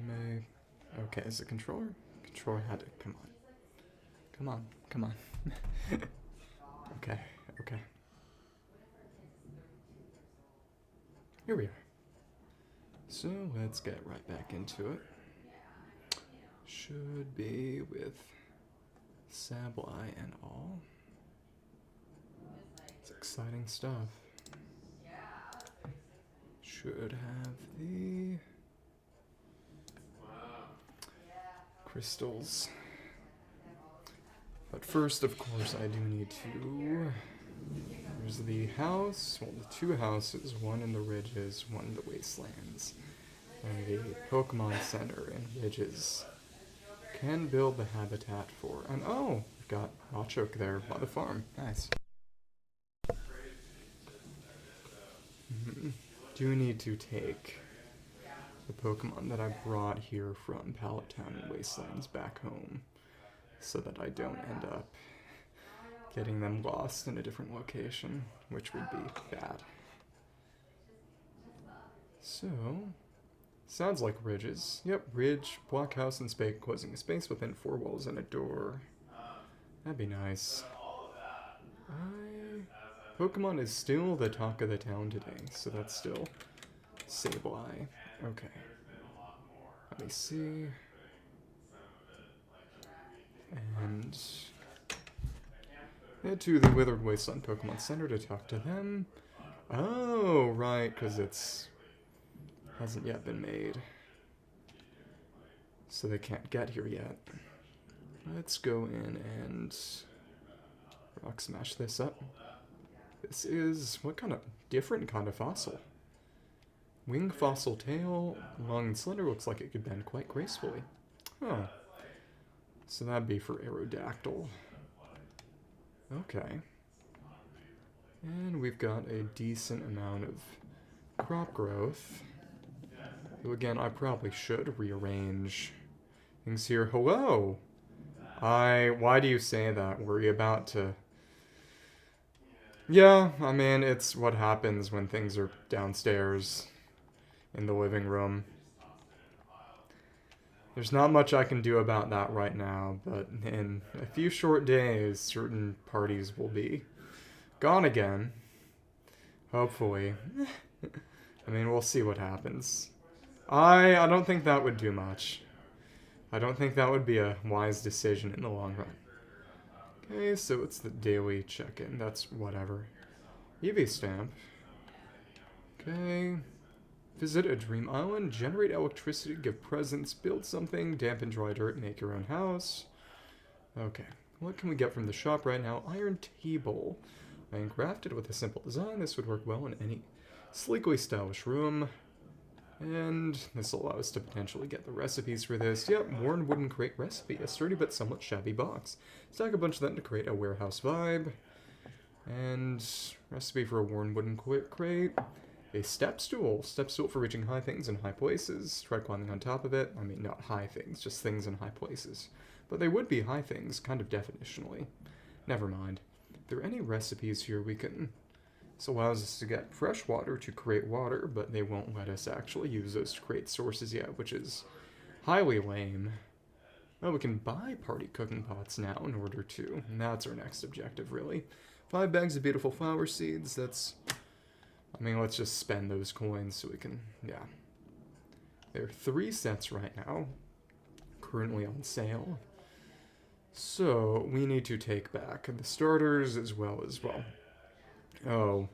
may... Okay, is it controller? Controller had to... Come on. Come on. Come on. Okay. Okay. Here we are. So, let's get right back into it. Should be with Sableye and all. It's exciting stuff. Should have the crystals. But first, of course, I do need to... There's the house, well, the two houses, one in the ridges, one in the wastelands. And the Pokemon Center in ridges can build the habitat for... And oh, we've got Machoke there by the farm. Nice. Do need to take the Pokemon that I brought here from Pallet Town and Wastelands back home, so that I don't end up getting them lost in a different location, which would be bad. So, sounds like ridges. Yep, ridge, blockhouse, and space, closing a space within 4 walls and a door. That'd be nice. Pokemon is still the talk of the town today, so that's still Sableye. Okay. Let me see. And head to the Withered Wasteland Pokemon Center to talk to them. Oh, right, because it's hasn't yet been made, so they can't get here yet. Let's go in and rock smash this up. This is what kind of different kind of fossil? Wing fossil tail, long and slender, looks like it could bend quite gracefully. Huh. So that'd be for Aerodactyl. Okay. And we've got a decent amount of crop growth. Though again, I probably should rearrange things here. Hello! Why do you say that? Were you about to... Yeah, I mean, it's what happens when things are downstairs in the living room. There's not much I can do about that right now, but in a few short days, certain parties will be gone again. Hopefully. I mean, we'll see what happens. I don't think that would do much. I don't think that would be a wise decision in the long run. Okay, so it's the daily check-in. That's whatever. EV stamp. Okay. Visit a dream island, generate electricity, give presents, build something, dampen dry dirt, make your own house. Okay. What can we get from the shop right now? Iron table. Iron crafted with a simple design. This would work well in any sleekly stylish room. And this will allow us to potentially get the recipes for this. Yep, worn wooden crate recipe. A sturdy but somewhat shabby box. Stack a bunch of them to create a warehouse vibe. And recipe for a worn wooden crate. A step stool. Step stool for reaching high things in high places. Try climbing on top of it. I mean, not high things, just things in high places. But they would be high things, kind of definitionally. Never mind. If there are any recipes here we can... This allows us to get fresh water to create water, but they won't let us actually use those to create sources yet, which is highly lame. Oh, we can buy party cooking pots now in order to. And that's our next objective, really. 5 bags of beautiful flower seeds, that's... I mean, let's just spend those coins so we can, yeah. There are 3 sets right now, currently on sale. So, we need to take back the starters as well. Oh,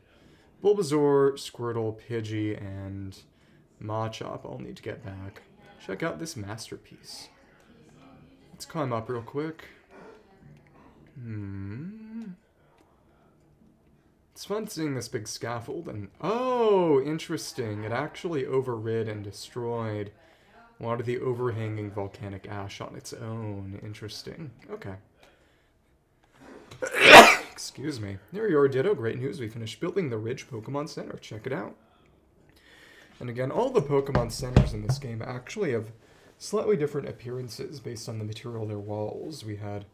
Bulbasaur, Squirtle, Pidgey, and Machop all need to get back. Check out this masterpiece. Let's climb up real quick. It's fun seeing this big scaffold, and oh, interesting. It actually overrid and destroyed a lot of the overhanging volcanic ash on its own. Interesting. Okay. Excuse me. There you are, Ditto. Great news. We finished building the Ridge Pokemon Center. Check it out. And again, all the Pokemon Centers in this game actually have slightly different appearances based on the material of their walls. We had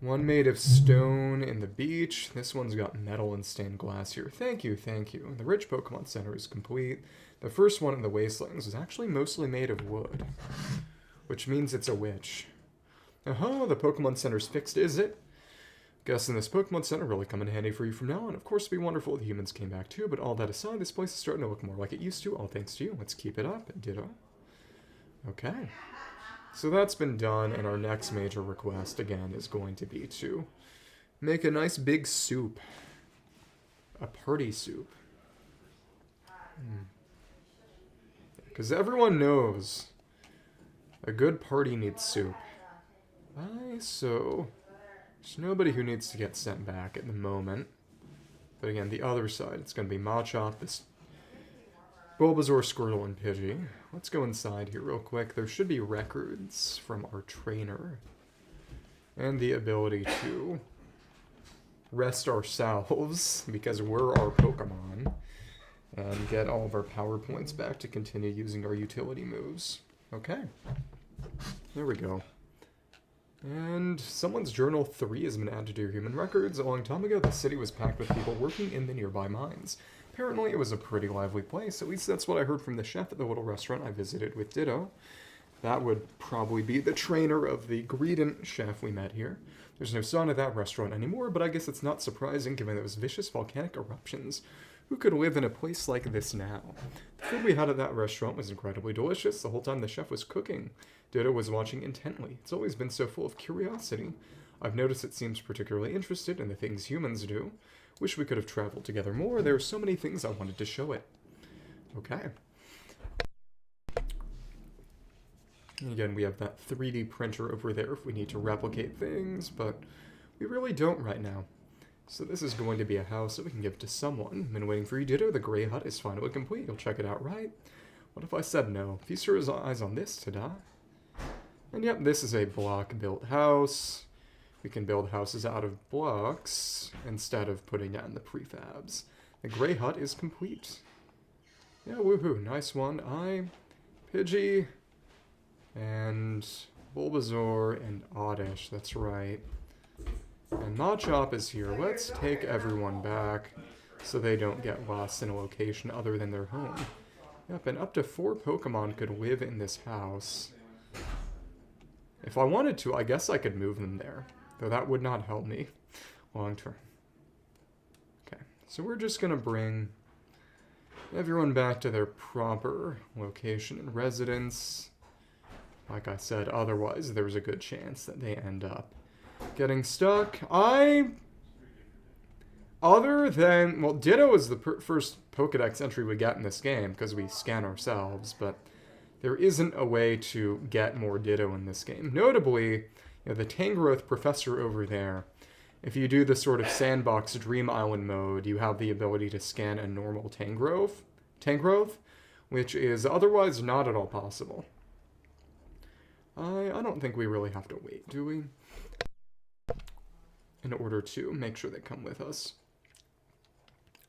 One made of stone in the beach. This one's got metal and stained glass here. Thank you, thank you. The Rich Pokemon Center is complete. The first one in the Wastelands was actually mostly made of wood, which means it's a witch. Oh, the Pokemon Center's fixed, is it? Guessing this Pokemon Center really come in handy for you from now on. Of course, it'd be wonderful if the humans came back too, but all that aside, this place is starting to look more like it used to, all thanks to you. Let's keep it up. Ditto. Okay. So that's been done, and our next major request, again, is going to be to make a nice big soup. A party soup. Because everyone knows a good party needs soup. So there's nobody who needs to get sent back at the moment. But again, the other side, it's going to be Machop, this Bulbasaur, Squirtle, and Pidgey. Let's go inside here real quick. There should be records from our trainer. And the ability to rest ourselves, because we're our Pokemon. And get all of our power points back to continue using our utility moves. Okay. There we go. And someone's Journal 3 has been added to your human records. A long time ago, the city was packed with people working in the nearby mines. Apparently, it was a pretty lively place. At least that's what I heard from the chef at the little restaurant I visited with Ditto. That would probably be the trainer of the Greedent chef we met here. There's no sign of that restaurant anymore, but I guess it's not surprising given those vicious volcanic eruptions. Who could live in a place like this now? The food we had at that restaurant was incredibly delicious the whole time the chef was cooking. Ditto was watching intently. It's always been so full of curiosity. I've noticed it seems particularly interested in the things humans do. Wish we could have traveled together more. There are so many things I wanted to show it. Okay. And again, we have that 3D printer over there if we need to replicate things, but we really don't right now. So this is going to be a house that we can give to someone. Been waiting for you, Ditto. The gray hut is finally complete. You'll check it out, right? What if I said no? Feast your eyes on this, ta-da. And yep, this is a block-built house. We can build houses out of blocks instead of putting down the prefabs. The gray hut is complete. Yeah, woohoo, nice one. Pidgey, and Bulbasaur, and Oddish, that's right. And Machop is here. Let's take everyone back so they don't get lost in a location other than their home. Yep, and up to 4 Pokemon could live in this house. If I wanted to, I guess I could move them there. Though that would not help me long term. Okay, so we're just going to bring everyone back to their proper location and residence. Like I said, otherwise there's a good chance that they end up getting stuck. Other than, well, Ditto is the first Pokedex entry we get in this game because we scan ourselves, but there isn't a way to get more Ditto in this game. Notably, you know, the Tangrowth Professor over there, if you do the sort of sandbox Dream Island mode, you have the ability to scan a normal Tangrowth, which is otherwise not at all possible. I don't think we really have to wait, do we? In order to make sure they come with us.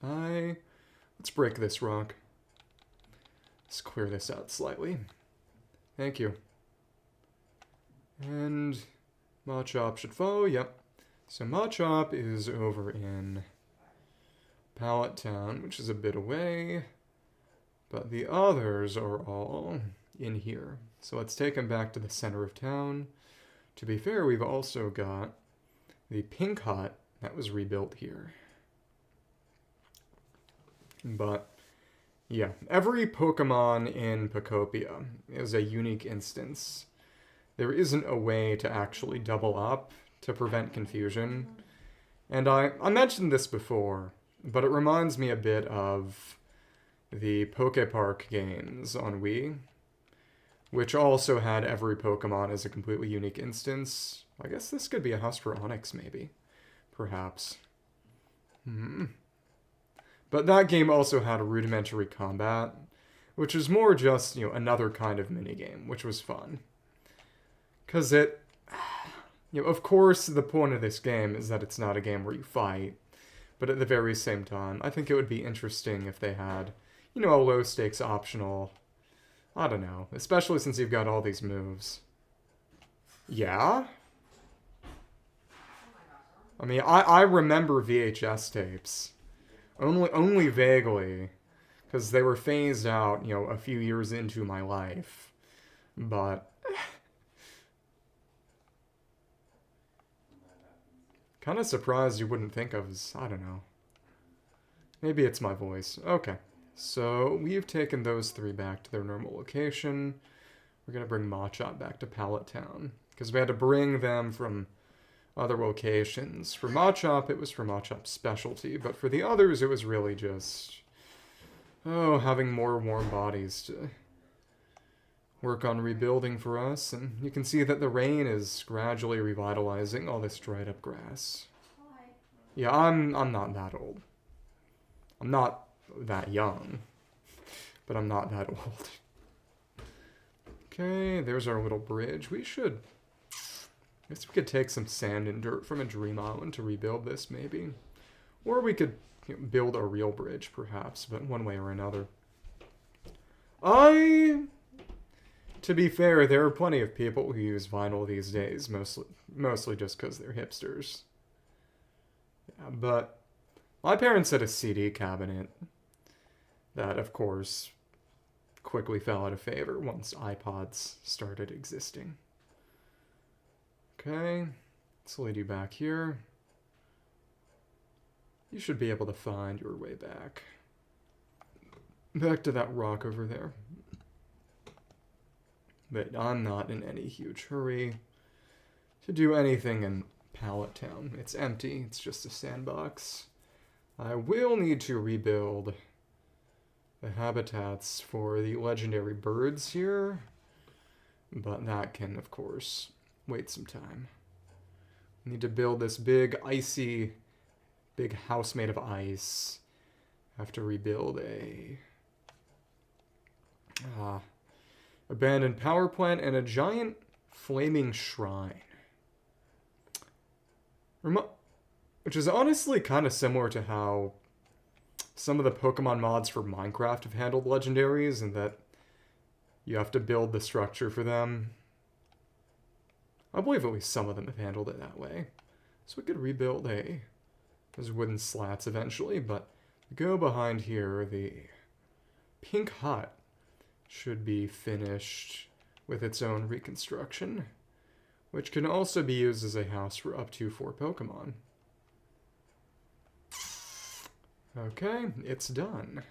Let's break this rock. Let's clear this out slightly. Thank you. And Machop should follow, yep. So Machop is over in Pallet Town, which is a bit away. But the others are all in here. So let's take them back to the center of town. To be fair, we've also got the pink hut that was rebuilt here. But yeah, every Pokemon in Pokopia is a unique instance. There isn't a way to actually double up to prevent confusion. And I mentioned this before, but it reminds me a bit of the Pokepark games on Wii, which also had every Pokemon as a completely unique instance. I guess this could be a house for Onyx, maybe. Perhaps. But that game also had a rudimentary combat, which was more just, you know, another kind of minigame, which was fun. Because it, you know, of course the point of this game is that it's not a game where you fight, but at the very same time, I think it would be interesting if they had, you know, a low-stakes optional, I don't know, especially since you've got all these moves. Yeah? I mean, I remember VHS tapes. Only vaguely. Because they were phased out, you know, a few years into my life. But... kind of surprised you wouldn't think of as, I don't know. Maybe it's my voice. Okay. So, we've taken those 3 back to their normal location. We're going to bring Machop back to Pallet Town. Because we had to bring them from other locations. For Machop, it was for Machop's specialty. But for the others, it was really just... oh, having more warm bodies to work on rebuilding for us. And you can see that the rain is gradually revitalizing all this dried up grass. Yeah, I'm not that old. I'm not that young. But I'm not that old. Okay, there's our little bridge. I guess we could take some sand and dirt from a dream island to rebuild this, maybe. Or we could build a real bridge, perhaps, but one way or another. To be fair, there are plenty of people who use vinyl these days, mostly just because they're hipsters. Yeah, but my parents had a CD cabinet that, of course, quickly fell out of favor once iPods started existing. Okay, let's lead you back here. You should be able to find your way back. Back to that rock over there. But I'm not in any huge hurry to do anything in Pallet Town. It's empty. It's just a sandbox. I will need to rebuild the habitats for the legendary birds here. But that can, of course, wait some time. I need to build this big house made of ice. I have to rebuild a abandoned power plant and a giant flaming shrine. Which is honestly kind of similar to how some of the Pokemon mods for Minecraft have handled legendaries, and that you have to build the structure for them. I believe at least some of them have handled it that way. So we could rebuild those wooden slats eventually, but go behind here, the pink hut should be finished with its own reconstruction, which can also be used as a house for up to 4 Pokemon. Okay, it's done.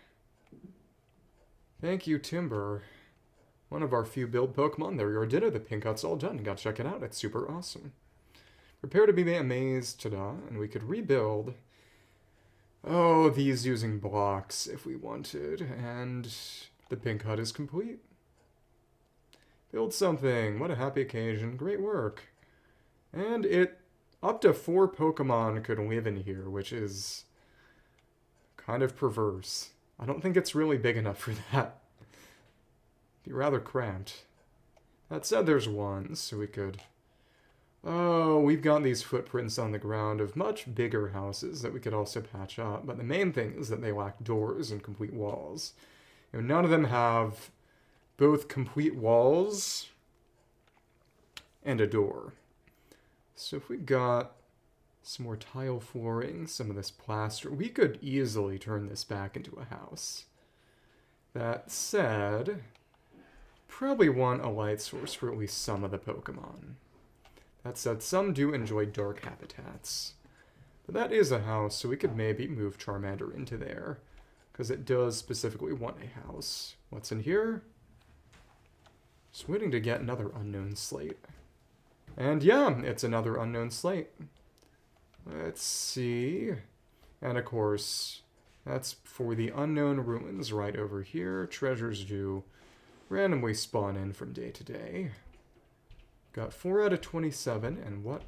Thank you, Timber. One of our few build Pokemon. There, your dinner. The pink hut's all done. You gotta check it out. It's super awesome. Prepare to be amazed, ta-da, and we could rebuild, these using blocks if we wanted, and the pink hut is complete. Build something. What a happy occasion. Great work. And up to 4 Pokemon could live in here, which is kind of perverse. I don't think it's really big enough for that. Be rather cramped. That said, there's one, so we could... oh, we've got these footprints on the ground of much bigger houses that we could also patch up, but the main thing is that they lack doors and complete walls. You know, none of them have both complete walls and a door. So if we got some more tile flooring, some of this plaster, we could easily turn this back into a house. That said, probably want a light source for at least some of the Pokemon. That said, some do enjoy dark habitats. But that is a house, so we could maybe move Charmander into there, because it does specifically want a house. What's in here? Just waiting to get another unknown slate. And yeah, it's another unknown slate. Let's see. And of course, that's for the unknown ruins right over here. Treasures do randomly spawn in from day to day. Got 4 out of 27, and what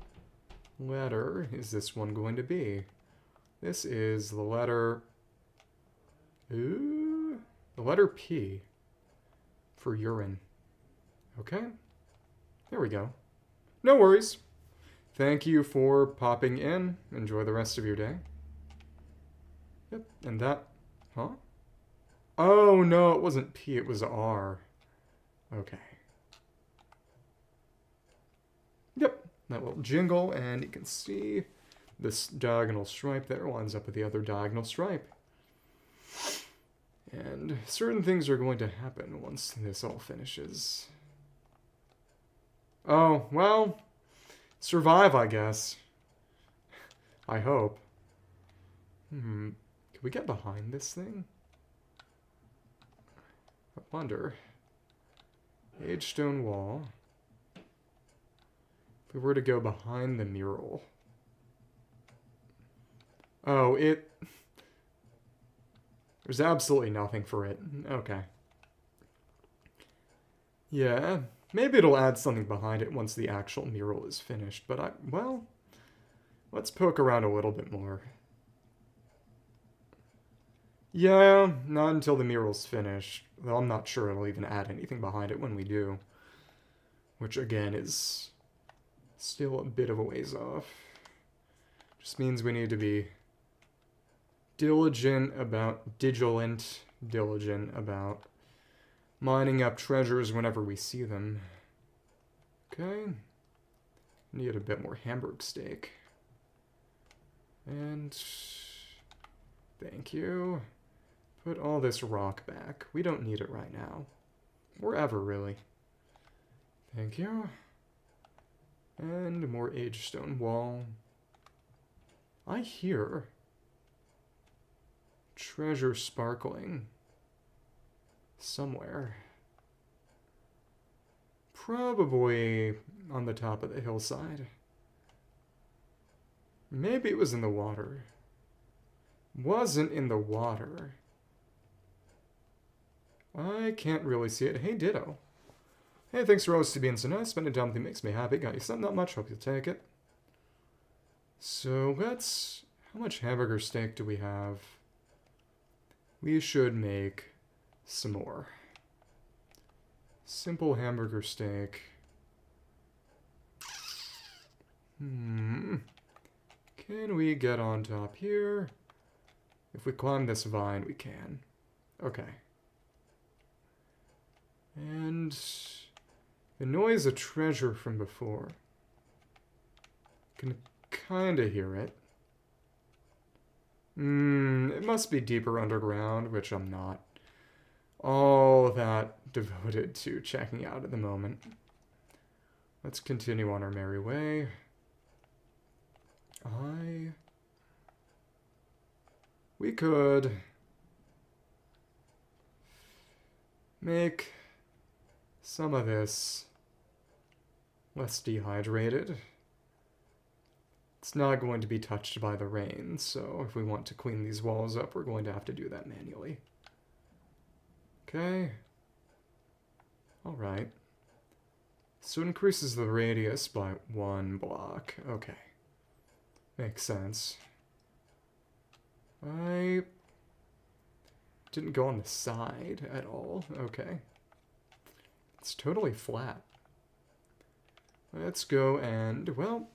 letter is this one going to be? This is the letter... ooh, the letter P for urine. Okay, there we go. No worries. Thank you for popping in. Enjoy the rest of your day. Yep, and that... huh? Oh, no, it wasn't P, it was R. Okay. Yep, that little jingle, and you can see this diagonal stripe there lines up with the other diagonal stripe. And certain things are going to happen once this all finishes. Oh, well, survive, I guess. I hope. Can we get behind this thing? I wonder. Age stone wall. If we were to go behind the mural. Oh, there's absolutely nothing for it. Okay. Yeah, maybe it'll add something behind it once the actual mural is finished, but well, let's poke around a little bit more. Yeah, not until the mural's finished, though I'm not sure it'll even add anything behind it when we do. Which, again, is still a bit of a ways off. Just means we need to be diligent about mining up treasures whenever we see them. Okay. Need a bit more Hamburg steak. And thank you. Put all this rock back. We don't need it right now. Or ever, really. Thank you. And more age stone wall. I hear treasure sparkling somewhere. Probably on the top of the hillside. Maybe it was in the water. Wasn't in the water. I can't really see it. Hey, Ditto. Hey, thanks for always being so nice. Spending time with you makes me happy. Got you something, not much. Hope you'll take it. So let's... How much hamburger steak do we have? We should make some more. Simple hamburger steak. Can we get on top here? If we climb this vine, we can. Okay. And the noise of treasure from before. Can kind of hear it. It must be deeper underground, which I'm not all that devoted to checking out at the moment. Let's continue on our merry way. We could make some of this less dehydrated. It's not going to be touched by the rain, so if we want to clean these walls up, we're going to have to do that manually. Okay. Alright. So it increases the radius by 1 block. Okay. Makes sense. I didn't go on the side at all. Okay. It's totally flat. Let's go and, well,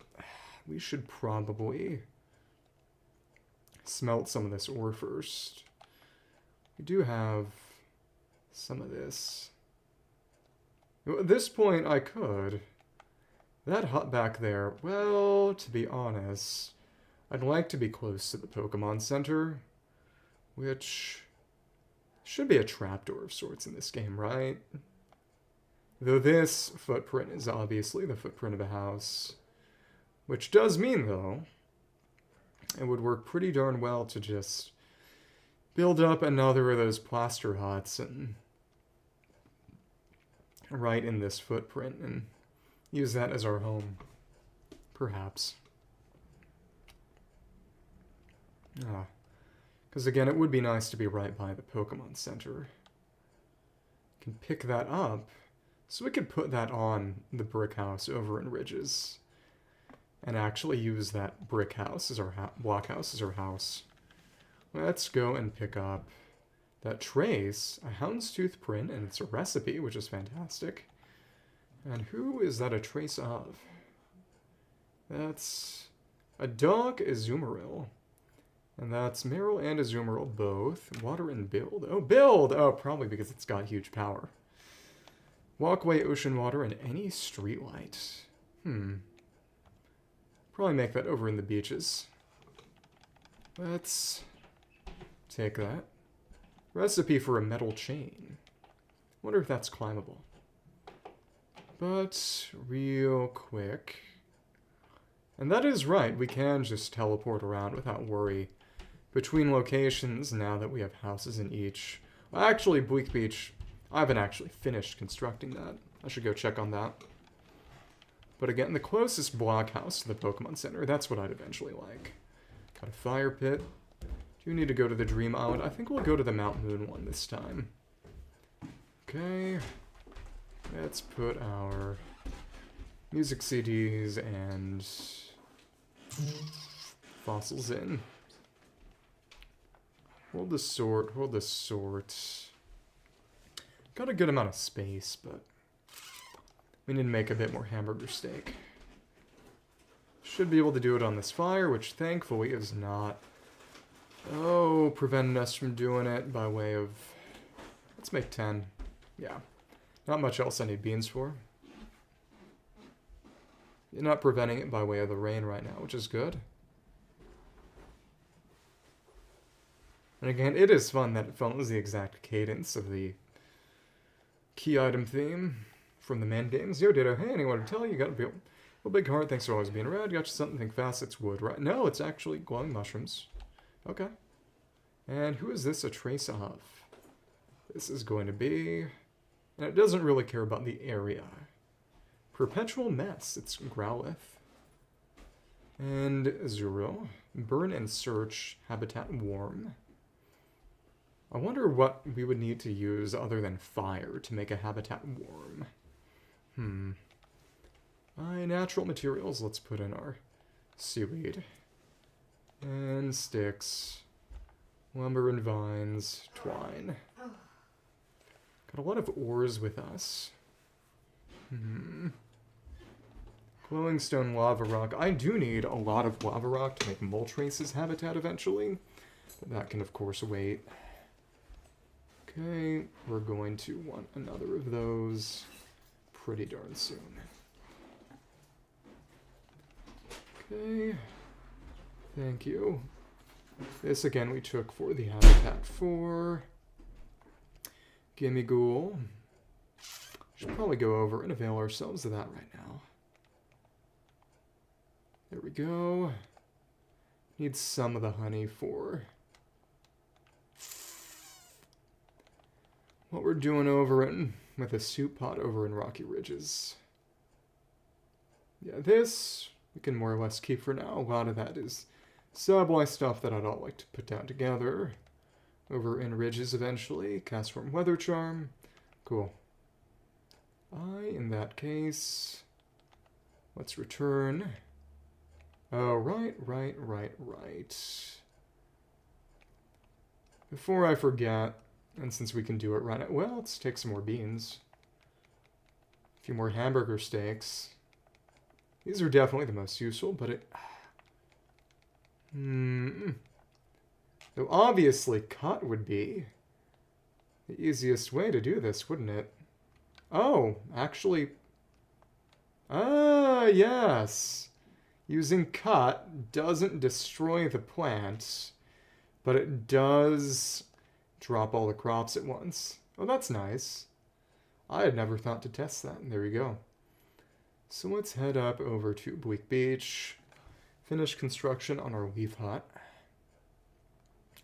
we should probably smelt some of this ore first. We do have some of this. At this point, I could. That hut back there, well, to be honest, I'd like to be close to the Pokemon Center, which should be a trapdoor of sorts in this game, right? Though this footprint is obviously the footprint of a house. Which does mean, though, it would work pretty darn well to just build up another of those plaster huts and right in this footprint and use that as our home. Perhaps. Because again, it would be nice to be right by the Pokemon Center. Can pick that up. So we could put that on the brick house over in Ridges. And actually use that brick house as our block house as our house. Let's go and pick up that trace, a houndstooth print, and it's a recipe, which is fantastic. And who is that a trace of? That's a dog Azumarill. And that's Meryl and Azumarill both. Water and build. Oh, build! Oh, probably because it's got huge power. Walkway, ocean water, and any streetlight. Probably make that over in the beaches. Let's take that. Recipe for a metal chain. Wonder if that's climbable. But real quick. And that is right, we can just teleport around without worry between locations now that we have houses in each. Well, actually, Bleak Beach, I haven't actually finished constructing that. I should go check on that. But again, the closest blockhouse to the Pokemon Center, that's what I'd eventually like. Got a fire pit. Do need to go to the Dream Island. I think we'll go to the Mount Moon one this time. Okay. Let's put our music CDs and fossils in. Hold the sort, hold the sort. Got a good amount of space, but we need to make a bit more hamburger steak. Should be able to do it on this fire, which thankfully is not, preventing us from doing it by way of, let's make 10. Yeah, not much else I need beans for. You're not preventing it by way of the rain right now, which is good. And again, it is fun that it follows the exact cadence of the key item theme from the main games. Yo, Ditto, hey, anyone to tell you? You got a big heart, thanks for always being around. Got you something, think fast, it's wood, right? No, it's actually glowing mushrooms. Okay. And who is this a trace of? This is going to be... And it doesn't really care about the area. Perpetual Mess, it's Growlithe. And Zuro. Burn and Search, Habitat Warm. I wonder what we would need to use other than fire to make a habitat warm. Natural materials, let's put in our seaweed. And sticks. Lumber and vines. Twine. Got a lot of ores with us. Glowing stone lava rock. I do need a lot of lava rock to make Moltres' habitat eventually. But that can, of course, wait. Okay, we're going to want another of those pretty darn soon. Okay, thank you. This again we took for the Habitat 4. Gimme Ghoul. Should probably go over and avail ourselves of that right now. There we go. Need some of the honey for what we're doing over with a soup pot over in Rocky Ridges. Yeah, this we can more or less keep for now. A lot of that is Sableye stuff that I'd all like to put down together. Over in Ridges eventually. Castform Weather Charm. Cool. In that case, let's return. Oh, right. Before I forget, and since we can do it right now, well, let's take some more beans. A few more hamburger steaks. These are definitely the most useful, but it... Though obviously cut would be the easiest way to do this, wouldn't it? Oh, actually... yes. Using cut doesn't destroy the plants, but it does drop all the crops at once. Oh, that's nice. I had never thought to test that. There we go. So let's head up over to Bleak Beach, finish construction on our leaf hut,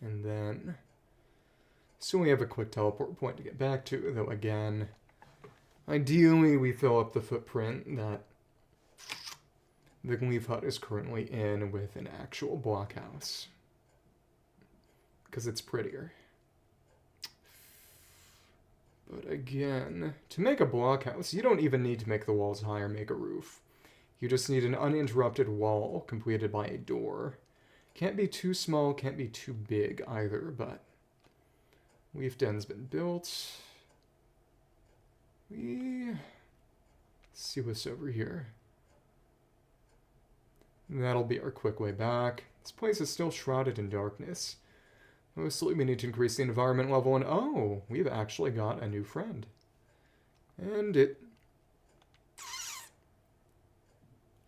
and then... So we have a quick teleport point to get back to, though again, ideally we fill up the footprint that the leaf hut is currently in with an actual blockhouse, because it's prettier. But again, to make a blockhouse, you don't even need to make the walls high or make a roof. You just need an uninterrupted wall completed by a door. Can't be too small, can't be too big either, but leaf den's been built. Let's see what's over here. That'll be our quick way back. This place is still shrouded in darkness. Mostly we need to increase the environment level, and oh, we've actually got a new friend. And it...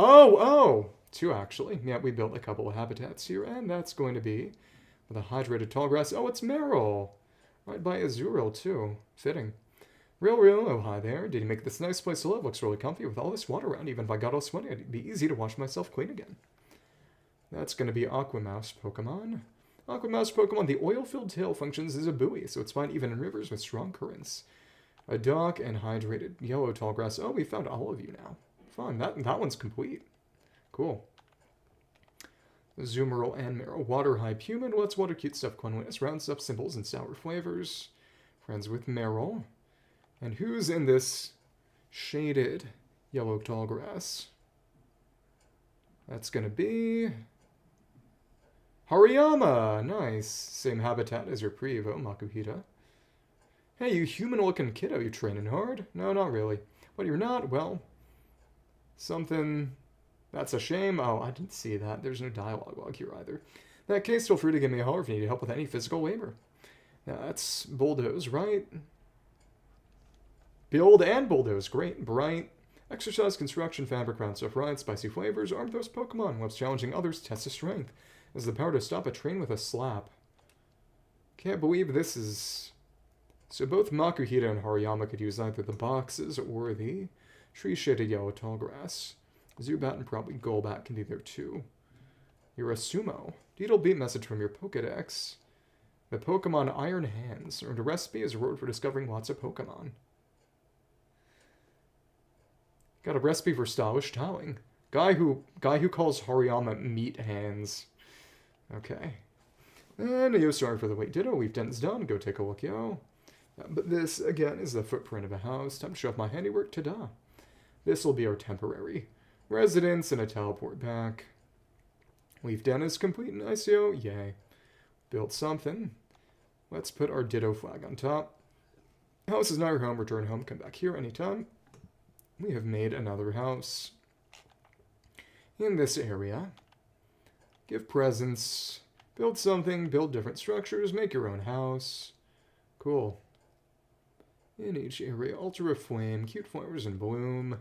Oh! 2 actually. Yeah, we built a couple of habitats here, and that's going to be with a hydrated tall grass. Oh, it's Meryl! Right by Azuriel, too. Fitting. Real, oh hi there. Did you make this nice place to live? Looks really comfy with all this water around. Even if I got all sweaty, it'd be easy to wash myself clean again. That's going to be Aquamouse Pokemon. Aquamouse Pokemon, the oil-filled tail functions as a buoy, so it's fine even in rivers with strong currents. A dock and hydrated yellow tall grass. Oh, we found all of you now. Fun. That one's complete. Cool. Zoomerl and Meryl. Water hype human. What's water cute stuff cleanliness? Round stuff symbols and sour flavors. Friends with Meryl. And who's in this shaded yellow tall grass? That's gonna be Hariyama! Nice. Same habitat as your Prevo, Makuhita. Hey, you human-looking kiddo, you training hard? No, not really. But you're not? Well, something... That's a shame. Oh, I didn't see that. There's no dialogue log here either. In that case, feel free to give me a holler if you need help with any physical labor. That's bulldoze, right? Build and bulldoze. Great. Bright. Exercise, construction, fabric, round stuff, right? Spicy flavors. Arm those Pokemon. Whilst challenging others, test the strength. Has the power to stop a train with a slap. Can't believe this is... So both Makuhita and Hariyama could use either the boxes or the tree-shaded yellow tall grass. Zubat and probably Golbat can be there too. You're a sumo. Deedle beat message from your Pokedex. The Pokemon Iron Hands earned a recipe as a reward for discovering lots of Pokemon. Got a recipe for stylish toweling. Guy who calls Hariyama meat hands. Okay. And yo, sorry for the wait. Ditto, we've done done. Go take a look, yo. But this, again, is the footprint of a house. Time to show off my handiwork. Ta-da. This will be our temporary residence and a teleport back. Leaf den is complete. Nice, yo. Yay. Built something. Let's put our Ditto flag on top. House is not your home. Return home. Come back here anytime. We have made another house in this area. Give presents. Build something. Build different structures. Make your own house. Cool. In each area, ultra flame, cute flowers in bloom.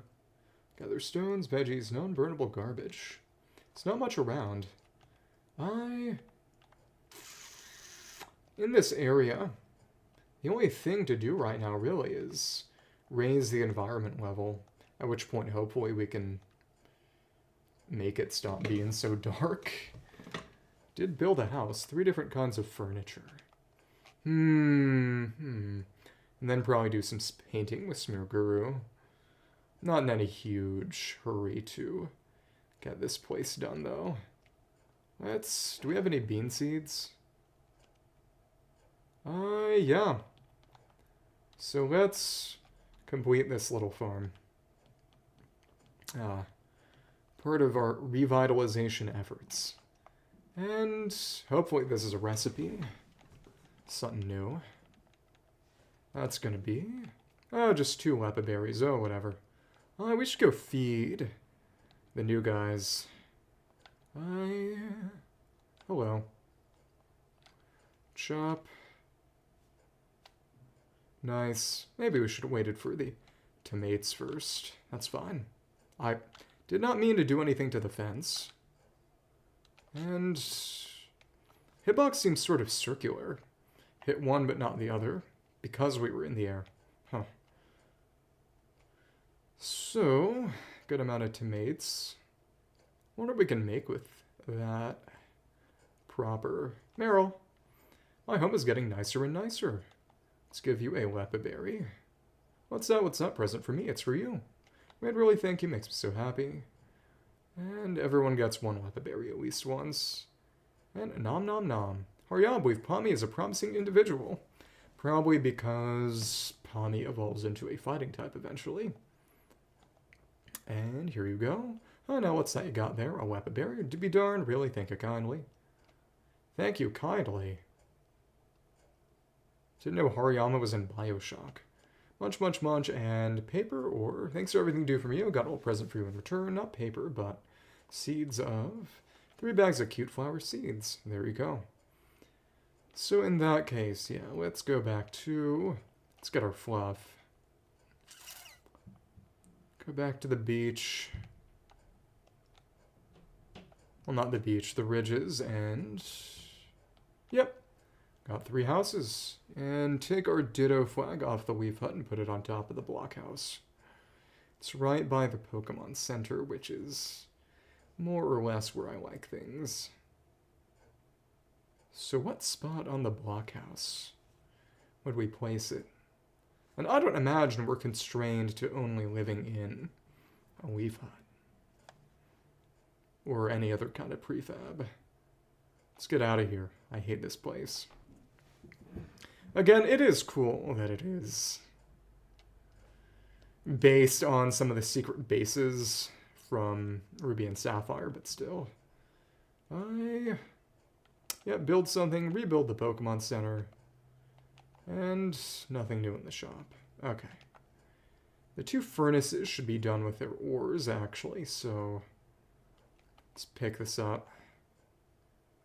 Gather stones, veggies, non-burnable garbage. It's not much around. In this area, the only thing to do right now really is raise the environment level, at which point hopefully we can make it stop being so dark. Did build a house, 3 different kinds of furniture. And then probably do some painting with Smear Guru. Not in any huge hurry to get this place done, though. Do we have any bean seeds? Yeah. So let's complete this little farm. Part of our revitalization efforts. And hopefully this is a recipe. Something new. That's gonna be... just 2 Leppa berries. Oh, whatever. We should go feed the new guys. Hello. Chop. Nice. Maybe we should have waited for the tomatoes first. That's fine. I did not mean to do anything to the fence. And... Hitbox seems sort of circular. Hit one but not the other. Because we were in the air. Huh. So, good amount of tomatoes. Wonder what we can make with that proper. Meryl, my home is getting nicer and nicer. Let's give you a Leppa berry. What's that? What's that? Present for me? It's for you. Red, really thank you. Makes me so happy. And everyone gets 1 Leppa berry at least once. And nom nom nom. Hariyama, we've Pami as a promising individual. Probably because Pami evolves into a fighting type eventually. And here you go. Oh, now what's that you got there? A Leppa berry? To be darned, really, thank you kindly. Thank you kindly. Didn't know Hariyama was in Bioshock. Munch, munch, munch, and paper, or thanks for everything you do for me. I got a little present for you in return. Not paper, but seeds of 3 bags of cute flower seeds. There you go. So in that case, yeah, let's go back to... Let's get our fluff. Go back to the beach. Well, not the beach, the ridges, and... Yep. Got 3 houses. And take our Ditto flag off the leaf hut and put it on top of the blockhouse. It's right by the Pokemon Center, which is more or less where I like things. So what spot on the blockhouse would we place it? And I don't imagine we're constrained to only living in a leaf hut. Or any other kind of prefab. Let's get out of here. I hate this place. Again, it is cool that it is based on some of the secret bases from Ruby and Sapphire, but still. Yeah, build something, rebuild the Pokemon Center, and nothing new in the shop. Okay. The 2 furnaces should be done with their ores, actually, so let's pick this up.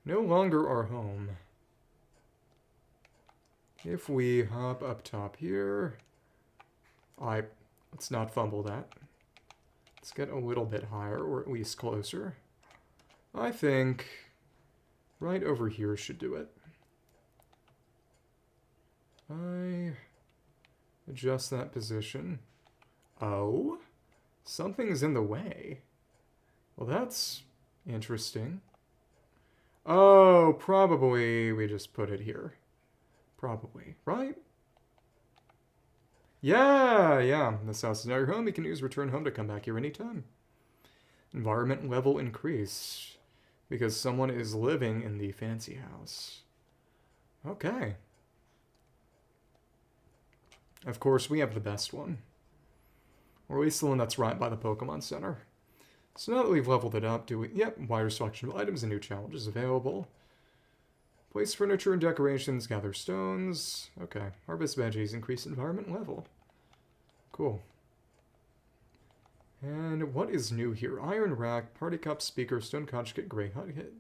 No longer our home. If we hop up top here, let's not fumble that. Let's get a little bit higher, or at least closer. I think right over here should do it. I adjust that position. Oh, something's in the way. Well, that's interesting. Oh, probably we just put it here. Probably, right? Yeah. This house is now your home. You can use return home to come back here anytime. Environment level increase. Because someone is living in the fancy house. Okay. Of course, we have the best one. Or at least the one that's right by the Pokemon Center. So now that we've leveled it up, Yep, wider selection of items and new challenges available. Place furniture and decorations, gather stones. Okay, harvest veggies, increase environment level. Cool. And what is new here? Iron rack, party cup, speaker, stone conjugate, gray hut hit.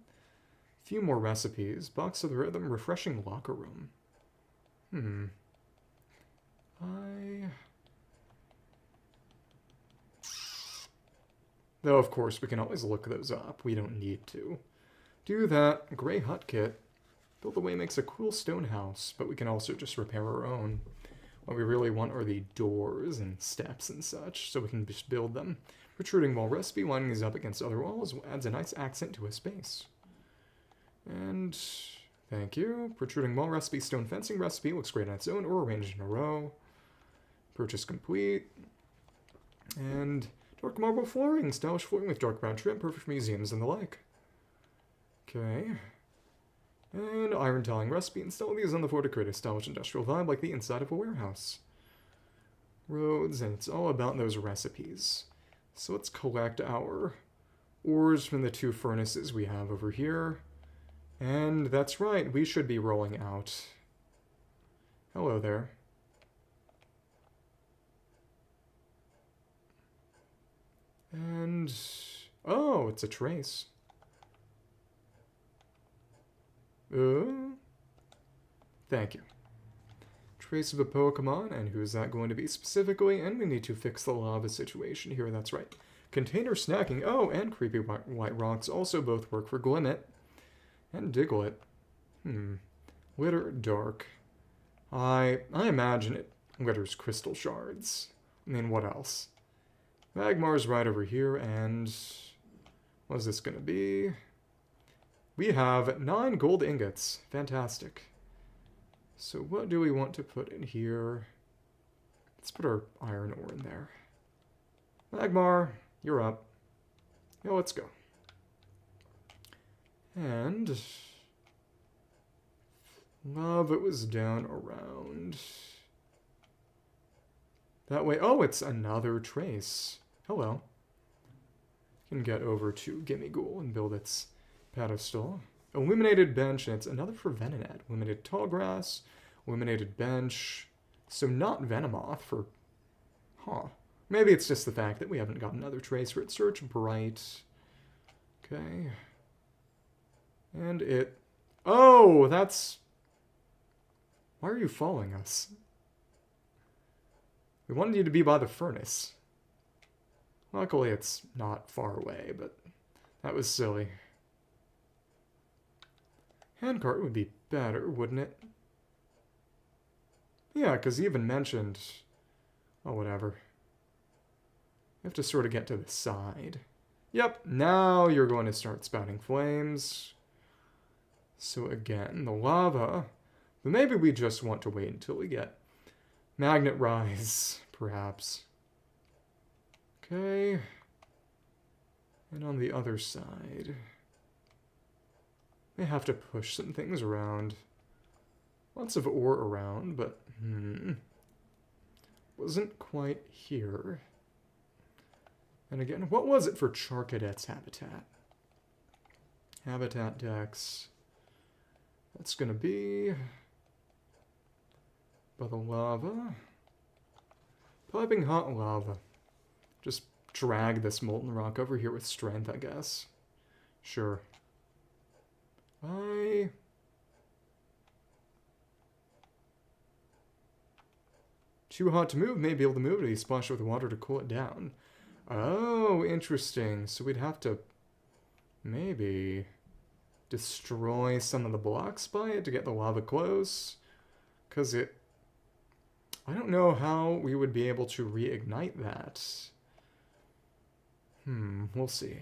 Few more recipes. Box of the rhythm, refreshing locker room. Though, of course, we can always look those up. We don't need to. Do that. Gray hut kit. Build away makes a cool stone house, but we can also just repair our own. What we really want are the doors and steps and such, so we can just build them. Protruding wall recipe, lining these up against other walls adds a nice accent to a space. And thank you. Protruding wall recipe, stone fencing recipe, looks great on its own or arranged in a row. Purchase complete. And dark marble flooring, stylish flooring with dark brown trim, perfect for museums and the like. Okay. And iron tiling recipe, install these on the floor to create a stylish industrial vibe like the inside of a warehouse. Roads, and it's all about those recipes. So let's collect our ores from the 2 furnaces we have over here. And that's right, we should be rolling out. Hello there. And... oh, it's a trace. Thank you. Trace of a Pokemon, and who is that going to be specifically? And we need to fix the lava situation here, that's right. Container snacking, oh, and creepy white rocks also both work for Glimmet. And Diglett. Litter dark. I imagine it litters crystal shards. I mean, what else? Magmar's right over here, and what is this going to be? We have 9 gold ingots. Fantastic. So what do we want to put in here? Let's put our iron ore in there. Magmar, you're up. Yeah, let's go. And love, it was down around that way. Oh, it's another trace. Hello. Can get over to Gimmighoul and build its pedestal. Illuminated bench, and it's another for Venonat. Illuminated tall grass, illuminated bench. So not Venomoth for... huh. Maybe it's just the fact that we haven't got another trace for it. Search bright. Okay. And it... oh, that's... why are you following us? We wanted you to be by the furnace. Luckily, it's not far away, but that was silly. Handcart would be better, wouldn't it? Yeah, because he even mentioned... Oh, whatever. You have to sort of get to the side. Yep, now you're going to start spouting flames. So again, the lava... But maybe we just want to wait until we get Magnet Rise, perhaps. Okay. And on the other side... May have to push some things around. Lots of ore around, but wasn't quite here. And again, what was it for Charcadet's habitat? Habitat Dex. That's gonna be by the lava. Piping hot lava. Just drag this molten rock over here with strength, I guess. Sure. Too hot to move, may be able to move it. You splash it with water to cool it down. Oh, interesting. So we'd have to maybe destroy some of the blocks by it to get the lava close. Because it... I don't know how we would be able to reignite that. We'll see.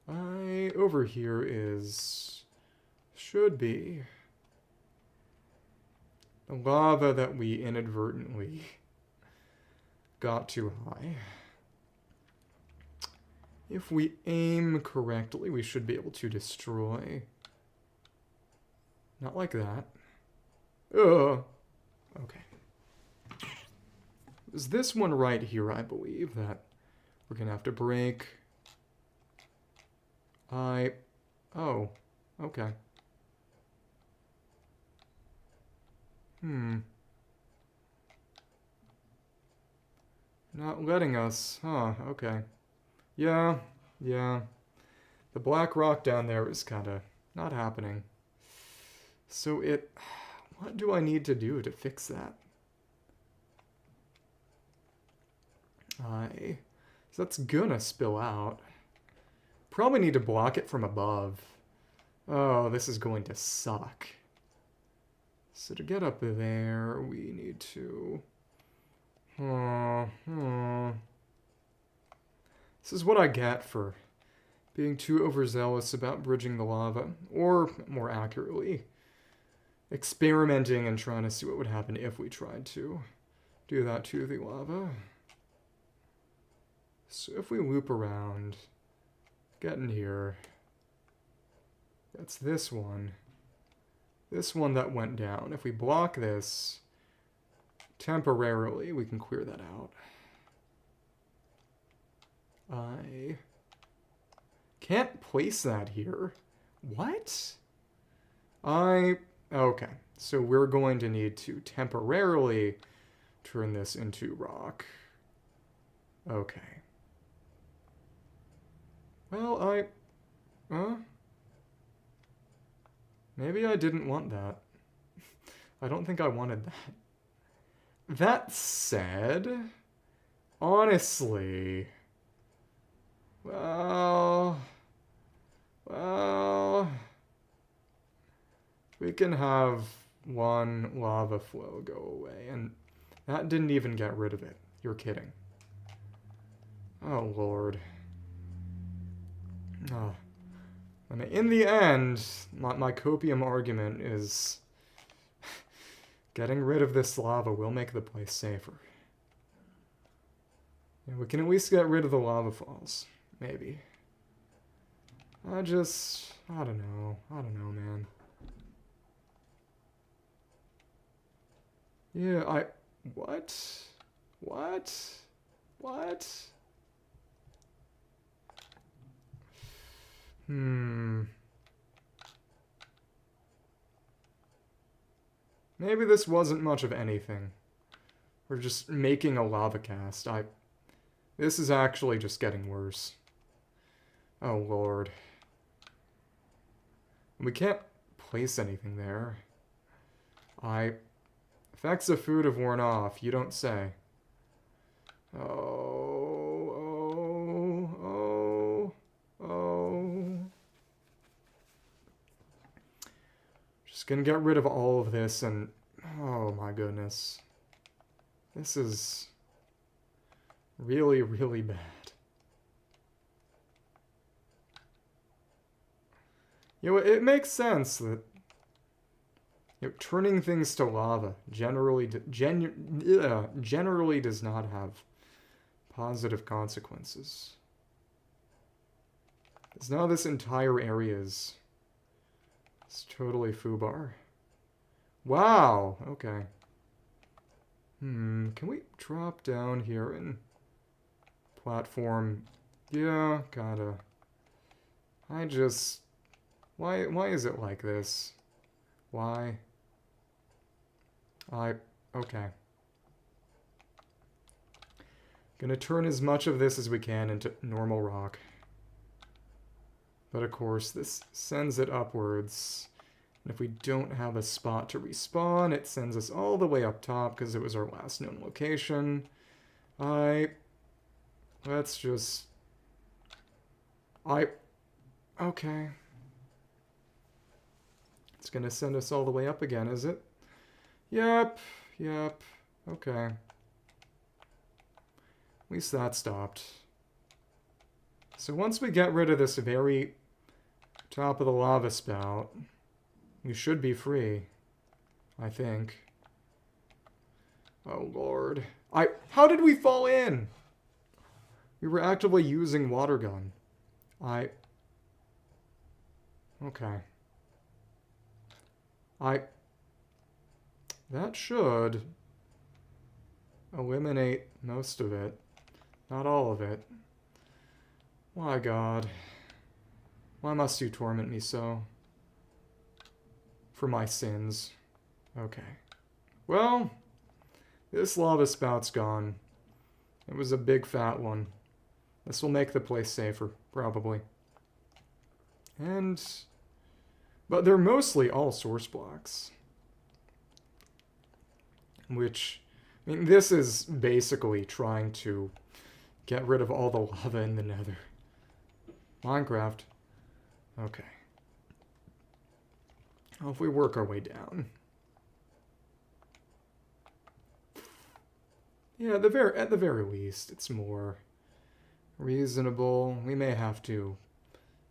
Over here is... should be... the lava that we inadvertently got too high. If we aim correctly, we should be able to destroy. Not like that. Ugh. Okay. There's this one right here, I believe, that we're gonna have to break. Oh. Okay. Not letting us. Huh, okay. Yeah. The black rock down there is kinda not happening. So what do I need to do to fix that? So that's gonna spill out. Probably need to block it from above. Oh, this is going to suck. So to get up there, we need to... This is what I get for being too overzealous about bridging the lava. Or, more accurately, experimenting and trying to see what would happen if we tried to do that to the lava. So if we loop around, get in here, that's this one. This one that went down. If we block this temporarily, we can clear that out. I can't place that here. What? Okay. So we're going to need to temporarily turn this into rock. Okay. Well, maybe I didn't want that. I don't think I wanted that. That said, honestly, well, we can have one lava flow go away, and that didn't even get rid of it. You're kidding. Oh, Lord. Oh. I mean, in the end, my copium argument is getting rid of this lava will make the place safer. Yeah, we can at least get rid of the lava falls. Maybe. I don't know. Man. Yeah, what? Maybe this wasn't much of anything. We're just making a lava cast. This is actually just getting worse. Oh, Lord. We can't place anything there. Effects of food have worn off. You don't say. Oh. Just gonna get rid of all of this and... Oh my goodness. This is really, really bad. You know, it makes sense that turning things to lava generally does not have positive consequences. Because now this entire area is totally foobar. Wow, okay. Can we drop down here and platform? Yeah, gotta. I just... Why is it like this? Why? Okay. Gonna turn as much of this as we can into normal rock. But of course, this sends it upwards. And if we don't have a spot to respawn, it sends us all the way up top because it was our last known location. Let's just... Okay. It's gonna send us all the way up again, is it? Yep. Okay. At least that stopped. So once we get rid of this very top of the lava spout, we should be free. I think. Oh, Lord. How did we fall in? We were actively using water gun. Okay. That should eliminate most of it. Not all of it. Why, God? Why must you torment me so? For my sins. Okay. Well, this lava spout's gone. It was a big fat one. This will make the place safer, probably. But they're mostly all source blocks. Which, I mean, this is basically trying to get rid of all the lava in the nether. Minecraft. Okay. Well, if we work our way down. Yeah, at the very least, it's more reasonable. We may have to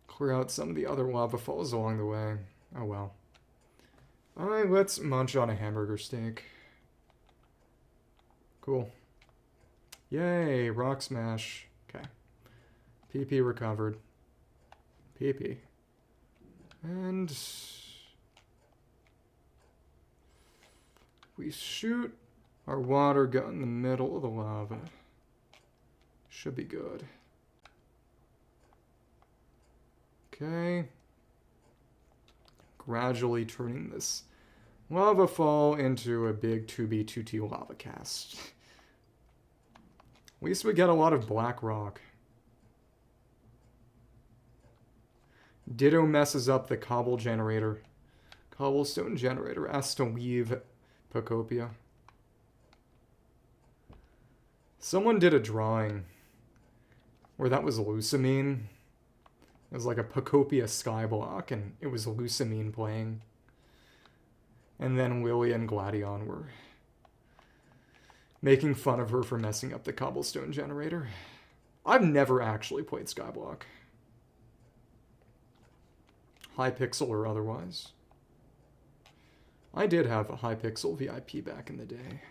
clear out some of the other lava falls along the way. Oh well. Alright, let's munch on a hamburger steak. Cool. Yay, rock smash. Okay. PP recovered. PP. And we shoot our water gun in the middle of the lava. Should be good. Okay. Gradually turning this lava fall into a big 2B2T lava cast. At least we get a lot of black rock. Ditto messes up the cobble generator. Cobblestone generator has to leave Pokopia. Someone did a drawing where that was Lucamine. It was like a Pokopia skyblock, and it was Lucamine playing. And then Lily and Gladion were making fun of her for messing up the cobblestone generator. I've never actually played Skyblock. Hypixel or otherwise. I did have a Hypixel VIP back in the day.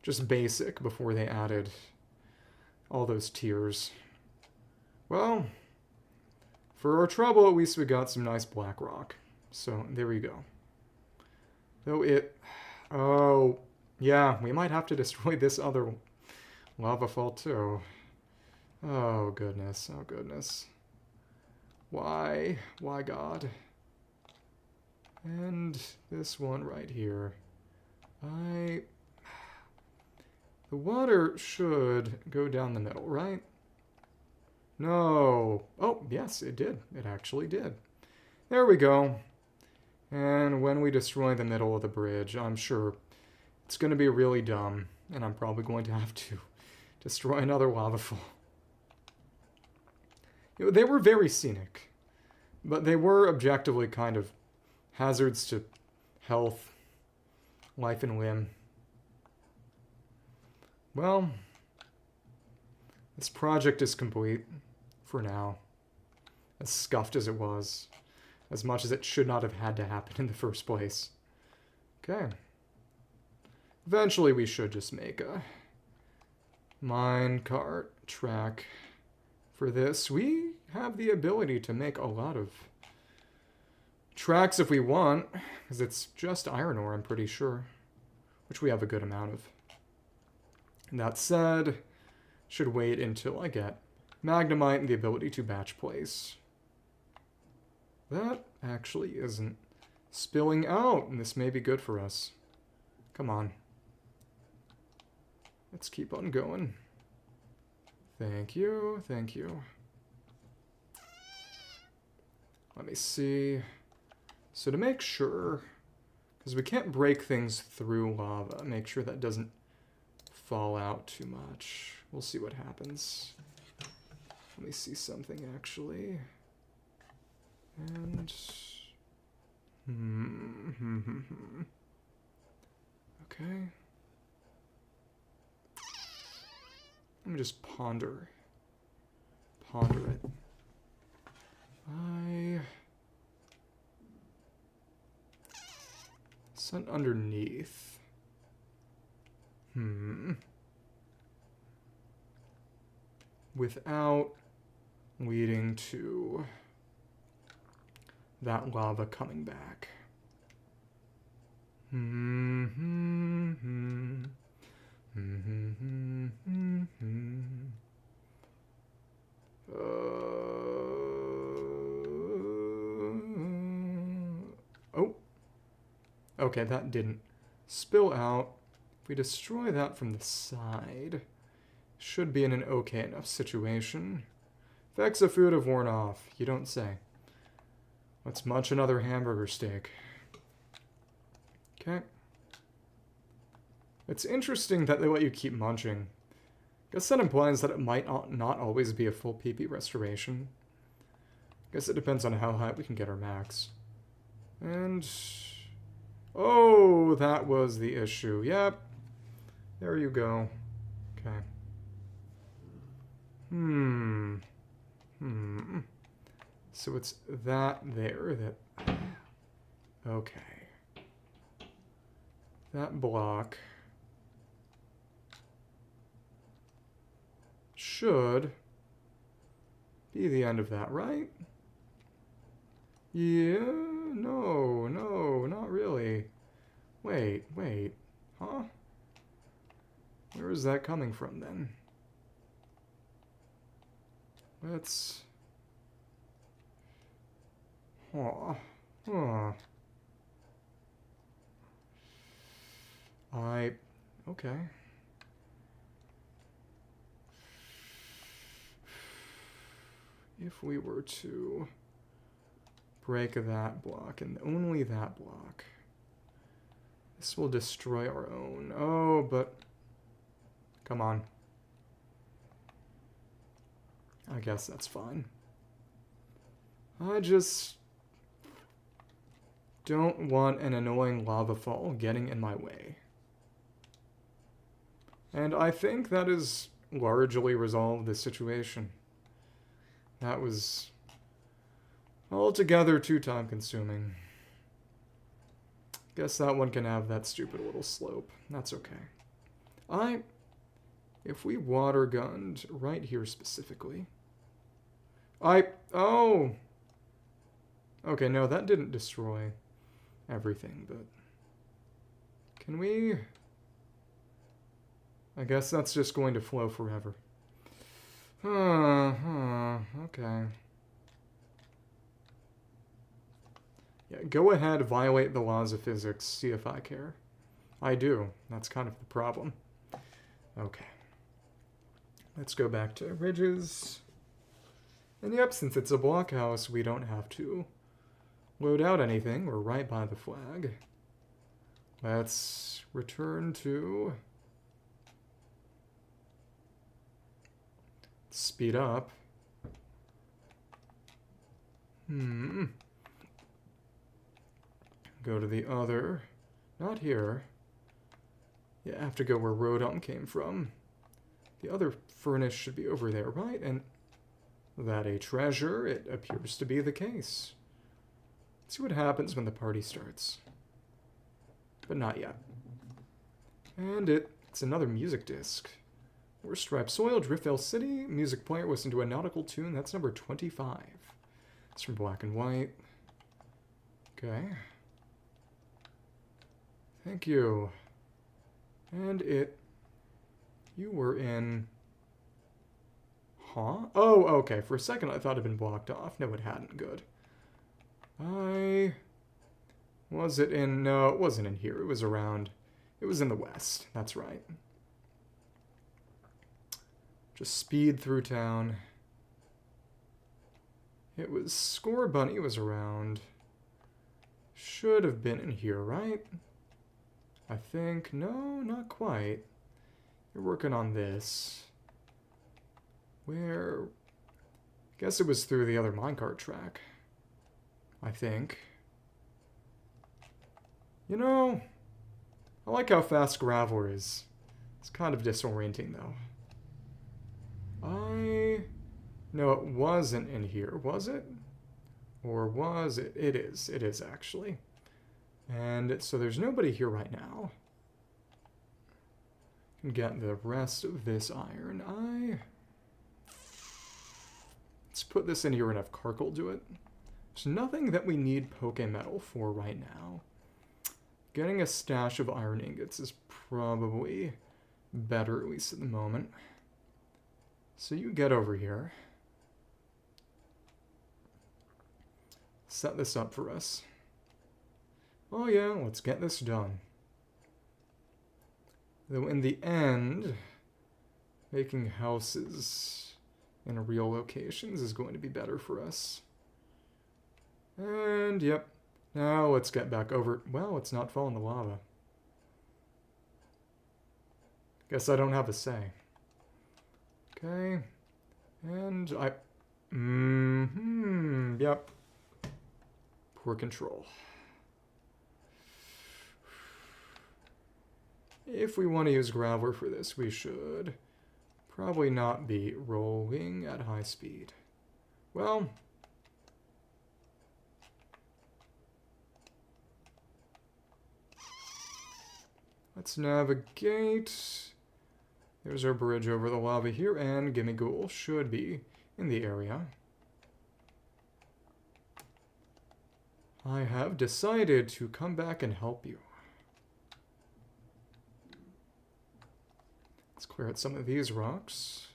Just basic before they added all those tiers. Well, for our trouble, at least we got some nice black rock. So, there we go. Though oh, yeah, we might have to destroy this other lava fall too. Oh, goodness. Oh, goodness. Why? Why, God? And this one right here. The water should go down the middle, right? No. Oh, yes, it did. It actually did. There we go. And when we destroy the middle of the bridge, I'm sure it's going to be really dumb, and I'm probably going to have to destroy another lava fall. You know, they were very scenic, but they were objectively kind of hazards to health, life and limb. Well, this project is complete for now. As scuffed as it was. As much as it should not have had to happen in the first place. Okay. Eventually we should just make a minecart track for this. We have the ability to make a lot of tracks if we want, because it's just iron ore, I'm pretty sure, which we have a good amount of. And that said, should wait until I get magnemite and the ability to batch place. That actually isn't spilling out, and this may be good for us. Come on. Let's keep on going. Thank you, thank you. Let me see. So to make sure, because we can't break things through lava, make sure that doesn't fall out too much. We'll see what happens. Let me see something actually. And okay. Let me just ponder it. I sent underneath. Without leading to that lava coming back. Oh. Okay, that didn't spill out. If we destroy that from the side, should be in an okay enough situation. Effects of food have worn off. You don't say. Let's munch another hamburger steak. Okay. It's interesting that they let you keep munching. Guess that implies that it might not always be a full PP restoration. Guess it depends on how high we can get our max. And... oh, that was the issue. Yep. There you go. Okay. So it's that there that... okay. That block should be the end of that, right? Yeah, no, not really. Wait, huh? Where is that coming from then? Let's... okay. If we were to break that block, and only that block, this will destroy our own. Oh, but... come on. I guess that's fine. I just don't want an annoying lava fall getting in my way. And I think that has largely resolved the situation. That was altogether too time-consuming. Guess that one can have that stupid little slope. That's okay. If we water gunned right here specifically... oh! Okay, no, that didn't destroy everything, but... can we... I guess that's just going to flow forever. Okay. Yeah, go ahead, violate the laws of physics, see if I care. I do. That's kind of the problem. Okay. Let's go back to ridges. And yep, since it's a blockhouse, we don't have to load out anything. We're right by the flag. Let's return to... speed up. Go to the other. Not here. Yeah, I have to go where Rotom came from. The other furnace should be over there, right? And that a treasure? It appears to be the case. Let's see what happens when the party starts. But not yet. And it's another music disc. We're Striped Soil, Driftvale City, music player, listen to a nautical tune. That's number 25. It's from Black and White. Okay. Thank you. And you were in... Huh? Oh, okay. For a second I thought it had been blocked off. No, it hadn't. Good. Was it in... No, it wasn't in here. It was around... It was in the west. That's right. Just speed through town. It was... Score Bunny was around... Should have been in here, right? I think... No, not quite. You're working on this. Where... I guess it was through the other minecart track. I think. You know... I like how fast Graveler is. It's kind of disorienting, though. No, it wasn't in here, was it? Or was it? It is. It is, actually. And so there's nobody here right now. Can get the rest of this iron. Let's put this in here and have Karkle do it. There's nothing that we need Pokemetal for right now. Getting a stash of iron ingots is probably better, at least at the moment. So you get over here. Set this up for us. Oh yeah, let's get this done. Though in the end, making houses in real locations is going to be better for us. And yep. Now let's get back over... Well, let's not fall in the lava. Guess I don't have a say. Okay. And yep. Poor control. If we want to use Graveler for this, we should probably not be rolling at high speed. Well... Let's navigate. There's our bridge over the lava here, and Gimmighoul should be in the area. I have decided to come back and help you. Let's clear out some of these rocks.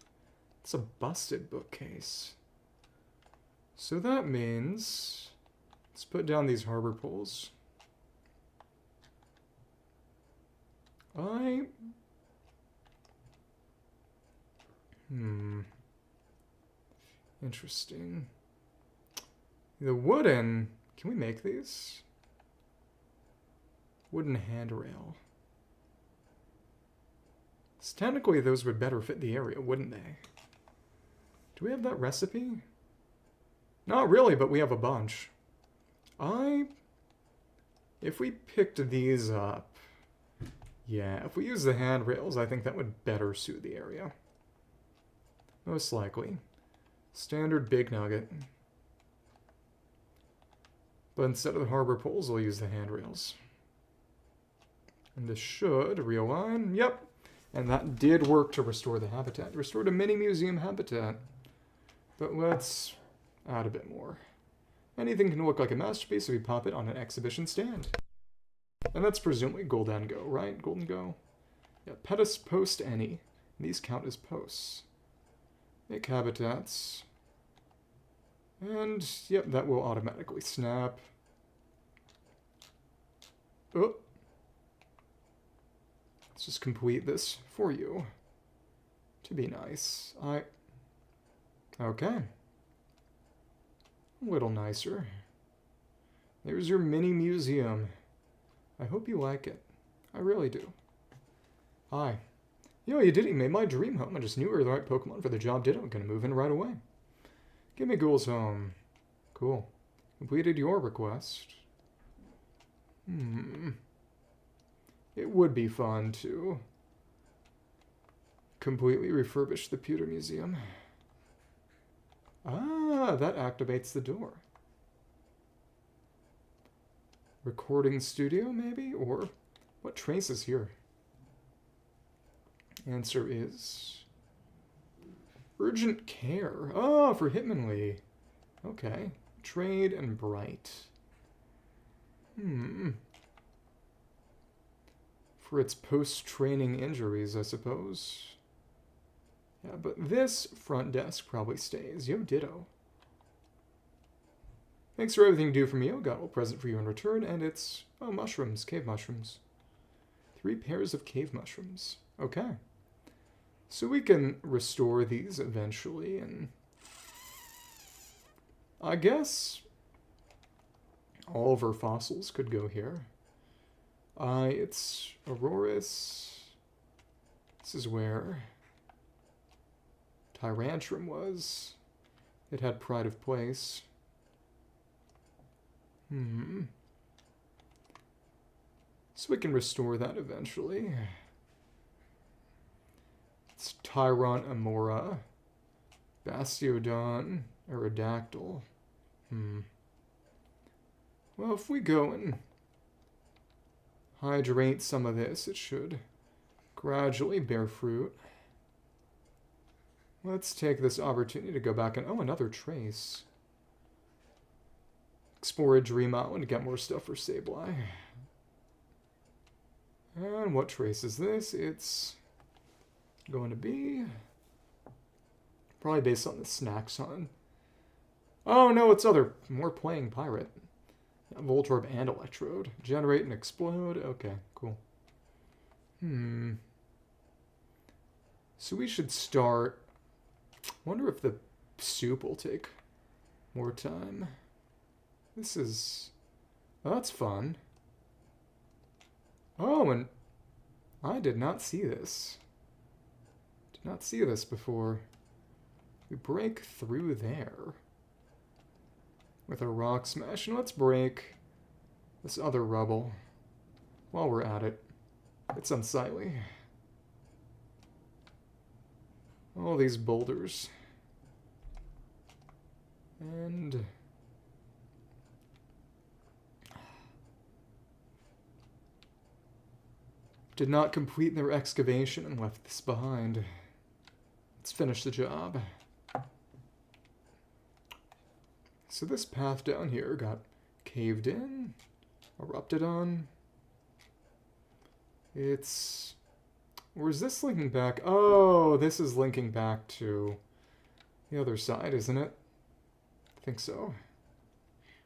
It's a busted bookcase. So that means... Let's put down these harbor poles. Interesting. The wooden... Can we make these? Wooden handrail. So technically those would better fit the area, wouldn't they? Do we have that recipe? Not really, but we have a bunch. If we picked these up... Yeah, if we use the handrails, I think that would better suit the area. Most likely. Standard big nugget. But instead of the harbor poles, we'll use the handrails. And this should realign. Yep. And that did work to restore the habitat. Restored a mini museum habitat. But let's add a bit more. Anything can look like a masterpiece if we pop it on an exhibition stand. And that's presumably Golden Go, right? Golden Go? Yeah, Pettis post any. These count as posts. Make habitats. And, yep, that will automatically snap. Oh. Let's just complete this for you. To be nice. Okay. A little nicer. There's your mini museum. I hope you like it. I really do. Hi. You know, you did it. You made my dream home. I just knew we were the right Pokemon for the job. Did it. I'm going to move in right away. Gimmighoul's home. Cool. Completed your request. It would be fun to completely refurbish the Pewter Museum. Ah, that activates the door. Recording studio, maybe? Or what trace is here? Answer is urgent care. Oh, for Hitmonlee. Okay. Trade and Bright. For its post-training injuries, I suppose. Yeah, but this front desk probably stays. Yo, ditto. Thanks for everything you do for me. Got a little present for you in return, and it's... oh, mushrooms. Cave mushrooms. 3 pairs of cave mushrooms. Okay. So we can restore these eventually, and... I guess... all of our fossils could go here. It's Aurorus. This is where Tyrantrum was. It had pride of place. So we can restore that eventually. It's Tyron Amora. Bastiodon. Aerodactyl. Well, if we go and hydrate some of this, it should gradually bear fruit. Let's take this opportunity to go back and... oh, another trace. Explore a Dream Island to get more stuff for Sableye. And what trace is this? It's going to be... probably based on the snacks on. Oh no, it's other... more playing pirate. Voltorb and Electrode. Generate and explode. Okay, cool. So we should start... wonder if the soup will take more time. This is... oh, that's fun. Oh, and I did not see this. Did not see this before. We break through there with a rock smash. And let's break this other rubble while we're at it. It's unsightly. All these boulders. And... did not complete their excavation and left this behind. Let's finish the job. So this path down here got caved in, erupted on. It's... or is this linking back? Oh, this is linking back to the other side, isn't it? I think so.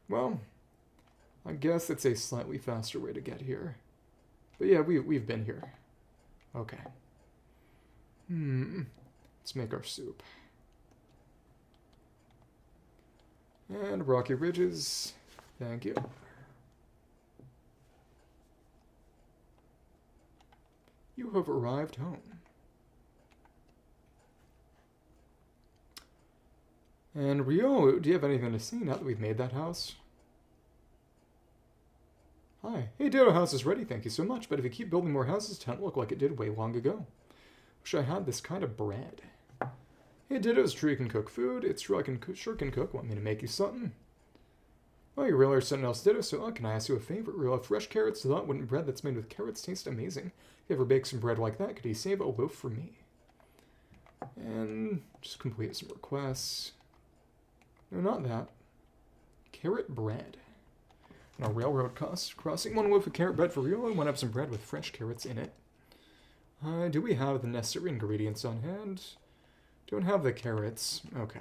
Well, I guess it's a slightly faster way to get here. But yeah, we've been here. Okay. Let's make our soup. And Rocky Ridges. Thank you. You have arrived home. And Rio, do you have anything to see now that we've made that house? Hi. Hey, Ditto house is ready, thank you so much. But if you keep building more houses, it won't look like it did way long ago. Wish I had this kind of bread. Hey, Ditto, it's true you can cook food. It's true I can sure can cook. Want me to make you something? Oh, you realize something else, Ditto, so can I ask you a favor? We have fresh carrots, so that wooden bread that's made with carrots tastes amazing. If you ever bake some bread like that, could you save a loaf for me? And just complete some requests. No, not that. Carrot bread. No railroad crossing. 1 loaf of carrot bread for real. I want to have some bread with fresh carrots in it. Do we have the necessary ingredients on hand? Don't have the carrots. Okay.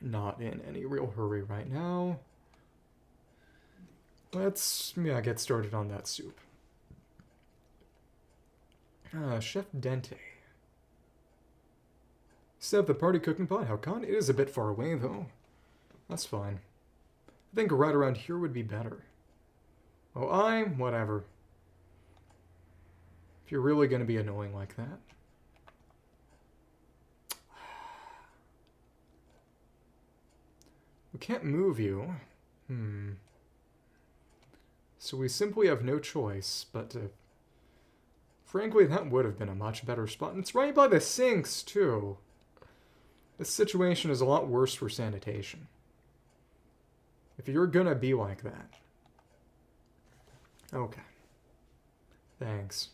Not in any real hurry right now. Let's, get started on that soup. Chef Dente. Set up the party cooking pot. How con? It is a bit far away, though. That's fine. I think right around here would be better. Oh, whatever. If you're really going to be annoying like that. We can't move you. So we simply have no choice but to... Frankly, that would have been a much better spot. And it's right by the sinks, too. This situation is a lot worse for sanitation. If you're gonna be like that. Okay. Thanks.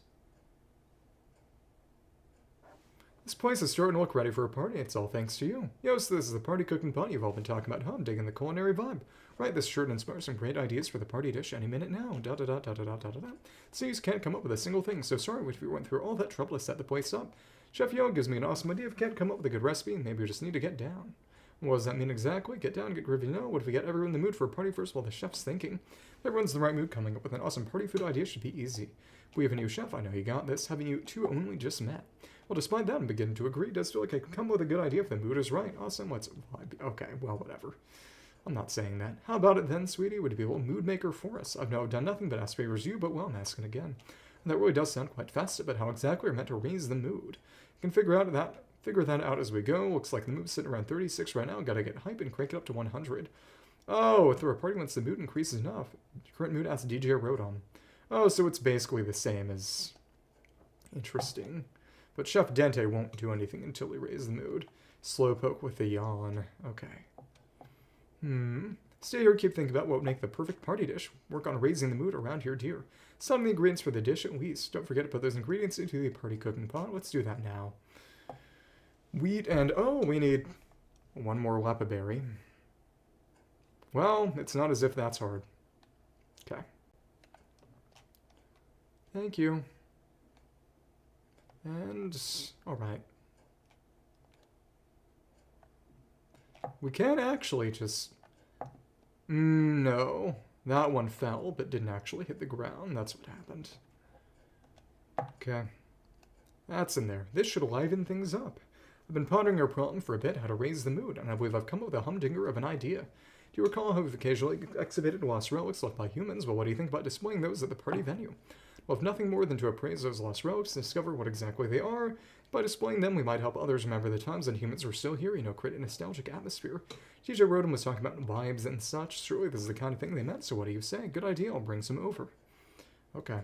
This place is starting to look ready for a party. It's all thanks to you. Yo, so this is the party cooking pot you've all been talking about, huh? I'm digging the culinary vibe. Right, this shirt inspires some great ideas for the party dish any minute now. Da-da-da-da-da-da-da-da. So you can't come up with a single thing, so sorry if we went through all that trouble to set the place up. Chef Yo gives me an awesome idea. If we can't come up with a good recipe, maybe we just need to get down. What does that mean exactly? Get down, get groovy? No, what if we get everyone in the mood for a party first while the chef's thinking? If everyone's in the right mood, coming up with an awesome party food idea should be easy. If we have a new chef, I know you got this, having you two only just met. Well, despite that, I'm beginning to agree. Does feel like I can come up with a good idea if the mood is right. Awesome, let's vibe. Okay, well, whatever. I'm not saying that. How about it then, sweetie? Would you be a little mood maker for us? I've now done nothing but ask favors you, but well, I'm asking again. And that really does sound quite festive, but how exactly are meant to raise the mood? You can figure that out as we go. Looks like the mood's sitting around 36 right now. Gotta get hype and crank it up to 100. Oh, through a party once the mood increases enough. Current mood asks DJ Rodom. Oh, so it's basically the same as... Interesting. But Chef Dente won't do anything until we raise the mood. Slowpoke with a yawn. Okay. Stay here, keep thinking about what would make the perfect party dish. Work on raising the mood around here, dear. Some of the ingredients for the dish at least. Don't forget to put those ingredients into the party cooking pot. Let's do that now. Wheat and... Oh, we need one more lepa berry. Well, it's not as if that's hard. Okay. Thank you. And... Alright. We can actually just... No. That one fell, but didn't actually hit the ground. That's what happened. Okay. That's in there. This should liven things up. I've been pondering our problem for a bit, how to raise the mood, and I believe I've come up with a humdinger of an idea. Do you recall how we've occasionally excavated lost relics left by humans? Well, what do you think about displaying those at the party venue? Well, if nothing more than to appraise those lost relics and discover what exactly they are, by displaying them, we might help others remember the times when humans were still here, create a nostalgic atmosphere. DJ Rodham was talking about vibes and such. Surely this is the kind of thing they meant, so what do you say? Good idea, I'll bring some over. Okay.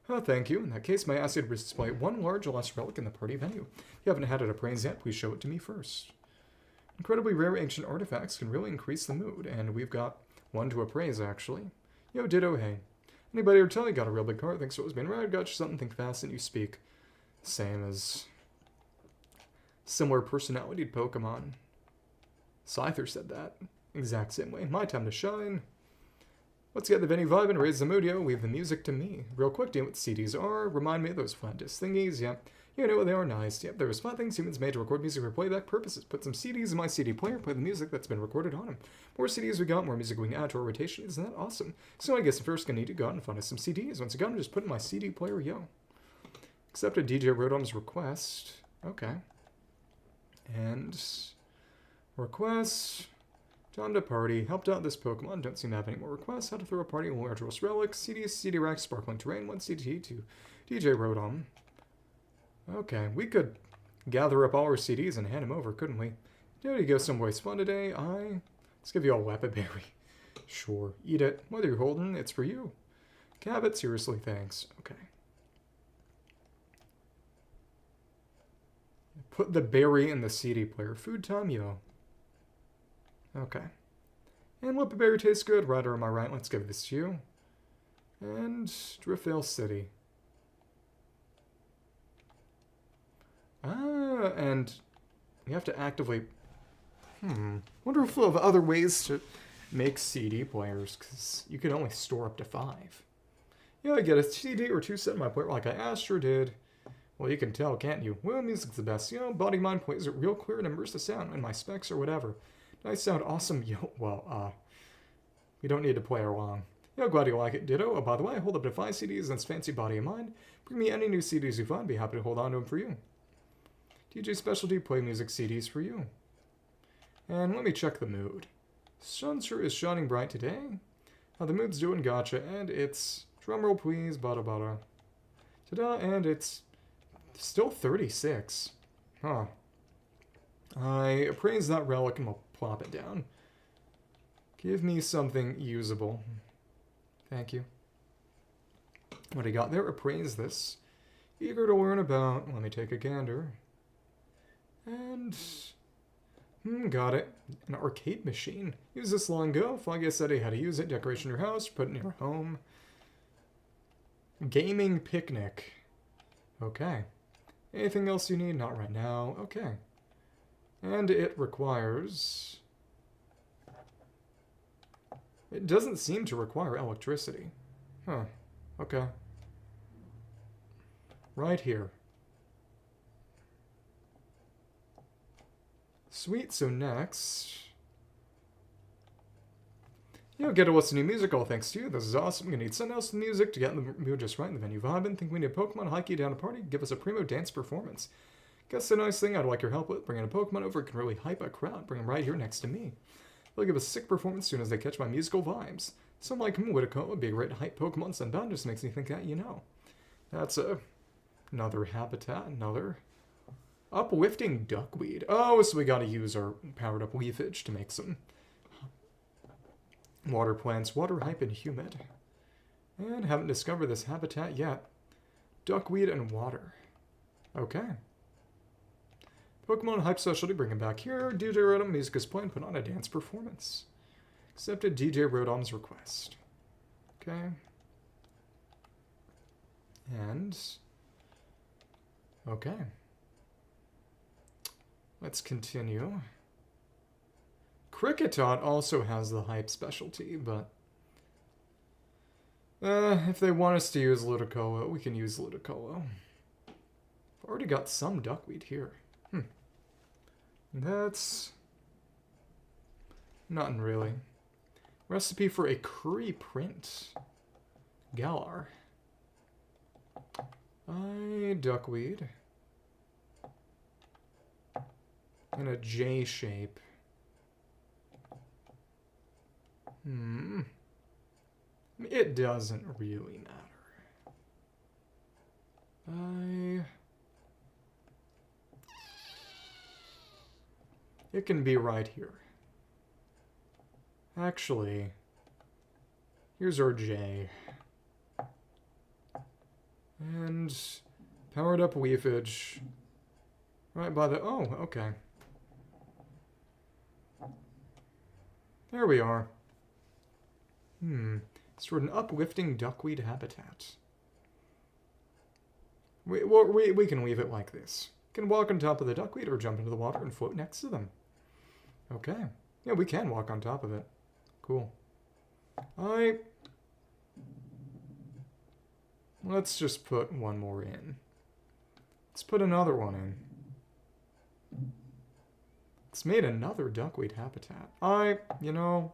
Oh, thank you. In that case, may I ask you to display one large lost relic in the party venue. If you haven't had it appraised yet, please show it to me first. Incredibly rare ancient artifacts can really increase the mood, and we've got one to appraise, actually. Yo, ditto, hey. Anybody ever tell you got a real big car, thinks it was being rad, got you something, think fast, and you speak. Same as... Similar personality to Pokemon. Scyther said that. Exact same way. My time to shine. Let's get the venue vibe and raise the mood, yo. Leave the music to me. Real quick, do you know what CDs are? Remind me of those flat disc thingies, yep. You know what they are, nice. Yep, they're flat things humans made to record music for playback purposes. Put some CDs in my CD player, play the music that's been recorded on them. More CDs we got, more music we can add to our rotation. Isn't that awesome? So I guess I'm first gonna need to go out and find us some CDs. Once I got them, just put in my CD player, yo. Accepted DJ Rodom's request. Okay. And... Request... Time to party. Helped out this Pokemon. Don't seem to have any more requests. How to throw a party in large relics. CDs, CD rack, sparkling terrain. 1 CD to DJ Rodom. Okay, we could gather up all our CDs and hand them over, couldn't we? Did you go someplace fun today? Let's give you all weapon berry. Sure, eat it. Whether you're holding, it's for you. Cabot, seriously, thanks. Okay. Put the berry in the CD player. Food time, yo. Okay. And weapon berry tastes good. Ryder, am I right? Let's give this to you. And Driftdale City. And you have to actively... Wonder if we'll have other ways to make CD players, because you can only store up to 5. Yeah, I get a CD or 2 set in my player like I asked, sure did. Well, you can tell, can't you? Well, music's the best. You know, Body Mind plays it real clear and immersive sound, and my specs or whatever. Nice sound, awesome. Yo, well, you don't need to play along. Yo, glad you like it, ditto. Oh, by the way, I hold up to 5 CDs in this fancy body of mine. Bring me any new CDs you find, be happy to hold on to them for you. DJ Specialty, play music CDs for you. And let me check the mood. Sun sure is shining bright today. How the mood's doing, gotcha. And it's, drumroll please, bada bada. Ta-da, and it's still 36. Huh. I appraise that relic and we'll plop it down. Give me something usable. Thank you. What do you got there? Appraise this. Eager to learn about. Let me take a gander. And... got it. An arcade machine. Used this long ago. Foggy said how to use it. Decoration in your house. Put it in your home. Gaming picnic. Okay. Anything else you need? Not right now. Okay. And it requires... It doesn't seem to require electricity. Huh. Okay. Right here. Sweet, so next... You'll get to listen to new music, all thanks to you. This is awesome. You're gonna need something else in the music to get in the mood just right in the venue vibing. Think we need a Pokemon, hike you down a party, give us a primo dance performance. Guess the nice thing I'd like your help with. Bringing a Pokemon over can really hype a crowd. Bring them right here next to me. They'll give a sick performance as soon as they catch my musical vibes. Something like Whitaco would be a great hype Pokemon. Sunbound just makes me think that, you know. That's another habitat, another uplifting duckweed. Oh, so we gotta use our powered up leafage to make some water plants, water hype and humid. And haven't discovered this habitat yet. Duckweed and water. Okay. Pokemon hype specialty, bring him back here. DJ Rodom, music is playing, put on a dance performance. Accepted DJ Rodom's request. Okay. And... okay. Let's continue. Kricketot also has the hype specialty, but... if they want us to use Ludicolo, we can use Ludicolo. I've already got some duckweed here. That's... nothing really. Recipe for a curry print. Galar. Duckweed. In a J shape. It doesn't really matter. It can be right here. Actually, here's our J. And powered up leafage. Right by the... oh, okay. There we are. It's for an uplifting duckweed habitat. We can leave it like this. Can walk on top of the duckweed or jump into the water and float next to them. Okay. Yeah, we can walk on top of it. Cool. Let's just put one more in. Let's put another one in. It's made another duckweed habitat. You know,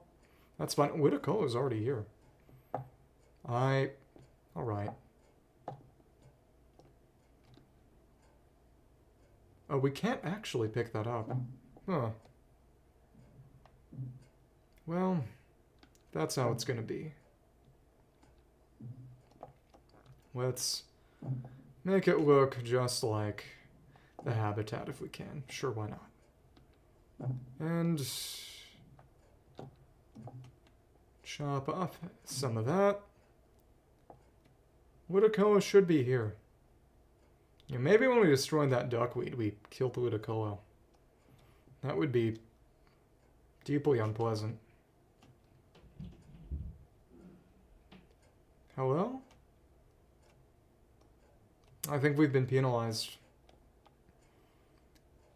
that's fine. Whitaco is already here. Alright. Oh, we can't actually pick that up. Huh. Well, that's how it's gonna be. Let's make it look just like the habitat if we can. Sure, why not? And chop off some of that. Ludicolo should be here. Yeah, maybe when we destroyed that duckweed, we killed Ludicolo. That would be deeply unpleasant. Hello? I think we've been penalized.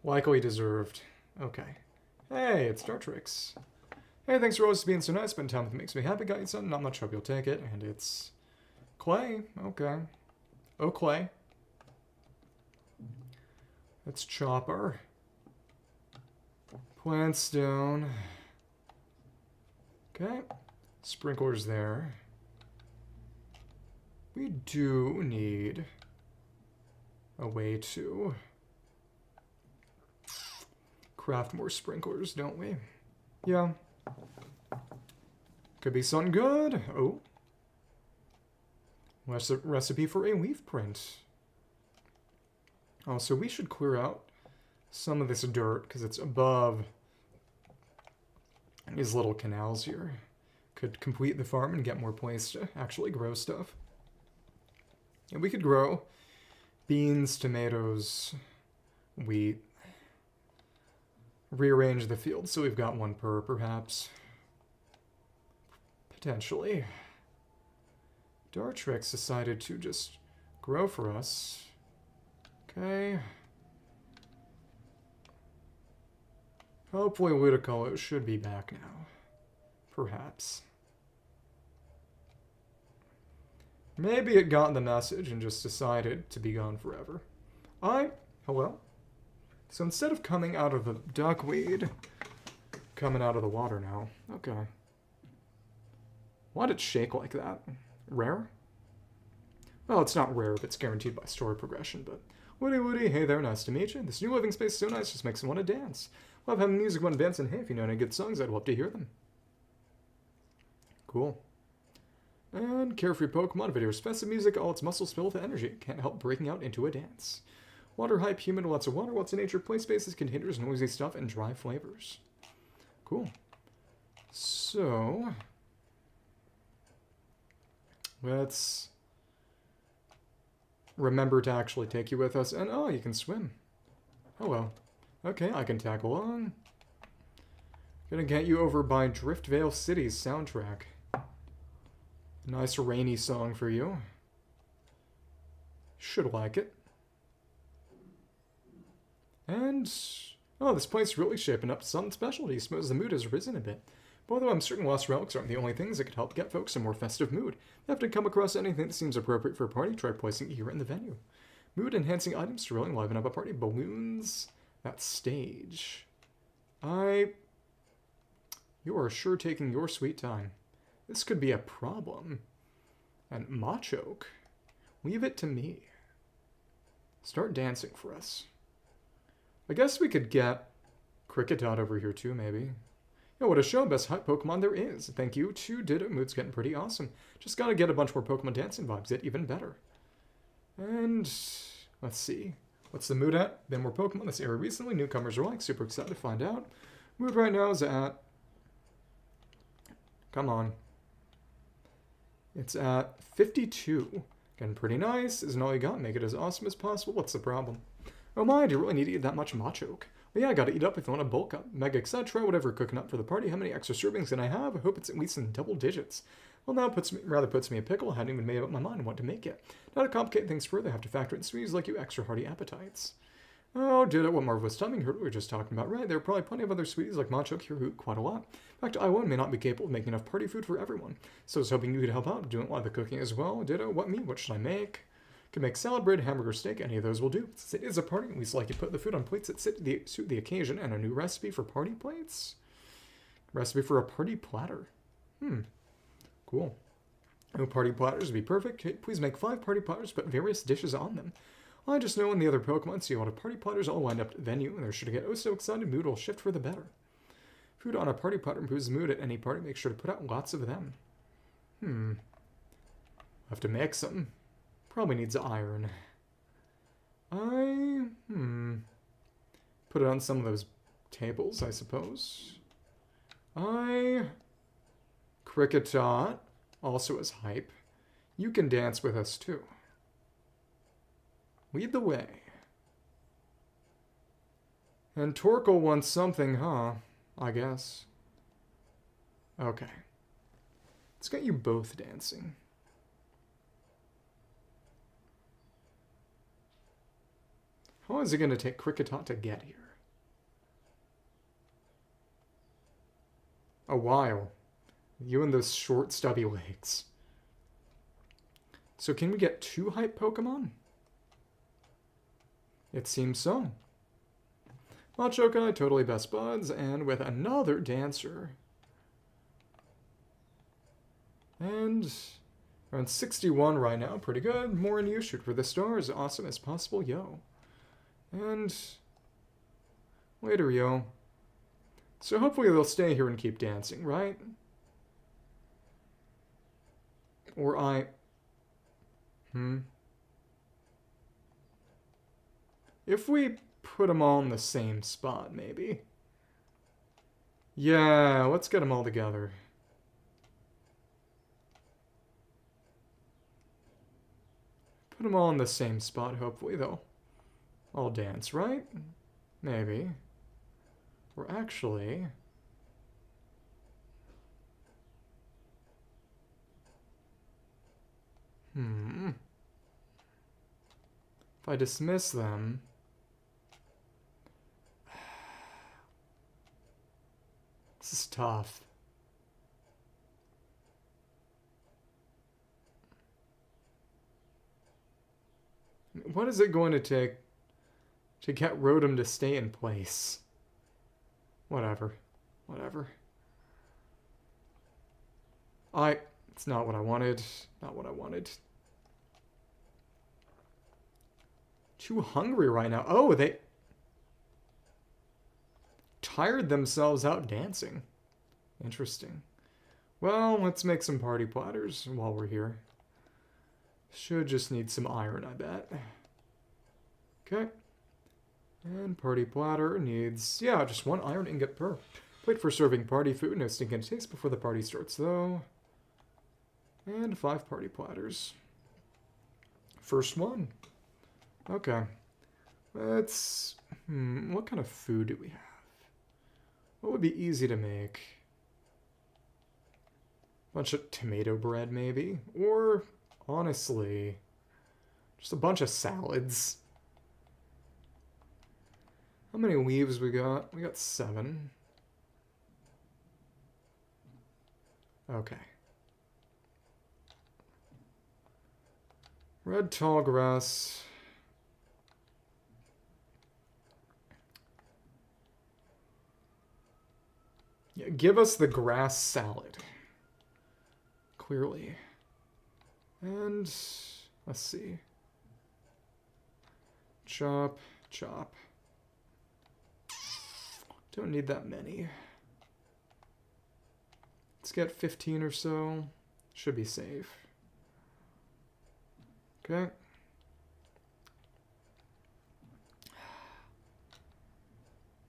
Likely deserved. Okay. Hey, it's Dartrix. Hey, thanks for always being so nice. Spend time with me makes me happy. Got you something. Not much, hope you'll take it. And it's clay. Okay. Oh, clay. Let's chopper. Plant stone. Okay. Sprinklers there. We do need a way to craft more sprinklers, don't we? Yeah. Could be something good. Oh. Recipe for a leaf print. Oh, so we should clear out some of this dirt because it's above These little canals here could complete the farm and get more place to actually grow stuff. And we could grow beans, tomatoes, wheat. Rearrange the field so we've got one per, perhaps. Potentially. Dartrix decided to just grow for us. Okay. Hopefully Ludicolo should be back now. Perhaps. Maybe it got the message and just decided to be gone forever. Hello? So instead of coming out of the duckweed, coming out of the water now. Okay. Why'd it shake like that? Rare? Well, it's not rare if it's guaranteed by story progression, but... Woody, hey there, nice to meet you. This new living space is so nice, just makes me want to dance. Love having music when dancing. Hey, if you know any good songs, I'd love to hear them. Cool. And Carefree Pokemon video expressive music, all its muscles filled with energy. Can't help breaking out into a dance. Water hype, humid, lots of water, lots of nature, play spaces, containers, noisy stuff, and dry flavors. Cool. So... let's remember to actually take you with us. And, oh, you can swim. Hello. Okay, I can tag along. Gonna get you over by Driftvale City's soundtrack. Nice rainy song for you. Should like it. And, oh, this place is really shaping up to something special. I suppose the mood has risen a bit. But although I'm certain lost relics aren't the only things that could help get folks a more festive mood, if you have to come across anything that seems appropriate for a party, try placing it here in the venue. Mood-enhancing items to really liven up a party. Balloons. That stage. You are sure taking your sweet time. This could be a problem. And Machoke, leave it to me. Start dancing for us. I guess we could get Kricketot over here too, maybe. Yeah, what a show. Best hype Pokemon there is. Thank you to Ditto. Mood's getting pretty awesome. Just gotta get a bunch more Pokemon dancing vibes. Get even better. And let's see. What's the mood at? Been more Pokemon this area recently. Newcomers are like. Super excited to find out. Mood right now is at... come on. It's at 52. Getting pretty nice. Isn't all you got? Make it as awesome as possible. What's the problem? Oh my, do you really need to eat that much Machoke? Well, yeah, I gotta eat up if you want to bulk up. Mega excited. Try whatever you're cooking up for the party. How many extra servings can I have? I hope it's at least in double digits. Well, now puts me in a pickle. I hadn't even made up my mind on what to make it. Now to complicate things further, I have to factor in sweeties like you extra hearty appetites. Oh, Ditto, what marvelous timing. Heard what we were just talking about, right? There are probably plenty of other sweeties like Machoke here who eat quite a lot. In fact, I alone may not be capable of making enough party food for everyone. So I was hoping you could help out, doing a lot of the cooking as well. Ditto, what should I make? Can make salad, bread, hamburger, steak, any of those will do. Since it is a party, we like to put the food on plates that suit the occasion, and a new recipe for party plates? Recipe for a party platter. Cool. No party platters would be perfect. Okay, please make 5 party platters, put various dishes on them. I just know in the other Pokemon see a lot of party platters all lined up at the venue, and they're sure to get oh so excited, mood will shift for the better. Food on a party platter improves the mood at any party, make sure to put out lots of them. Have to make some. Probably needs iron. Put it on some of those tables, I suppose. Kricketot also is hype. You can dance with us too. Lead the way. And Torkoal wants something, huh? I guess. Okay. Let's get you both dancing. How long is it going to take Kricketot to get here? A while. You and those short, stubby legs. So can we get 2 hype Pokemon? It seems so. Machoke and I totally best buds, and with another dancer. And around 61 right now, pretty good. More in you, shoot for the stars, awesome as possible, yo. And later, yo. So hopefully they'll stay here and keep dancing, right? Or if we put them all in the same spot, maybe. Yeah, let's get them all together. Put them all in the same spot, hopefully, they'll all dance, right? Maybe. Or actually... If I dismiss them... This is tough. What is it going to take to get Rotom to stay in place? Whatever. Whatever. It's not what I wanted. Not what I wanted. Too hungry right now. Oh, they tired themselves out dancing. Interesting. Well, let's make some party platters while we're here. Should just need some iron, I bet. Okay. And party platter needs, yeah, just 1 iron ingot per. Wait for serving party food. No stinking taste before the party starts, though. And 5 party platters. First one. Okay. Let's... what kind of food do we have? What would be easy to make? Bunch of tomato bread, maybe? Or, honestly, just a bunch of salads. How many leaves we got? We got 7. Okay. Red tall grass. Yeah, give us the grass salad. Clearly. And let's see. Chop, chop. Don't need that many. Let's get 15 or so. Should be safe. Okay.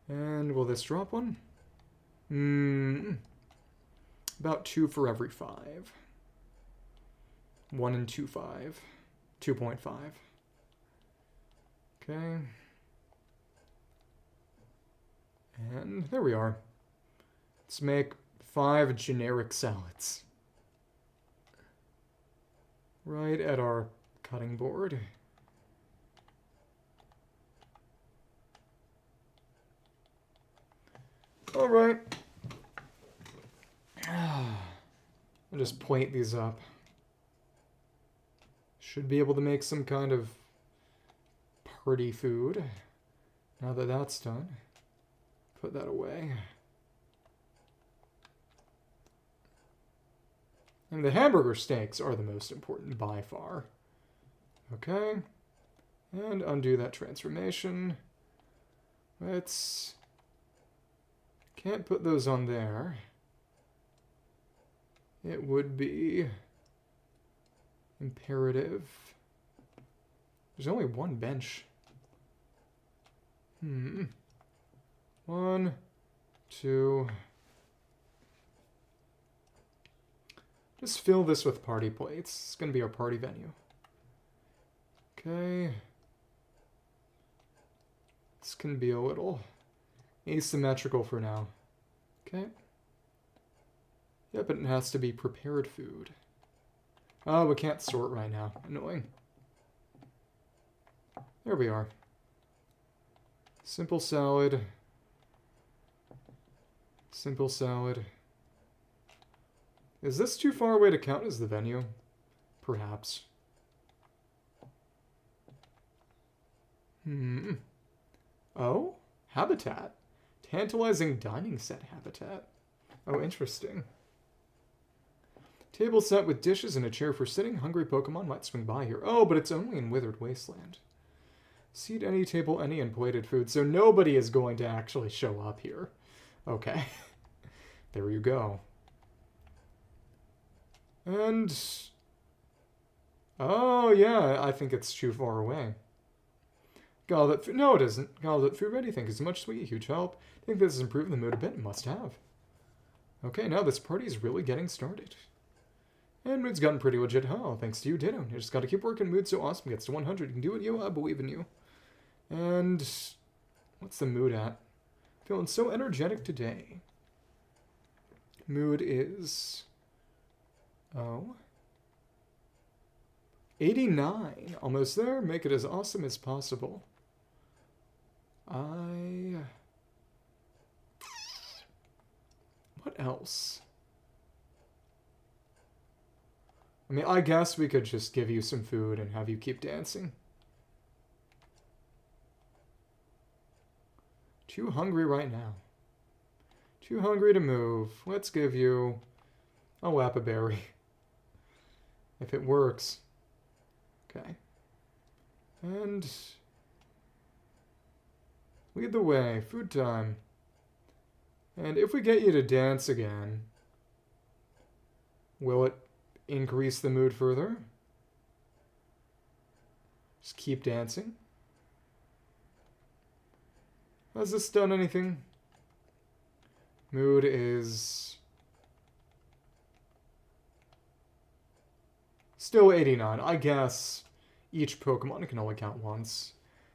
And will this drop one? About 2 for every 5. 1 and 2, 5. 2.5. Okay. And there we are. Let's make 5 generic salads. Right at our cutting board. All right. I'll just plate these up. Should be able to make some kind of party food. Now that that's done, put that away. And the hamburger steaks are the most important by far. Okay. And undo that transformation. Let's... Can't put those on there. It would be imperative. There's only 1 bench. 1, 2. Just fill this with party plates. It's going to be our party venue. Okay. This can be a little asymmetrical for now. Okay. Yep, it has to be prepared food. Oh, we can't sort right now. Annoying. There we are. Simple salad. Simple salad. Is this too far away to count as the venue? Perhaps. Oh? Habitat. Tantalizing dining set habitat. Oh, interesting. Table set with dishes and a chair for sitting. Hungry Pokemon might swing by here. Oh, but it's only in Withered Wasteland. Seat any table, any and plated food. So nobody is going to actually show up here. Okay. There you go. And... oh, yeah, I think it's too far away. Galloped food. No, it isn't. Galloped food ready. Thank you so much, sweetie. Huge help. Think this has improved the mood a bit? Must have. Okay, now this party is really getting started. And Mood's gotten pretty legit. Oh, thanks to you, Ditto. You just gotta keep working. Mood's so awesome. Gets to 100. You can do it, yo. I believe in you. And what's the mood at? Feeling so energetic today. Mood is... oh... 89. Almost there. Make it as awesome as possible. What else? I mean, I guess we could just give you some food and have you keep dancing. Too hungry right now. Too hungry to move. Let's give you a Lappaberry. If it works. Okay. And lead the way. Food time. And if we get you to dance again, will it increase the mood further? Just keep dancing. Has this done anything? Mood is still 89. I guess each Pokemon can only count once.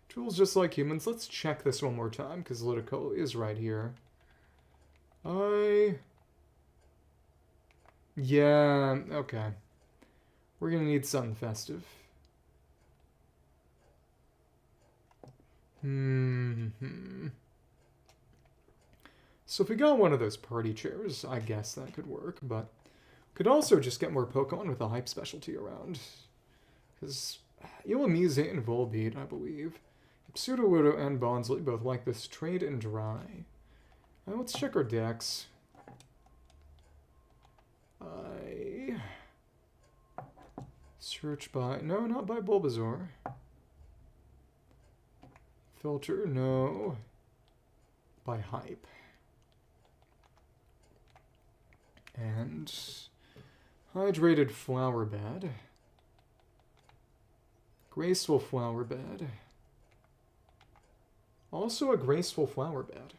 Tools just like humans. Let's check this one more time, because Ludicolo is right here. Yeah, okay. We're gonna need something festive. So if we got one of those party chairs, I guess that could work, but could also just get more Pokemon with a hype specialty around. Because Illumise and Volbeat, I believe, Pseudo-Wudo and Bonsly both like this trade and dry. Let's check our decks. Search by... no, not by Bulbasaur. Filter, no. By Hype. And Hydrated Flower Bed. Graceful Flower Bed. Also a Graceful Flower Bed.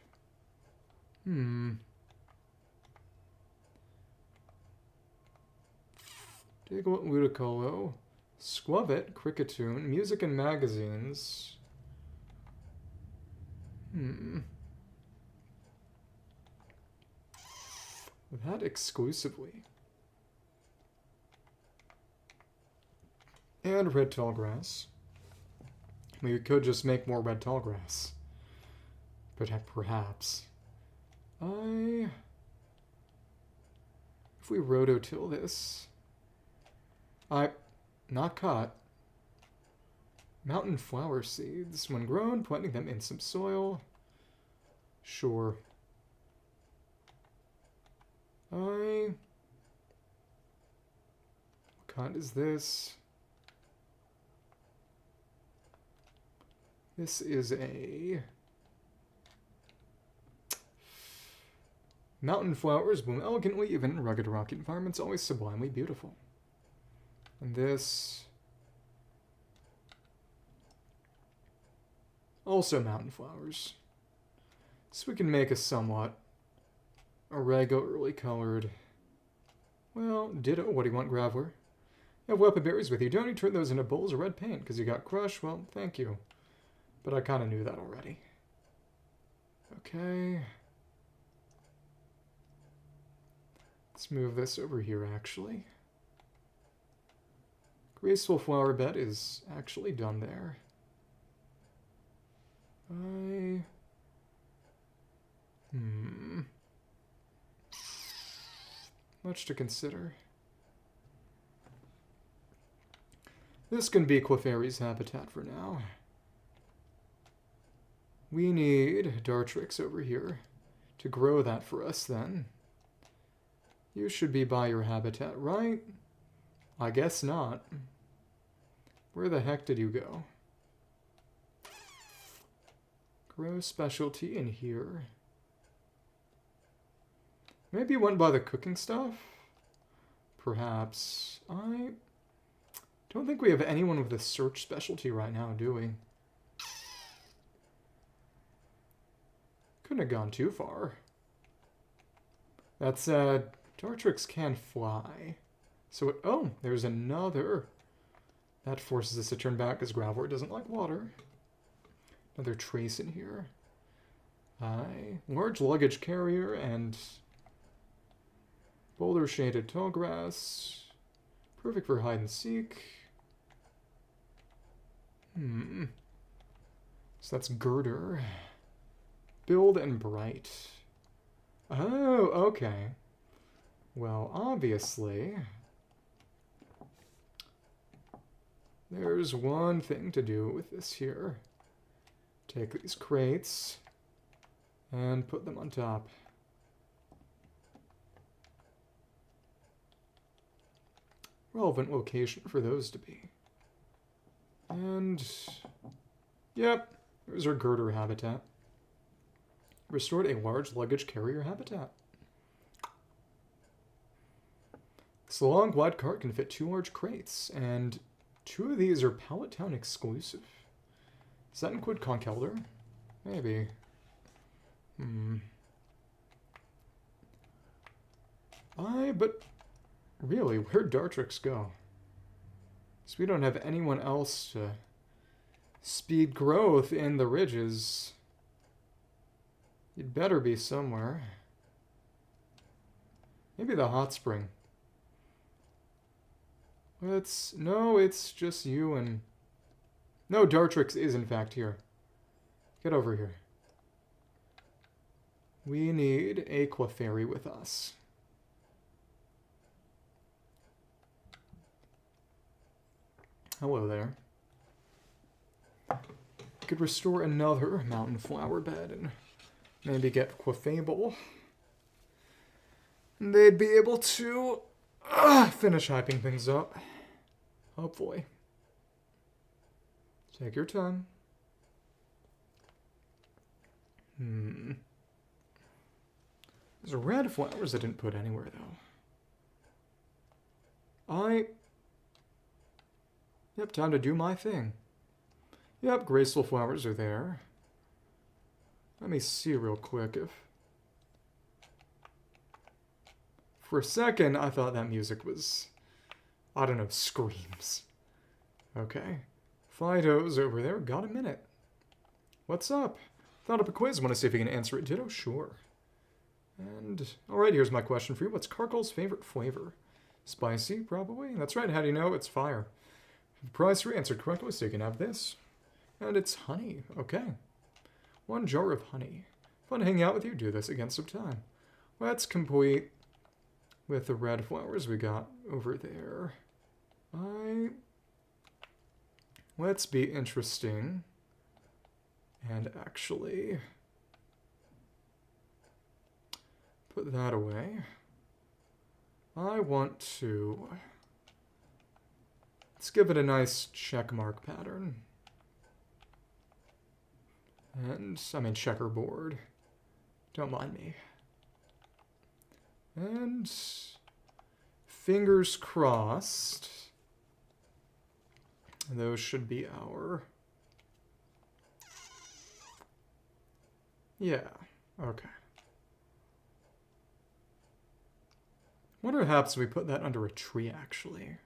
Diglett, Ludicolo, Squavit, Kricketune, Music and Magazines. That exclusively. And Red Tallgrass. We could just make more Red Tallgrass. But perhaps. If we Rototill this... not caught. Mountain flower seeds. When grown, planting them in some soil. Sure. What kind is this? This is a... mountain flowers bloom elegantly, even in rugged rocky environments, always sublimely beautiful. And this... also mountain flowers. So we can make a somewhat irregularly colored... well, ditto. What do you want, Graveler? You have Weapon Berries with you. Don't you turn those into bowls of red paint because you got Crush? Well, thank you. But I kind of knew that already. Okay. Let's move this over here, actually. Graceful Flower Bed is actually done there. Much to consider. This can be Clefairy's habitat for now. We need Dartrix over here to grow that for us then. You should be by your habitat, right? I guess not. Where the heck did you go? Grow specialty in here. Maybe you went by the cooking stuff? Perhaps. I don't think we have anyone with a search specialty right now, do we? Couldn't have gone too far. That's, Dartrix can fly. So, oh, there's another. That forces us to turn back because Graveler doesn't like water. Another trace in here. Large luggage carrier and boulder shaded tall grass. Perfect for hide and seek. So that's girder. Build and bright. Oh, okay. Well, obviously, there's one thing to do with this here. Take these crates and put them on top. Relevant location for those to be. And, yep, there's our girder habitat. Restored a large luggage carrier habitat. This long, wide cart can fit 2 large crates, and 2 of these are Pallet Town exclusive. Does that include Conkeldurr? Maybe. But really, where'd Dartrix go? So we don't have anyone else to speed growth in the ridges. You'd better be somewhere. Maybe the hot spring. No, it's just you and... No, Dartrix is in fact here. Get over here. We need a Clefairy with us. Hello there. Could restore another mountain flower bed and maybe get Clefable. And they'd be able to finish hyping things up. Hopefully. Take your time. There's red flowers I didn't put anywhere, though. Yep, time to do my thing. Yep, graceful flowers are there. Let me see real quick if... For a second, I thought that music was, I don't know, screams. Okay. Fido's over there. Got a minute. What's up? Thought up a quiz. Want to see if you can answer it. Ditto? Sure. And, alright, here's my question for you. What's Carkle's favorite flavor? Spicy, probably? That's right. How do you know? It's fire. The prize for you answered correctly, so you can have this. And it's honey. Okay. 1 jar of honey. Fun hanging out with you. Do this again sometime. Let's complete with the red flowers we got over there. Let's be interesting and actually put that away. I want to... Let's give it a nice check mark pattern. And, I mean, checkerboard. Don't mind me. And fingers crossed. Those should be our... Yeah, okay. Wonder perhaps we put that under a tree, actually.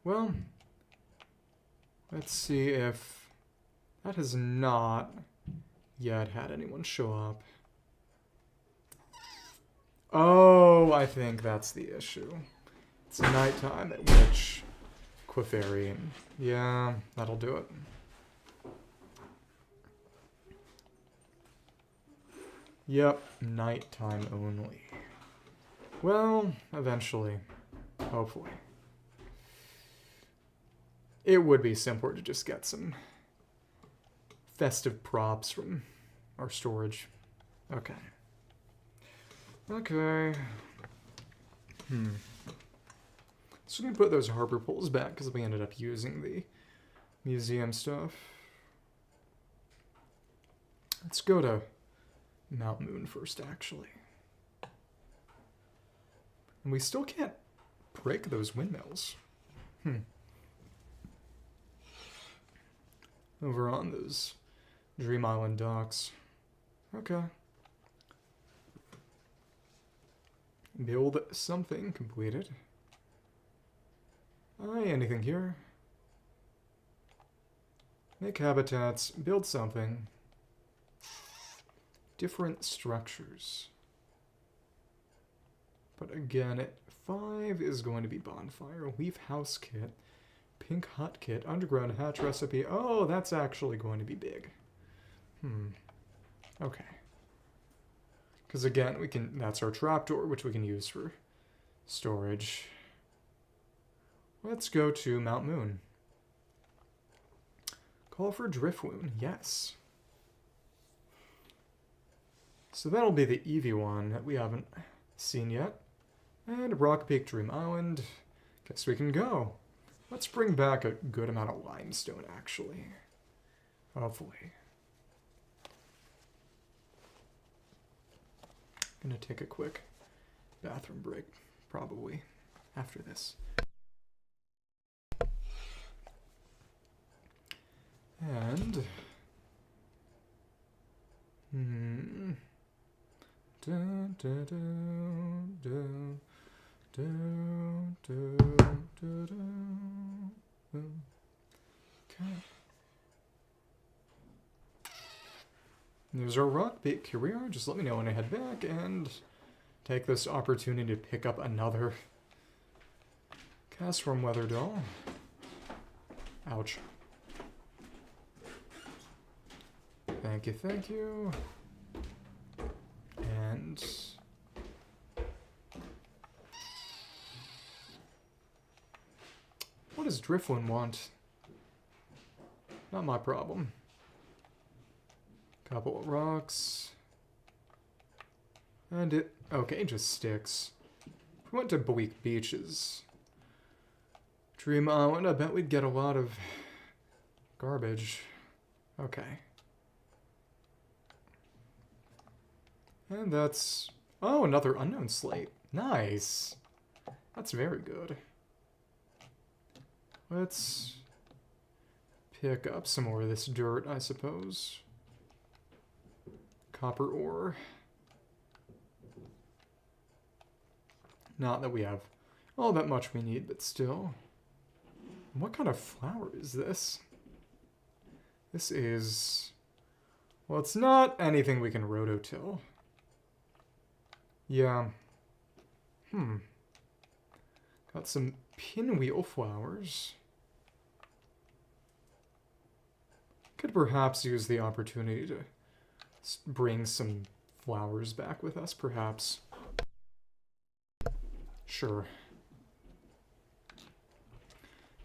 Well, let's see if that has not yet had anyone show up. Oh, I think that's the issue. It's nighttime at which Clefairy... Yeah, that'll do it. Yep, nighttime only. Well, eventually. Hopefully. It would be simpler to just get some festive props from our storage. Okay. Okay. So we can put those harbor poles back because we ended up using the museum stuff. Let's go to Mount Moon first, actually. And we still can't break those windmills. Over on those Dream Island docks. Okay. Build something completed. Anything here? Make habitats, build something. Different structures. But again, 5 is going to be bonfire, leaf house kit, pink hut kit, underground hatch recipe. Oh, that's actually going to be big. Okay. Because again, that's our trapdoor, which we can use for storage. Let's go to Mount Moon. Call for Driftwoon, yes. So that'll be the Eevee one that we haven't seen yet. And Rock Peak Dream Island. Guess we can go. Let's bring back a good amount of limestone, actually. Hopefully. Gonna take a quick bathroom break, probably, after this. And... Okay. There's our rock peak. Here we are. Just let me know when I head back and take this opportunity to pick up another cast from Weather Doll. Ouch. Thank you, thank you. And... what does Driftwoon want? Not my problem. Couple of rocks. And it... okay, just sticks. If we went to Bleak Beaches. Dream Island, I bet we'd get a lot of garbage. Okay. And that's... oh, another unknown slate. Nice. That's very good. Let's pick up some more of this dirt, I suppose. Copper ore. Not that we have all that much we need, but still. What kind of flower is this? This is... well, it's not anything we can rototill. Yeah. Got some pinwheel flowers. Could perhaps use the opportunity to bring some flowers back with us, perhaps. Sure.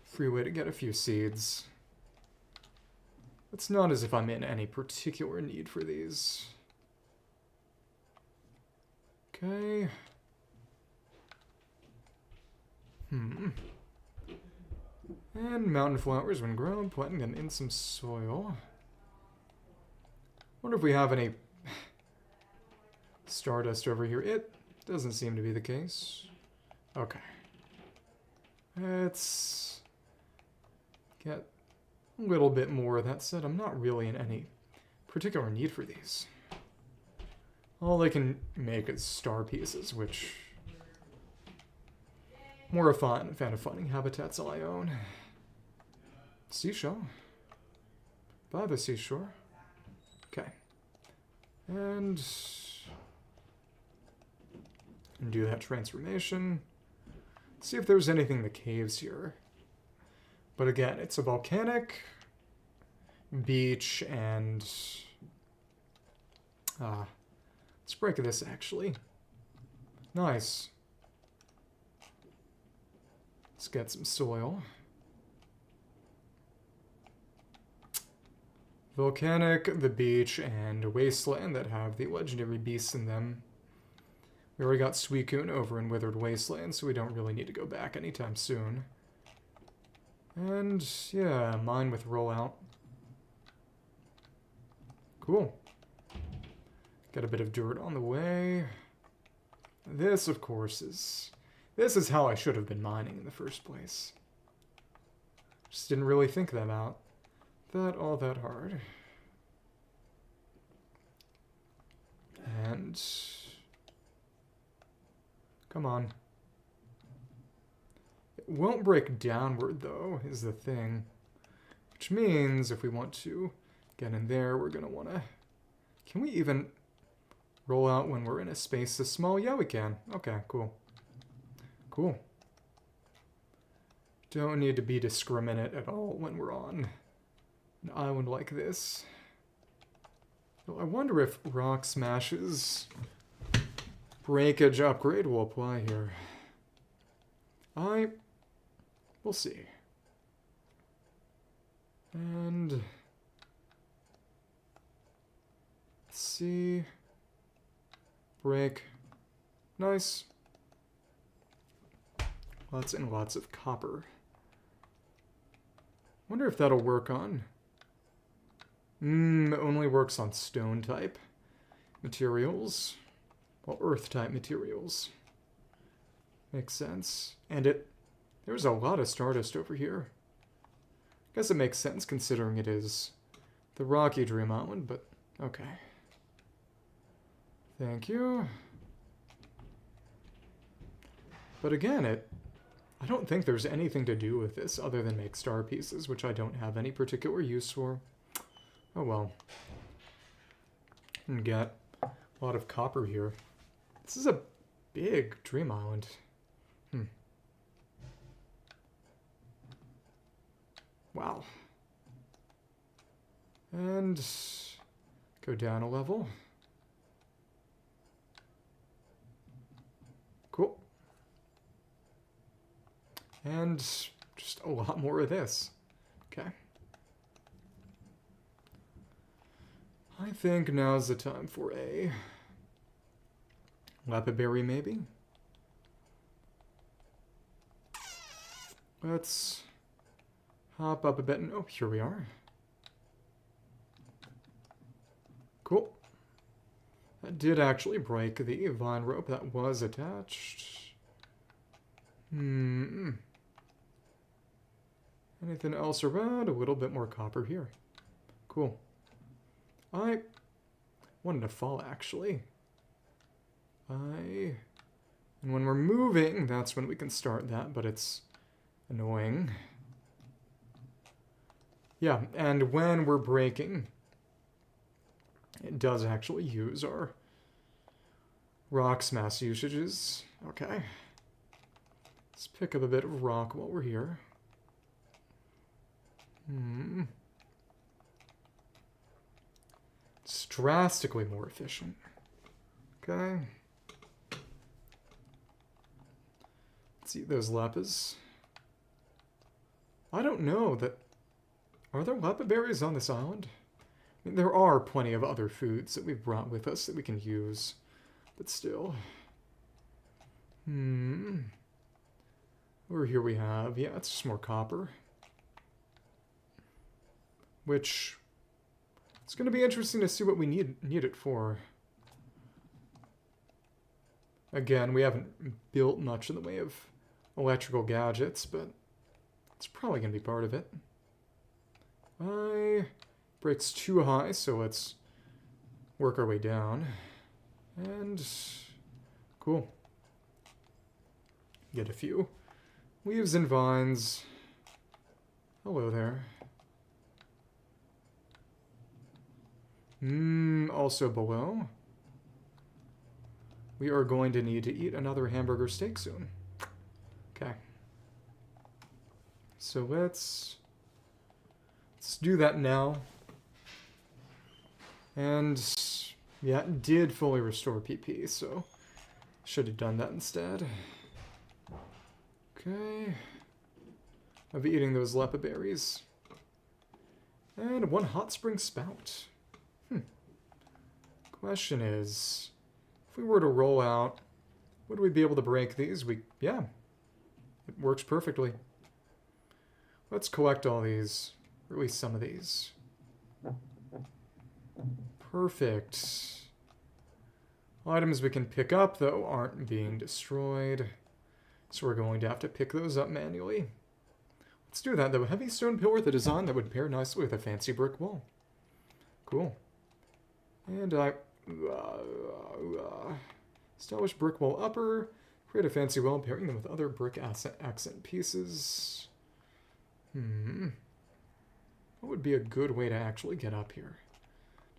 Free way to get a few seeds. It's not as if I'm in any particular need for these. Okay. And mountain flowers, when grown, planting them in some soil. Wonder if we have any stardust over here. It doesn't seem to be the case. Okay. Let's get a little bit more. That said, I'm not really in any particular need for these. All I can make is star pieces, which... more a fan of finding habitats I own. Seashell. By the seashore. Okay. And do that transformation. See if there's anything in the caves here. But again, it's a volcanic beach and... let's break this, actually. Nice. Let's get some soil. Volcanic, the beach, and wasteland that have the legendary beasts in them. We already got Suicune over in Withered Wasteland, so we don't really need to go back anytime soon. And, yeah, mine with rollout. Cool. Got a bit of dirt on the way. This, of course, is... this is how I should have been mining in the first place. Just didn't really think that out. That all that hard. And... Come on. It won't break downward, though, is the thing. Which means if we want to get in there, we're going to want to... Can we even roll out when we're in a space this small? Yeah, we can. Okay, cool. Cool. Don't need to be discriminate at all when we're on an island like this. Well, I wonder if Rock Smash's breakage upgrade will apply here. We'll see. And... let's see. Break. Nice. Lots and lots of copper. Wonder if that'll work on... it only works on stone type materials. Well, earth type materials. Makes sense. And there's a lot of Stardust over here. Guess it makes sense considering it is the Rocky Dream Island, but okay. Thank you. But again, I don't think there's anything to do with this other than make star pieces, which I don't have any particular use for. Oh well. And get a lot of copper here. This is a big dream island. Wow. And go down a level. Cool. And just a lot more of this. Okay. I think now's the time for a lapidary, maybe? Let's hop up a bit and... oh, here we are. Cool. That did actually break the vine rope that was attached. Anything else around? A little bit more copper here. Cool. I wanted to fall, actually. And when we're moving, that's when we can start that, but it's annoying. Yeah, and when we're breaking, it does actually use our rock smash usages. Okay. Let's pick up a bit of rock while we're here. It's drastically more efficient. Okay. Let's eat those lapis. I don't know that... are there lapidberries on this island? I mean, there are plenty of other foods that we've brought with us that we can use. But still. Over here we have... yeah, it's just more copper. Which... it's going to be interesting to see what we need it for. Again, we haven't built much in the way of electrical gadgets, but it's probably going to be part of it. Breaks too high, so let's work our way down. And cool. Get a few leaves and vines. Hello there. Also below, we are going to need to eat another hamburger steak soon. Okay. So let's do that now. And yeah, it did fully restore PP, so should have done that instead. Okay. I'll be eating those lepiberries. And one hot spring spout. Question is, if we were to roll out, would we be able to break these? Yeah, it works perfectly. Let's collect all these, or at least some of these. Perfect. Items we can pick up, though, aren't being destroyed, so we're going to have to pick those up manually. Let's do that, though. Heavy stone pillar with a design that would pair nicely with a fancy brick wall. Cool. And establish brick wall upper, Create a fancy well, pairing them with other brick accent pieces. What would be a good way to actually get up here?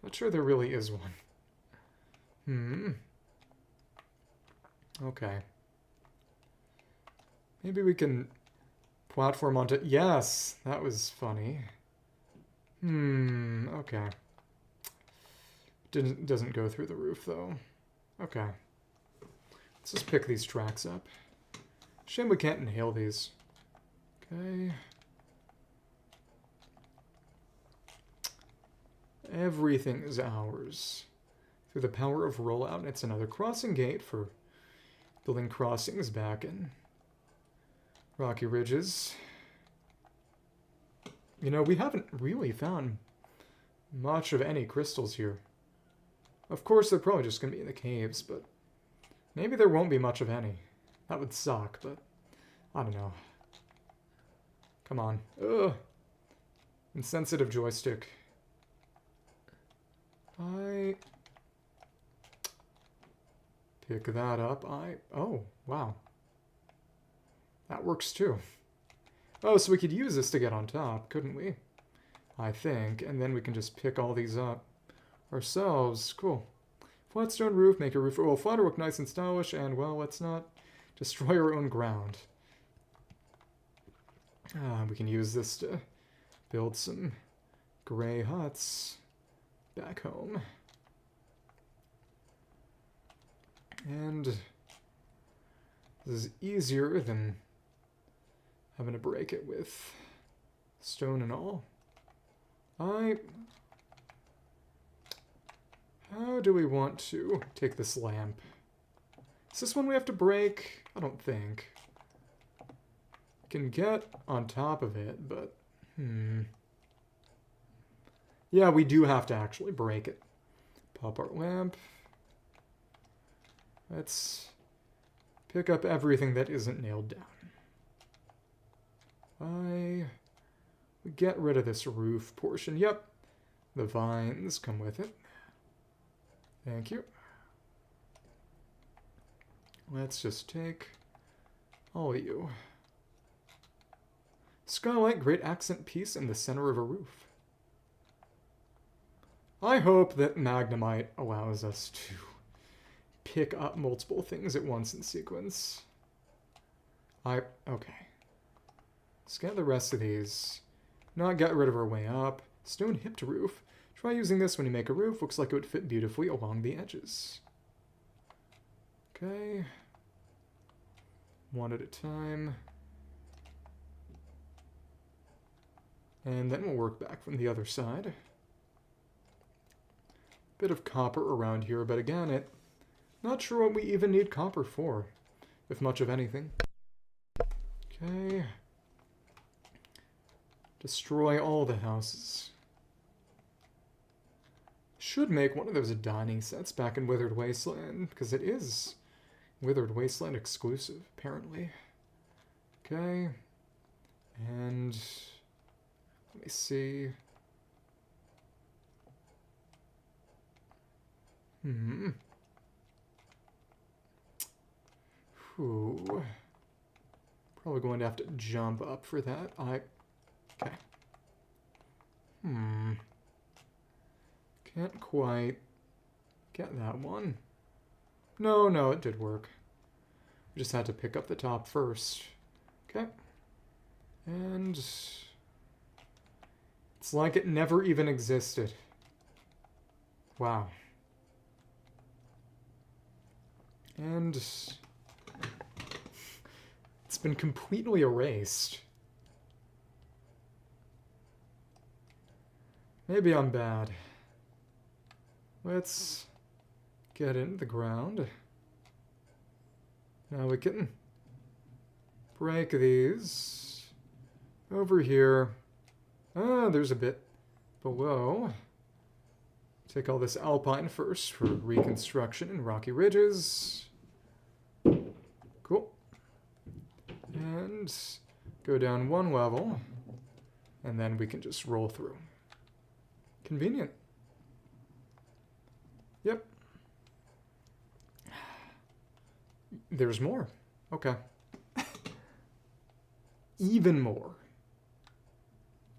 Not sure there really is one. Okay. Maybe we can platform onto... Yes! That was funny. Okay. Doesn't go through the roof, though. Okay. Let's just pick these tracks up. Shame we can't inhale these. Okay. Everything is ours. Through the power of rollout, it's another crossing gate for building crossings back in Rocky Ridges. You know, we haven't really found much of any crystals here. Of course, they're probably just going to be in the caves, but maybe there won't be much of any. That would suck, but I don't know. Come on. Ugh. Insensitive joystick. I pick that up. Oh, wow. That works too. Oh, so we could use this to get on top, couldn't we? I think. And then we can just pick all these up ourselves. Cool. Flat stone roof, make a roof. Well, flatter look nice and stylish, and, well, let's not destroy our own ground. We can use this to build some gray huts back home. And this is easier than having to break it with stone and all. How do we want to take this lamp? Is this one we have to break? I don't think. Can get on top of it, but yeah, we do have to actually break it. Pop our lamp. Let's pick up everything that isn't nailed down. We get rid of this roof portion. Yep, the vines come with it. Thank you. Let's just take all of you. Skylight, great accent piece in the center of a roof. I hope that Magnemite allows us to pick up multiple things at once in sequence. Okay. Let's get the rest of these. Not get rid of our way up. Stone hipped roof. Try using this when you make a roof. Looks like it would fit beautifully along the edges. Okay. One at a time. And then we'll work back from the other side. Bit of copper around here, but again, not sure what we even need copper for, if much of anything. Okay. Destroy all the houses. Should make one of those dining sets back in Withered Wasteland, because it is Withered Wasteland exclusive, apparently. Okay. And let me see. Ooh. Probably going to have to jump up for that. Okay. Can't quite get that one. No, it did work. We just had to pick up the top first. Okay. And it's like it never even existed. Wow. And it's been completely erased. Maybe I'm bad. Let's get into the ground. Now we can break these over here. There's a bit below. Take all this alpine first for reconstruction in Rocky Ridges. Cool. And go down one level, and then we can just roll through. Convenient. Yep. There's more. Okay. Even more.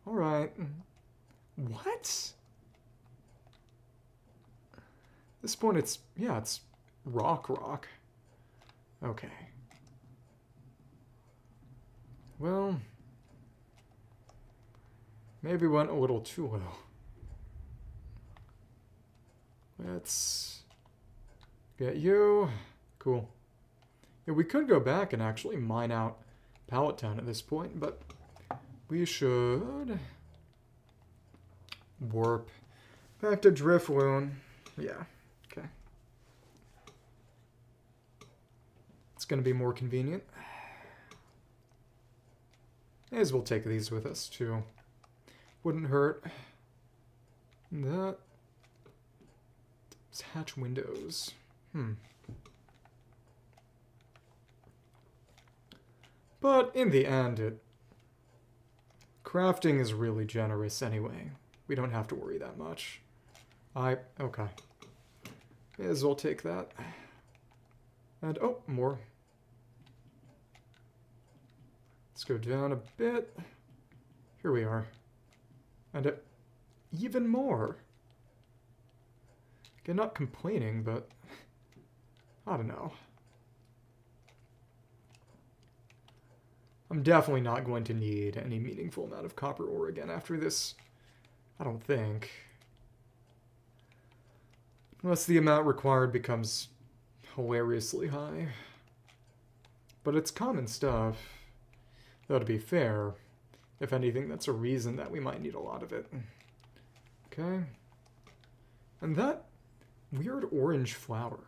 Alright. What? At this point, it's... Yeah, it's rock. Okay. Well... Maybe went a little too low. Let's... get you. Cool. Yeah, we could go back and actually mine out Pallet Town at this point, but we should warp back to Driftloon. Yeah, okay. It's going to be more convenient. May as well take these with us, too. Wouldn't hurt. That... hatch windows. But in the end, crafting is really generous anyway. We don't have to worry that much. Okay. May as well take that. And, oh, more. Let's go down a bit. Here we are. And even more. Again, not complaining, but I don't know. I'm definitely not going to need any meaningful amount of copper ore again after this. I don't think. Unless the amount required becomes hilariously high. But it's common stuff. Though to be fair, if anything, that's a reason that we might need a lot of it. Okay. And that weird orange flower.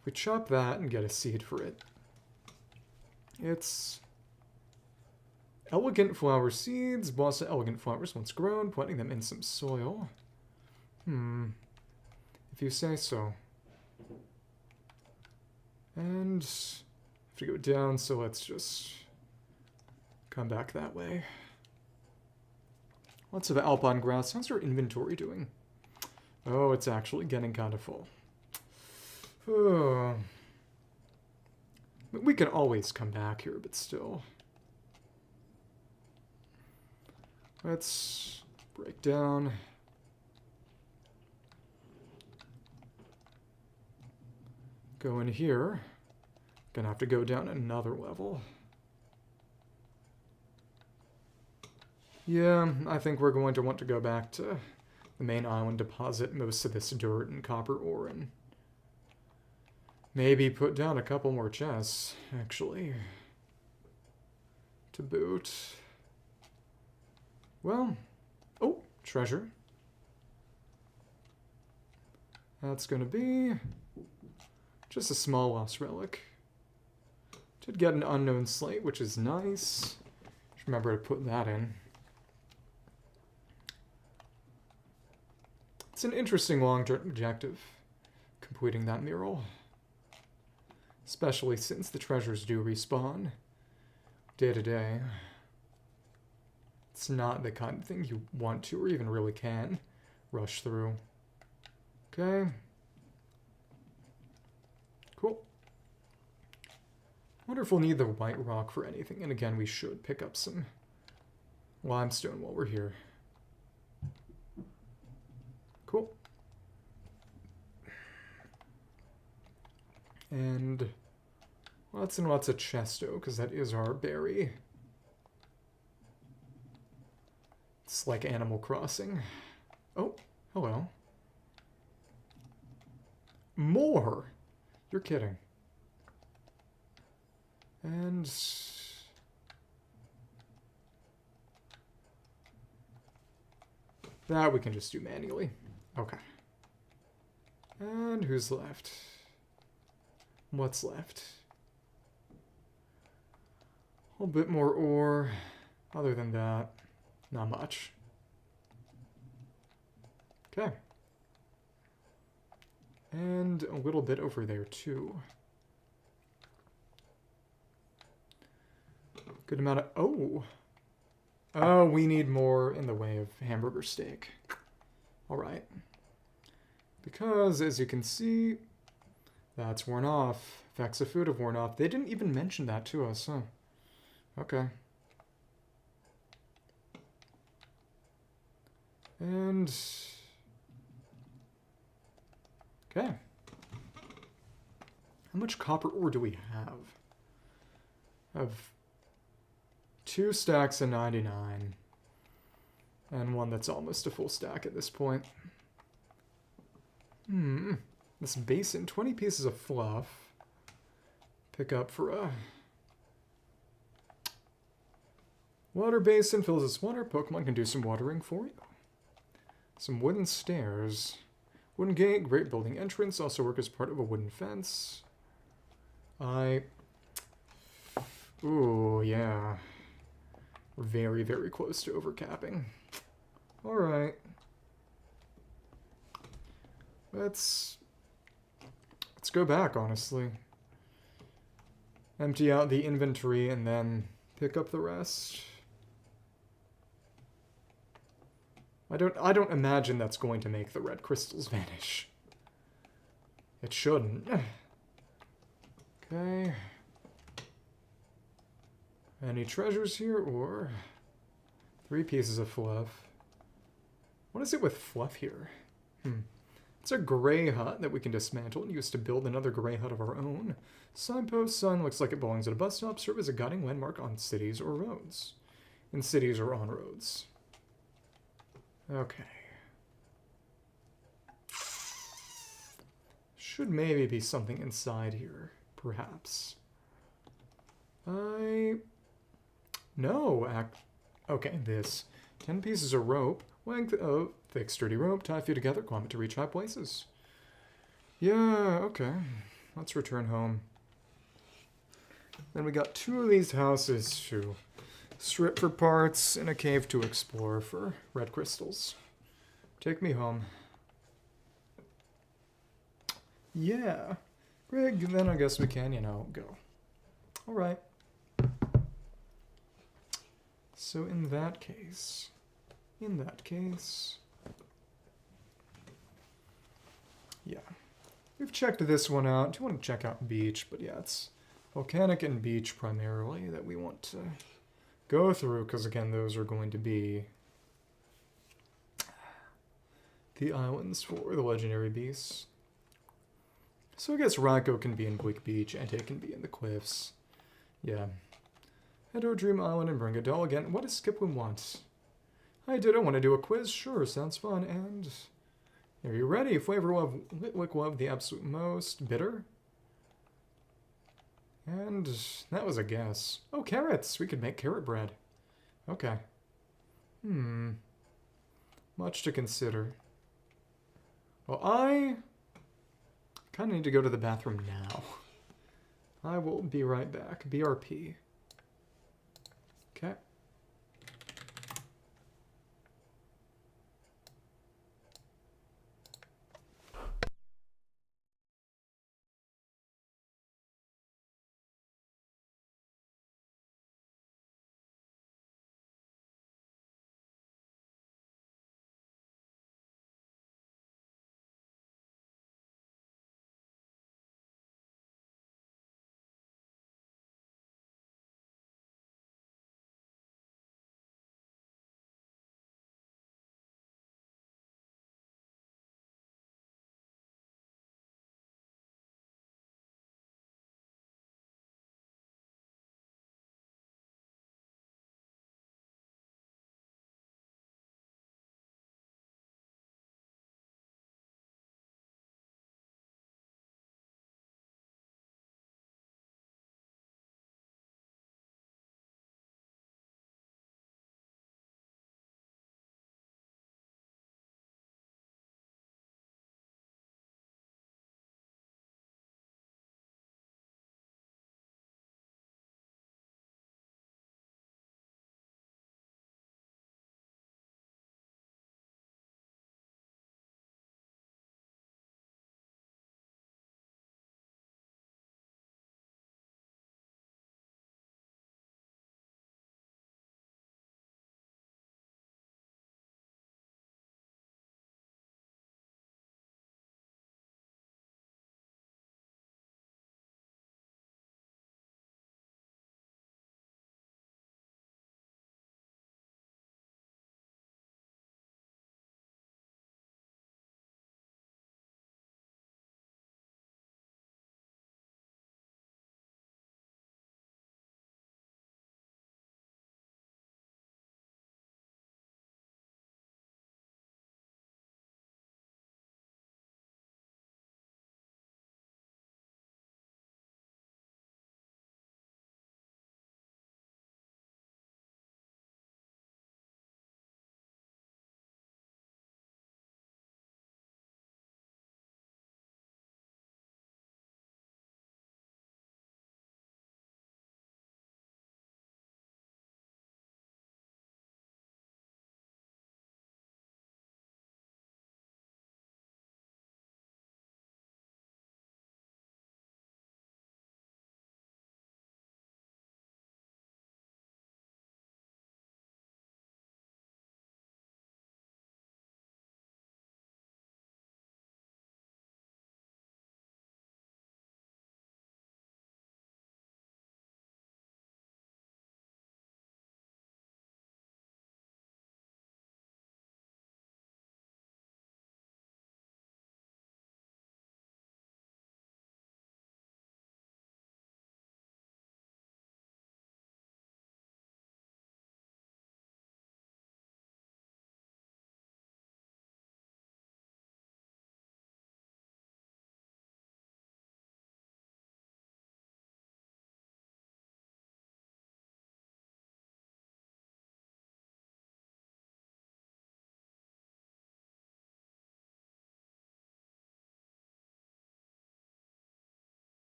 If we chop that and get a seed for it. It's elegant flower seeds. Blossom elegant flowers once grown, planting them in some soil. If you say so. And have to go down, so let's just come back that way. Lots of alpine grass. How's our inventory doing? Oh, it's actually getting kind of full. Oh. We can always come back here, but still. Let's break down. Go in here. Gonna have to go down another level. Yeah, I think we're going to want to go back to the main island, deposit most of this dirt and copper ore, and maybe put down a couple more chests, actually, to boot. Well, oh, treasure. That's gonna be just a small lost relic. Did get an unknown slate, which is nice. Just remember to put that in. It's an interesting long-term objective, completing that mural. Especially since the treasures do respawn day to day. It's not the kind of thing you want to or even really can rush through. Okay. Cool. Wonder if we'll need the white rock for anything. And again, we should pick up some limestone while we're here. Cool. And lots and lots of chesto, because that is our berry. It's like Animal Crossing. Oh, hello. More! You're kidding. And that we can just do manually. Okay. And who's left? What's left? A little bit more ore. Other than that, not much. Okay. And a little bit over there, too. Good amount of... Oh! Oh, we need more in the way of hamburger steak. Alright. Because, as you can see, that's worn off Effects of food have worn off. They didn't even mention that to us, huh? Okay. And... okay. How much copper ore do we have? I have 2 stacks of 99. And one that's almost a full stack at this point. This basin, 20 pieces of fluff. Pick up for a... water basin fills its water. Pokemon can do some watering for you. Some wooden stairs. Wooden gate, great building entrance. Also work as part of a wooden fence. Ooh, yeah. We're very, very close to overcapping. Alright. Let's go back, honestly. Empty out the inventory and then pick up the rest. I don't imagine that's going to make the red crystals vanish. It shouldn't. Okay. Any treasures here, or 3 pieces of fluff? What is it with fluff here? It's a gray hut that we can dismantle and use to build another gray hut of our own. Signpost sun looks like it belongs at a bus stop. Serve as a guiding landmark on cities or roads. In cities or on roads. Okay. Should maybe be something inside here, perhaps. No, okay, this. 10 pieces of rope. Length of thick, sturdy rope. Tie a few together. Climb it to reach high places. Yeah, okay. Let's return home. Then we got 2 of these houses to strip for parts and a cave to explore for red crystals. Take me home. Yeah. Greg, then I guess we can, go. Alright. So in that case, yeah. We've checked this one out. Do want to check out beach, but yeah, it's volcanic and beach primarily that we want to go through, because again, those are going to be the islands for the legendary beasts. So I guess Raikou can be in Bleak Beach, Entei can be in the cliffs. Yeah. Head to Dream Island and bring a doll again. What does Skipwin want? Hi, Ditto. Want to do a quiz? Sure, sounds fun. And are you ready? Flavor love, Litwick love the absolute most. Bitter? And that was a guess. Oh, carrots. We could make carrot bread. Okay. Much to consider. Well, I kind of need to go to the bathroom now. I will be right back. BRP. Okay.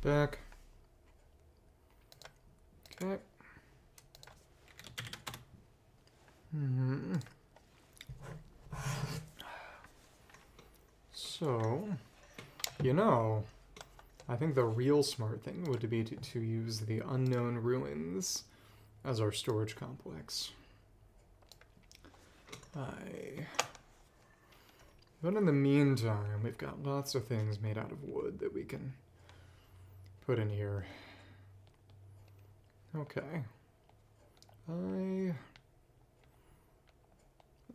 Back. Okay. So, you know, I think the real smart thing would be to use the unknown ruins as our storage complex. But in the meantime, we've got lots of things made out of wood that we can put in here. Okay.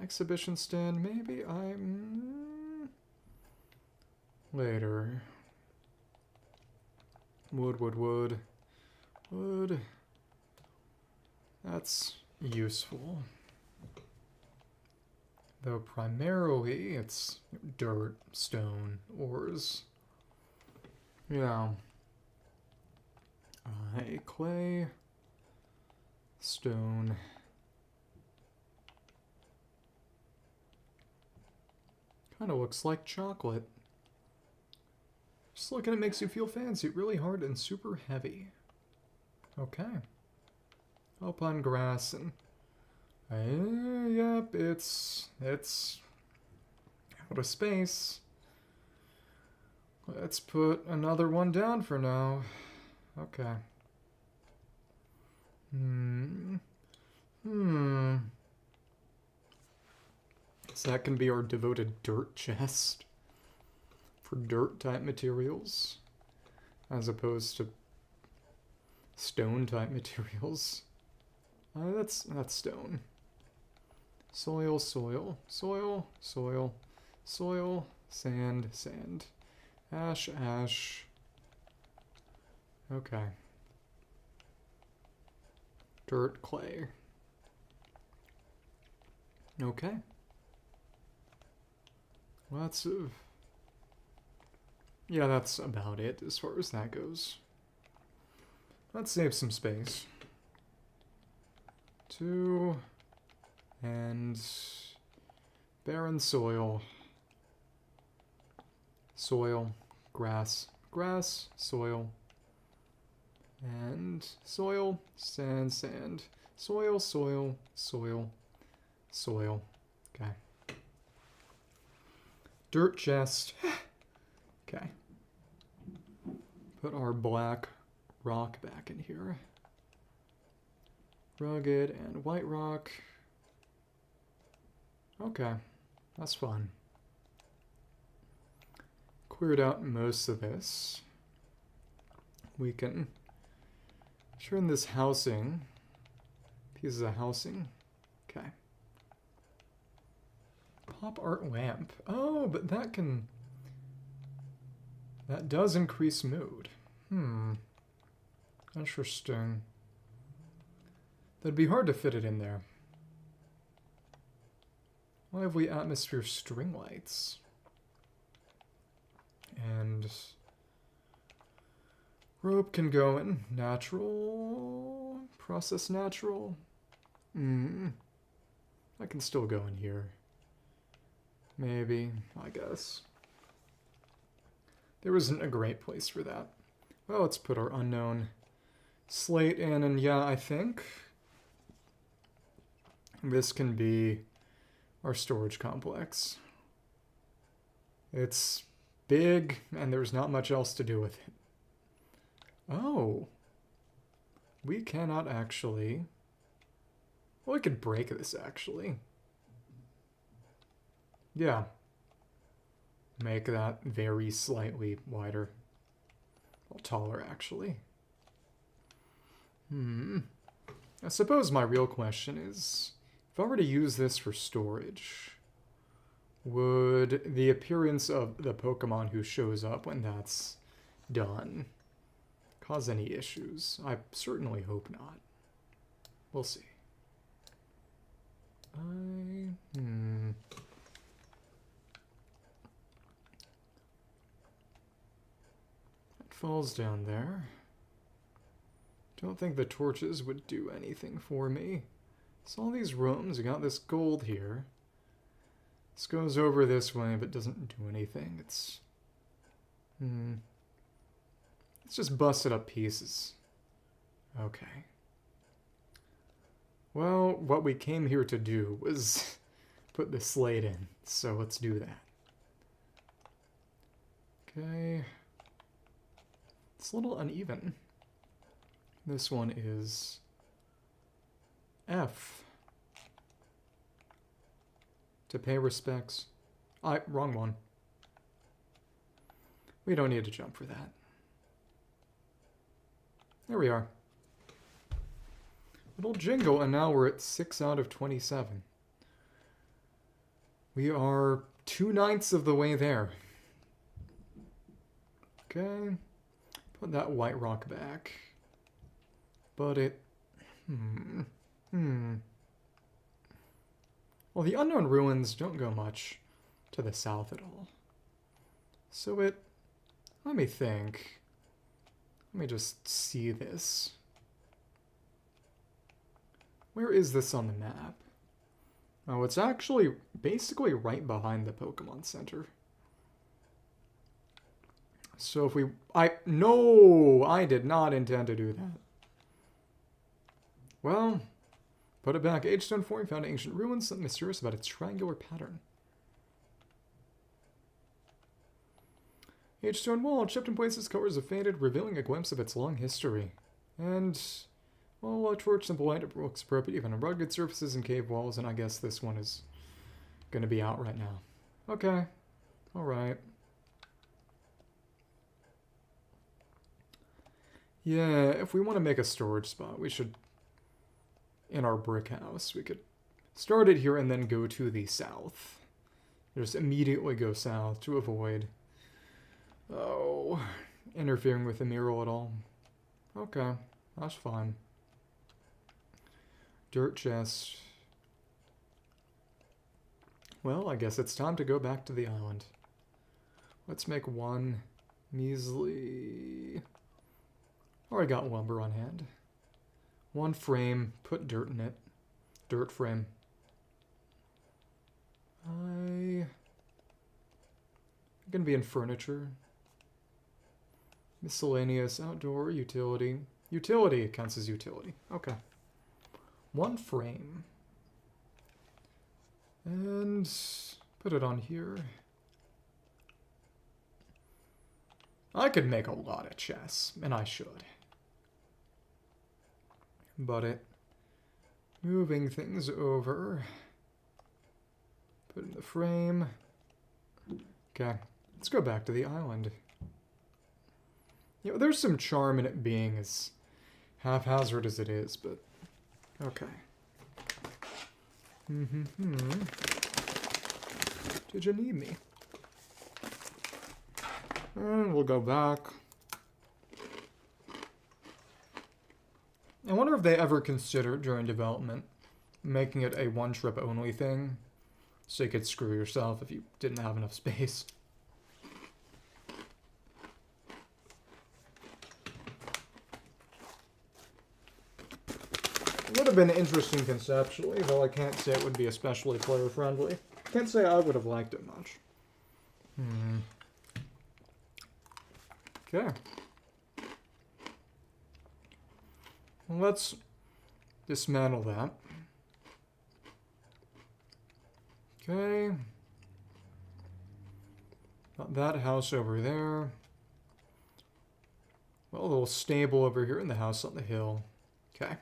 Exhibition stand, maybe later. Wood. That's useful. Though primarily it's dirt, stone, ores. Yeah. Clay, stone. Kind of looks like chocolate. Just looking, it makes you feel fancy, really hard and super heavy. Okay. Alpine grass and yep, it's out of space. Let's put another one down for now. Okay. So that can be our devoted dirt chest for dirt type materials as opposed to stone type materials. That's stone. Soil, sand, ash. Okay. Dirt, clay. Okay. Lots of... Yeah, that's about it as far as that goes. Let's save some space. 2 and barren soil. Grass, soil. And soil, sand. Soil. Okay. Dirt chest. Okay. Put our black rock back in here. Rugged and white rock. Okay, that's fun. Cleared out most of this. We can turn this housing, pieces of housing. Okay. Pop art lamp. Oh, but that does increase mood. Interesting. That'd be hard to fit it in there. Why have we atmosphere string lights? And rope can go in natural, process natural. I can still go in here. Maybe, I guess. There isn't a great place for that. Well, let's put our unknown slate in, and yeah, I think this can be our storage complex. It's big, and there's not much else to do with it. Oh. We cannot actually... Well, we could break this, actually. Yeah. Make that very slightly wider. Well, taller, actually. I suppose my real question is, if I were to use this for storage, would the appearance of the Pokemon who shows up when that's done cause any issues? I certainly hope not. We'll see. It falls down there. Don't think the torches would do anything for me. It's all these rooms. We got this gold here. This goes over this way, but doesn't do anything. It's... Let's just bust it up pieces. Okay. Well, what we came here to do was put the slate in, so let's do that. Okay. It's a little uneven. This one is F. To pay respects. Wrong one. We don't need to jump for that. There we are. Little jingle, and now we're at 6 out of 27. We are 2/9 of the way there. Okay. Put that white rock back. But it... Well, the unknown ruins don't go much to the south at all. So it... Let me think. Let me just see this. Where is this on the map? Oh, it's actually basically right behind the Pokemon Center. So if we... No! I did not intend to do that. Well, put it back. H-Stone form found ancient ruins. Something mysterious about its triangular pattern. H-Stone wall, chipped in places, colors have faded, revealing a glimpse of its long history. And, well, a torch simple light, it looks appropriate even on rugged surfaces and cave walls, and I guess this one is going to be out right now. Okay. Alright. Yeah, if we want to make a storage spot, we should, in our brick house, we could start it here and then go to the south. Just immediately go south to avoid... Oh, interfering with the mural at all. Okay, that's fine. Dirt chest. Well, I guess it's time to go back to the island. Let's make one measly... Already got lumber on hand. One frame, put dirt in it. Dirt frame. I'm gonna be in furniture. Miscellaneous, outdoor, utility. Utility counts as utility. Okay. One frame. And put it on here. I could make a lot of chests, and I should. But moving things over. Put in the frame. Okay, let's go back to the island. You know, there's some charm in it being as haphazard as it is, but okay. Did you need me? And we'll go back. I wonder if they ever considered during development making it a one-trip only thing, so you could screw yourself if you didn't have enough space. It would have been interesting conceptually, though I can't say it would be especially player-friendly. Can't say I would have liked it much. Okay. Well, let's dismantle that. Okay. Got that house over there. Well, a little stable over here in the house on the hill. Okay.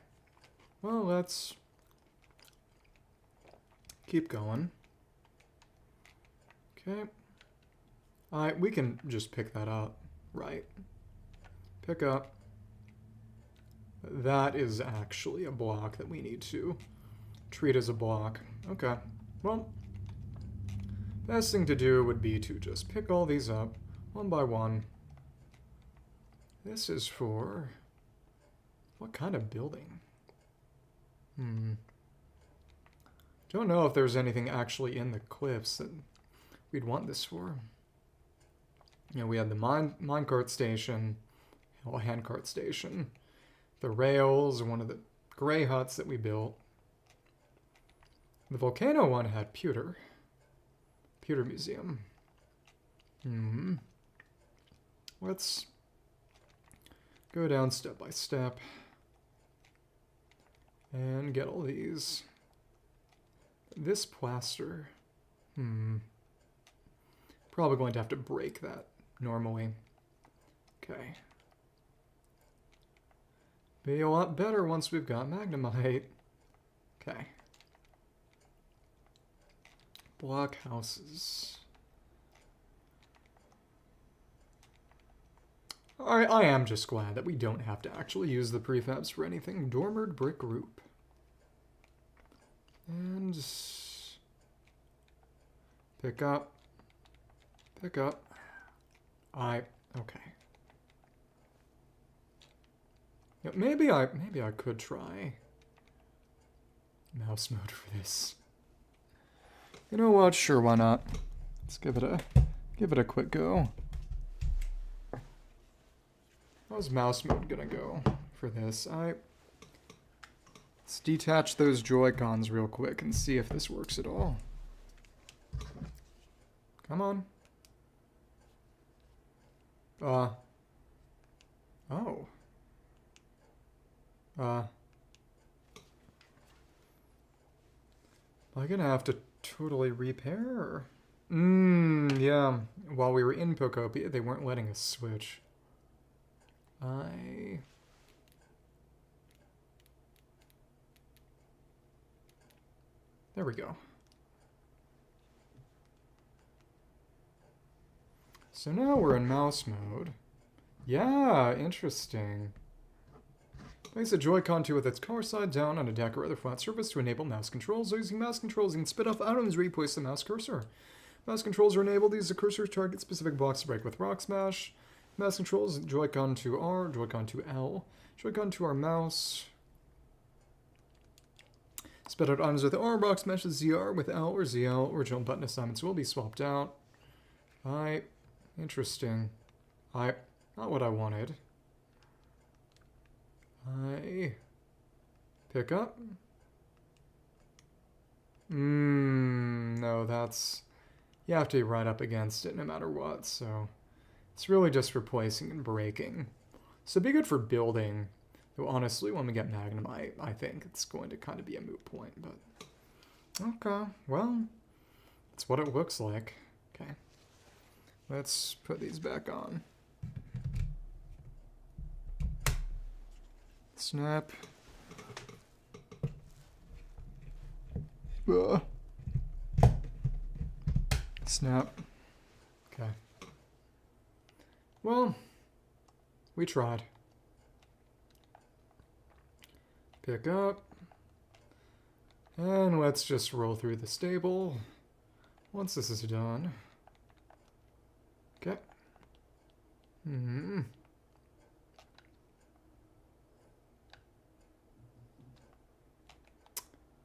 Well, let's keep going. Okay. Alright, we can just pick that up. Right. Pick up. That is actually a block that we need to treat as a block. Okay. Well, best thing to do would be to just pick all these up one by one. This is for... what kind of building? Don't know if there's anything actually in the cliffs that we'd want this for. You know, we had the minecart station, well, handcart station, the rails, one of the gray huts that we built. The volcano one had pewter museum. Let's Go down step by step. And get all these. This plaster. Probably going to have to break that normally. Okay. Be a lot better once we've got Magnemite. Okay. Block houses. Alright, I am just glad that we don't have to actually use the prefabs for anything. Dormered brick group. And pick up. Pick up. Okay. Yeah, maybe I could try mouse mode for this. You know what? Sure, why not? Let's give it a quick go. How's mouse mode gonna go for this? Let's detach those Joy-Cons real quick and see if this works at all. Come on. Oh. Am I gonna have to totally repair? Yeah. While we were in Pokopia, they weren't letting us switch. There we go. So now we're in mouse mode. Yeah, interesting. Place a Joy-Con 2 with its car side down on a deck or other flat surface to enable mouse controls. Using mouse controls, you can spit off items where you place the mouse cursor. Mouse controls are enabled. Use the cursor to target specific blocks to break with Rock Smash. Mouse controls, Joy-Con to R, Joy-Con to L, Joy-Con to our mouse. Spit out items with R, Rock Smash with ZR, with L or ZL. Original button assignments will be swapped out. Interesting. Not what I wanted. Pick up. No, that's... You have to be right up against it no matter what, so... It's really just replacing and breaking. So it'd be good for building. Though honestly, when we get Magnemite, I think it's going to kind of be a moot point, but... Okay, well... That's what it looks like. Okay. Let's put these back on. Snap. Snap. Okay. Well, we tried. Pick up. And let's just roll through the stable. Once this is done. Okay.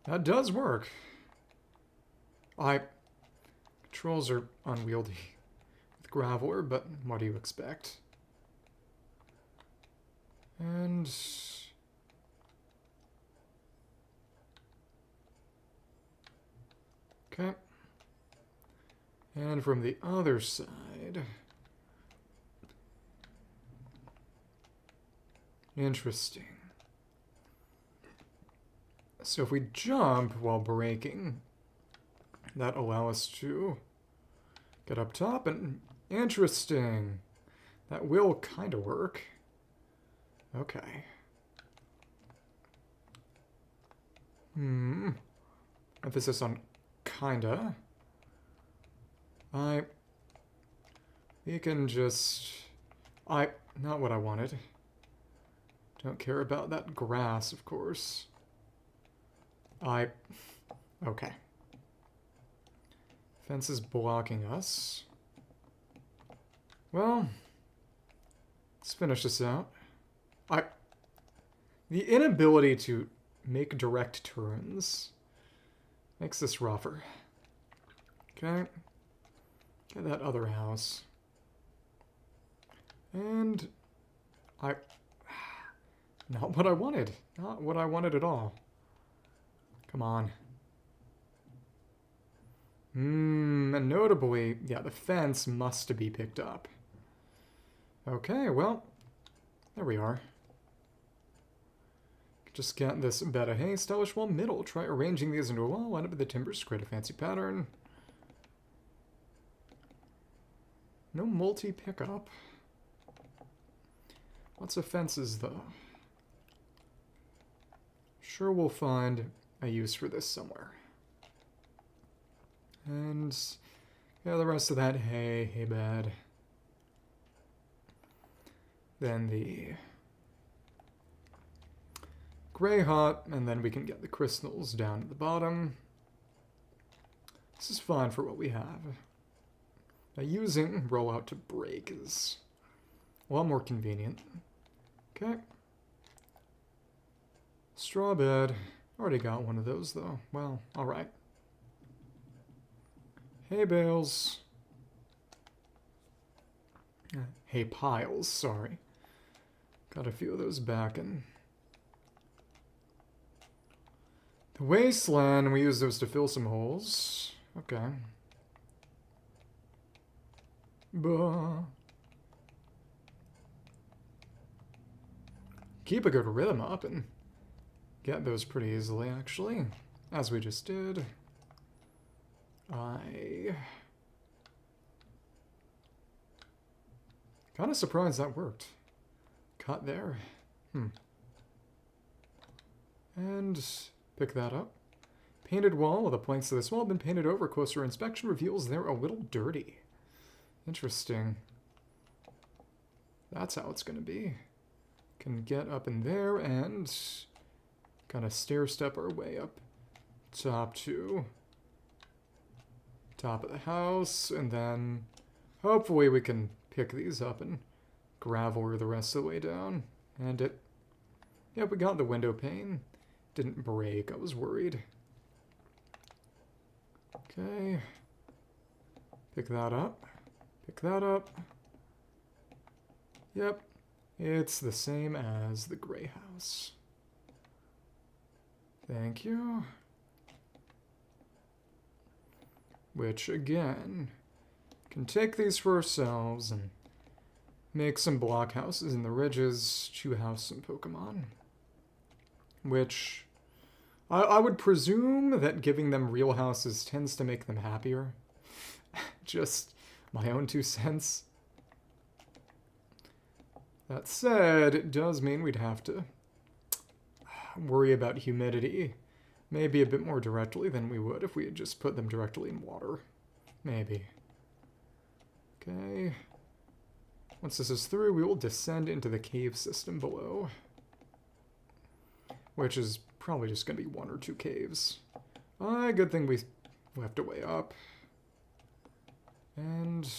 That does work. Controls are unwieldy with Graveler, but what do you expect? And... Okay. And from the other side... Interesting. So if we jump while braking, that allow us to get up top and... Interesting. That will kind of work. Okay. Emphasis on kinda. We can just... Not what I wanted. Don't care about that grass, of course. Okay. Fence is blocking us. Well, let's finish this out. The inability to make direct turns makes this rougher. Okay. Get that other house. And not what I wanted. Not what I wanted at all. Come on. And notably, yeah, the fence must be picked up. Okay, well, There we are. Just get this bed of hay. Stylish wall middle. Try arranging these into a wall. Line up with the timbers. Create a fancy pattern. No multi-pickup. Lots of fences, though. Sure we'll find a use for this somewhere. And yeah, the rest of that hay bed. Then the gray hut, and then we can get the crystals down at the bottom. This is fine for what we have. Now using rollout to break is a lot more convenient. Okay. Straw bed. Already got one of those though. Well, alright. Hay bales. Hay piles, sorry. Got a few of those back in the wasteland. We use those to fill some holes. Okay. Bah. Keep a good rhythm up and get those pretty easily, actually. As we just did. Kind of surprised that worked. Cut there. And pick that up. Painted wall with the planks of this wall have been painted over. Closer inspection reveals they're a little dirty. Interesting. That's how it's going to be. Can get up in there and kind of stair step our way up top to top of the house, and then hopefully we can pick these up and gravel the rest of the way down. And it, yep, we got the window pane. Didn't break, I was worried. Okay. Pick that up. Pick that up. Yep. It's the same as the gray house. Thank you. Which, again, can take these for ourselves and make some block houses in the ridges to house some Pokemon. Which, I would presume that giving them real houses tends to make them happier. Just my own 2 cents. That said, it does mean we'd have to worry about humidity maybe a bit more directly than we would if we had just put them directly in water. Maybe. Okay. Once this is through, we will descend into the cave system below. Which is probably just going to be 1 or 2 caves. Good thing we left a way up. And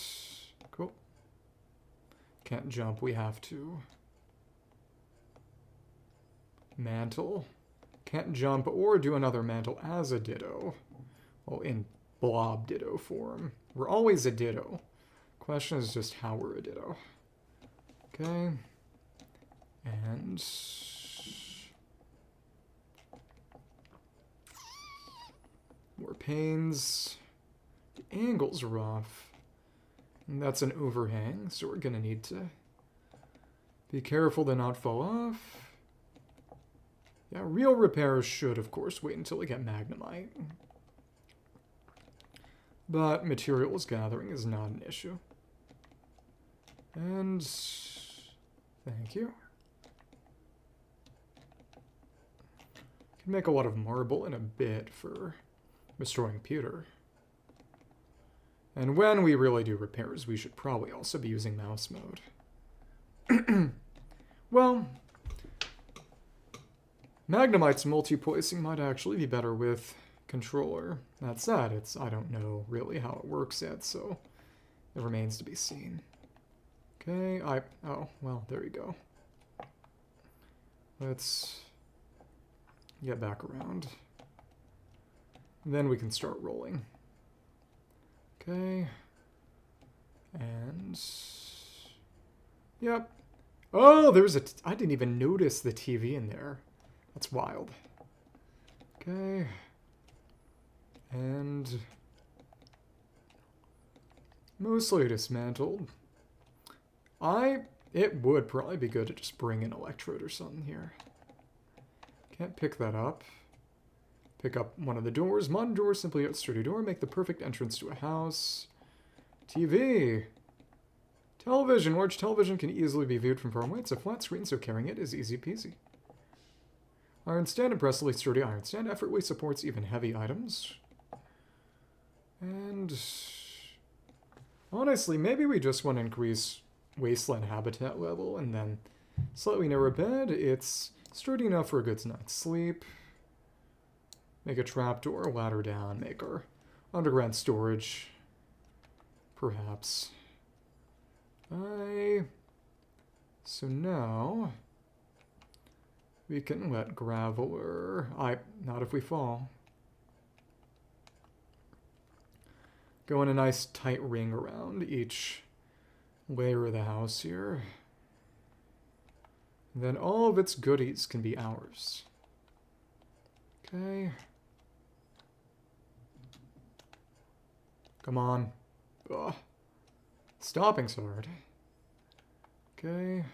cool. Can't jump, we have to. Mantle. Can't jump or do another mantle as a Ditto. Well, in blob Ditto form. We're always a Ditto. Question is just how we're a Ditto. Okay. And more panes. The angle's rough. And that's an overhang, so we're gonna need to be careful to not fall off. Yeah, real repairs should, of course, wait until we get Magnemite. But materials gathering is not an issue. And thank you. Can make a lot of marble in a bit for restoring pewter. And when we really do repairs, we should probably also be using mouse mode. Well, Magnemite's multi-poising might actually be better with controller. That said, I don't know really how it works yet, so it remains to be seen. Okay, oh, well, there you go. Let's get back around. Then we can start rolling. Okay. And yep. Oh, there's I didn't even notice the TV in there. That's wild. Okay. And mostly dismantled. It would probably be good to just bring an electrode or something here. Can't pick that up. Pick up one of the doors. Modern door, simply a sturdy door. Make the perfect entrance to a house. TV. Television. Large television can easily be viewed from far away. It's a flat screen, so carrying it is easy peasy. Iron stand, impressively sturdy iron stand. Effortlessly supports even heavy items. And honestly, maybe we just want to increase wasteland habitat level and then slightly narrow bed. It's sturdy enough for a good night's sleep. Make a trapdoor, ladder down, make our underground storage. Perhaps. So now we can let Graveler. Not if we fall. Go in a nice tight ring around each layer of the house here. And then all of its goodies can be ours. Okay. Come on. Ugh. Stopping so hard. Okay.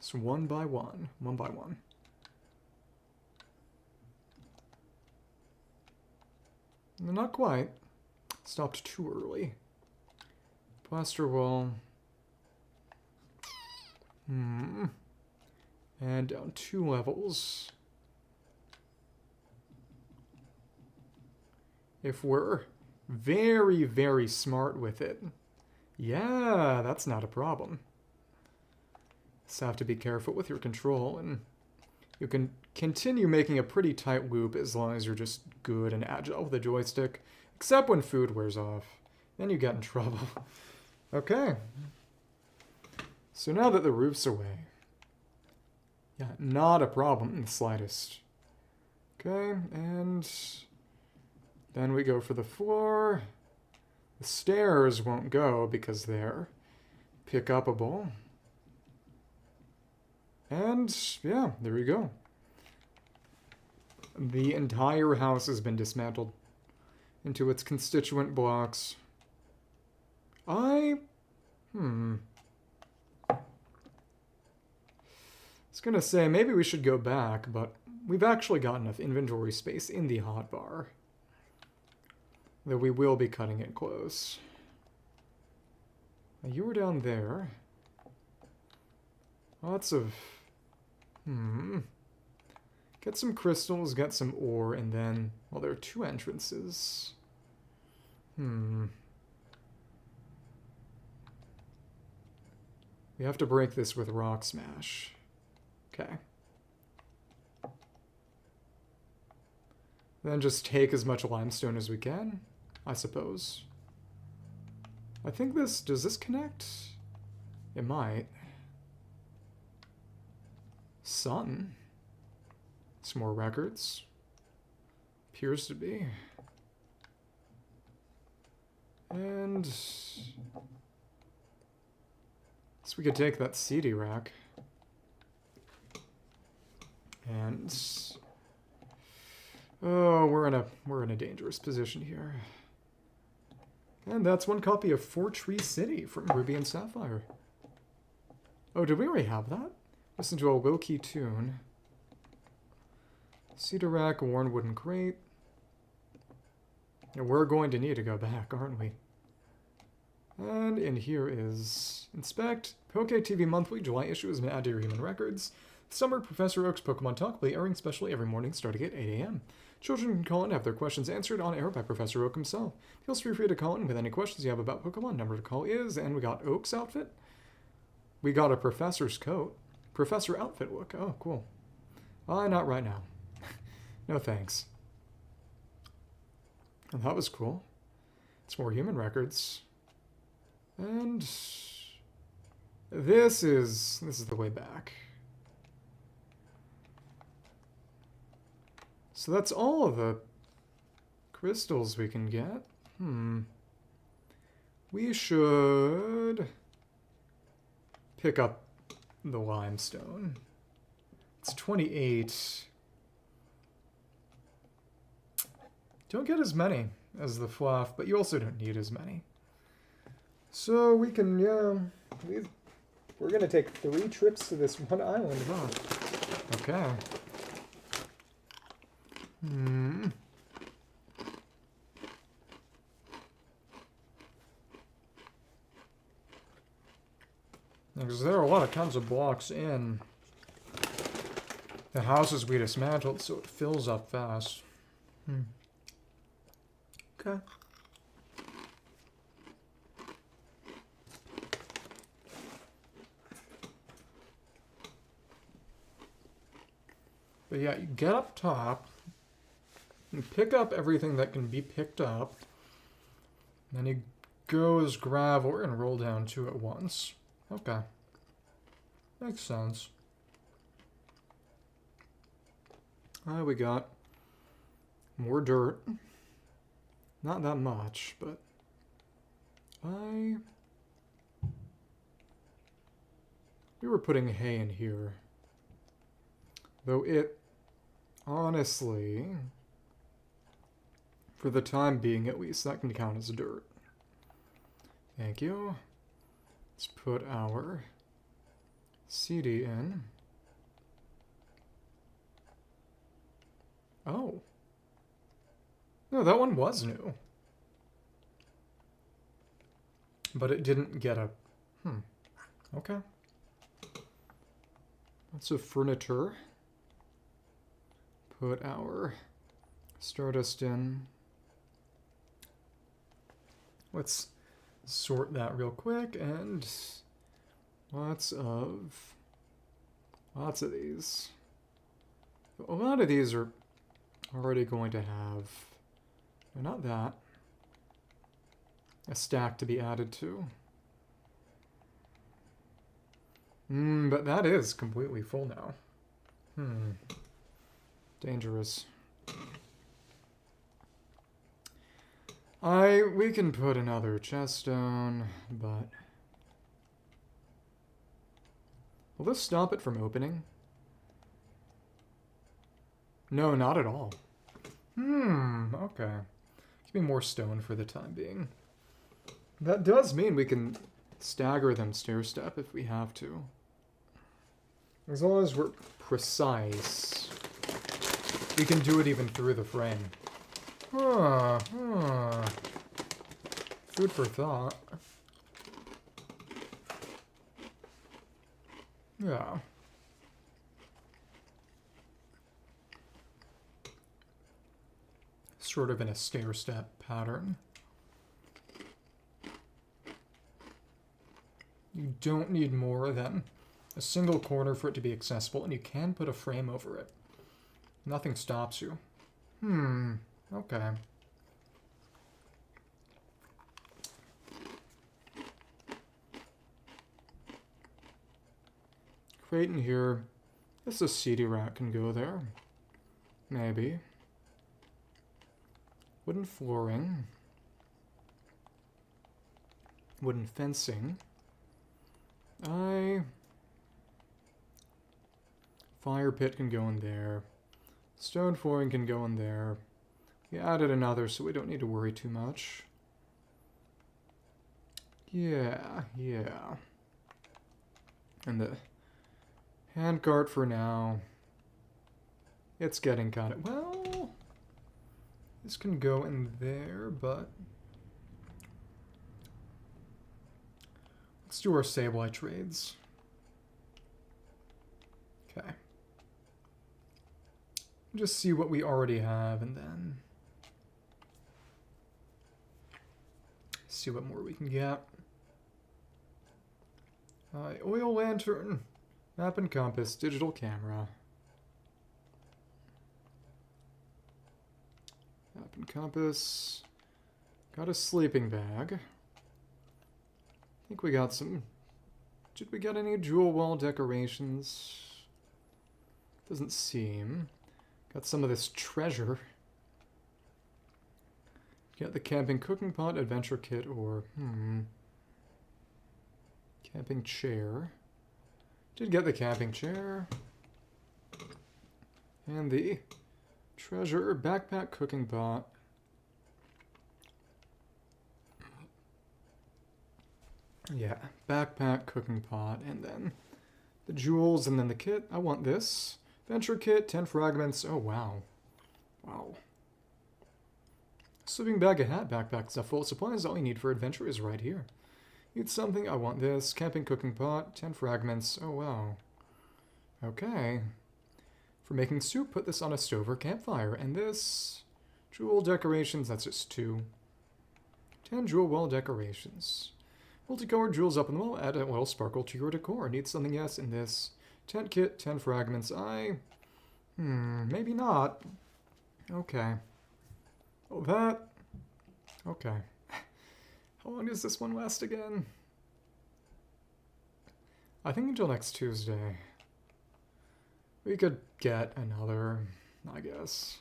So one by one. One by one. Not quite. Stopped too early. Plaster wall. And down 2 levels. If we're very, very smart with it. Yeah, that's not a problem. Just have to be careful with your control, and you can continue making a pretty tight loop as long as you're just good and agile with the joystick. Except when food wears off. Then you get in trouble. Okay. So now that the roof's away. Yeah, not a problem in the slightest. Okay, and then we go for the floor. The stairs won't go because they're pick-upable. And, yeah, there you go. The entire house has been dismantled into its constituent blocks. I was gonna say, maybe we should go back, but we've actually got enough inventory space in the hotbar that we will be cutting it close. Now, you were down there. Lots of... Get some crystals, get some ore, and then... Well, there are 2 entrances. We have to break this with Rock Smash. Okay. Then just take as much limestone as we can, I suppose. I think this... Does this connect? It might. Sun. Some more records. Appears to be. And... So we could take that CD rack. And... Oh, we're in a dangerous position here. And that's 1 copy of 4 Tree City from Ruby and Sapphire. Oh, did we already have that? Listen to a low-key tune. Cedar rack, worn wooden crate. And we're going to need to go back, aren't we? And in here is Inspect. Poke TV Monthly, July issue is an add to your human records. Summer Professor Oak's Pokemon Talk will be airing specially every morning starting at 8 a.m. Children can call in and have their questions answered on air by Professor Oak himself. Feel free to call in with any questions you have about Pokemon. Number to call is, and we got Oak's outfit. We got a professor's coat. Professor outfit look. Oh, cool. Not right now. No thanks. And that was cool. It's more human records. And this is the way back. So that's all of the crystals we can get. We should pick up the limestone. It's 28. Don't get as many as the fluff, but you also don't need as many. So we can, yeah, we're gonna take 3 trips to this one island, huh? Okay. Because there are a lot of tons of blocks in the houses we dismantled, so it fills up fast. Okay. But yeah, you get up top, and pick up everything that can be picked up, and then you go as gravel and roll down 2 at once. Okay. Makes sense. We got more dirt. Not that much, but we were putting hay in here. Though it, honestly, for the time being at least, that can count as dirt. Thank you. Let's put our CD in. Oh. No, that one was new. But it didn't get a... Okay. Lots of furniture. Put our Stardust in. Let's sort that real quick, and lots of these. A lot of these are already going to have, not that, a stack to be added to. But that is completely full now. Dangerous. We can put another chest stone, but... Will this stop it from opening? No, not at all. Okay. Give me more stone for the time being. That does mean we can stagger them stair step if we have to. As long as we're precise, we can do it even through the frame. Food for thought. Yeah. Sort of in a stair-step pattern. You don't need more than a single corner for it to be accessible, and you can put a frame over it. Nothing stops you. Okay. Crate in here. This a CD rack can go there. Maybe. Wooden flooring. Wooden fencing. Fire pit can go in there. Stone flooring can go in there. We added another, so we don't need to worry too much. Yeah. And the handcart for now. It's getting kind of... Well... This can go in there, but... Let's do our Sableye trades. Okay. Just see what we already have, and then... see what more we can get. Oil lantern, map and compass, digital camera. Map and compass. Got a sleeping bag. I think we got some... Did we get any jewel wall decorations? Doesn't seem. Got some of this treasure. Got the camping cooking pot, adventure kit, or... Camping chair. Did get the camping chair. And the treasure backpack cooking pot. Yeah, backpack, cooking pot, and then the jewels, and then the kit. I want this. Venture kit, 10 fragments. Oh, wow. Wow. Sleeping bag, a hat, backpack, stuff full of supplies. All you need for adventure is right here. Eat something. I want this. Camping, cooking pot, 10 fragments. Oh, wow. Okay. For making soup, put this on a stove or campfire. And this... Jewel decorations, that's just 2. 10 jewel wall decorations. Multicolored jewels up on the wall, add an oil sparkle to your decor. Need something, yes, in this. Tent kit, 10 fragments. Maybe not. Okay. Oh, that. Okay. How long does this one last again? I think until next Tuesday. We could get another, I guess.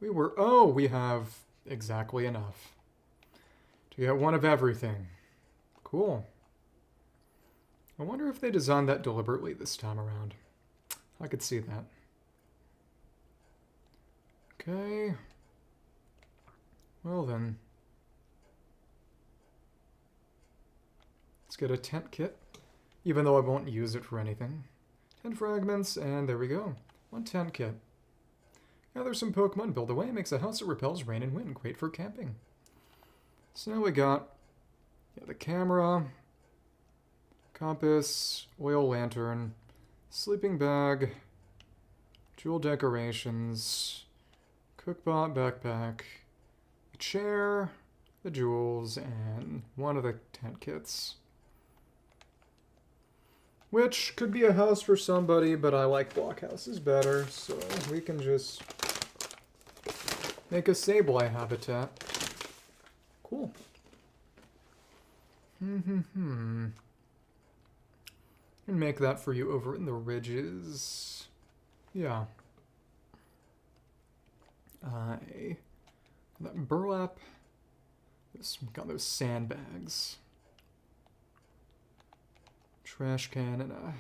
We have exactly enough to get one of everything. Cool. I wonder if they designed that deliberately this time around. I could see that. Okay. Well then. Let's get a tent kit, even though I won't use it for anything. 10 fragments, and there we go. 1 tent kit. Gather some Pokemon, build away, makes a house that repels rain and wind. Great for camping. So now we got the camera, compass, oil lantern, sleeping bag, jewel decorations, cookbot, backpack, a chair, the jewels, and one of the tent kits. Which could be a house for somebody, but I like blockhouses better, so we can just make a Sableye habitat. Cool. And make that for you over in the ridges. Yeah. That burlap. Got those sandbags. Trash can and a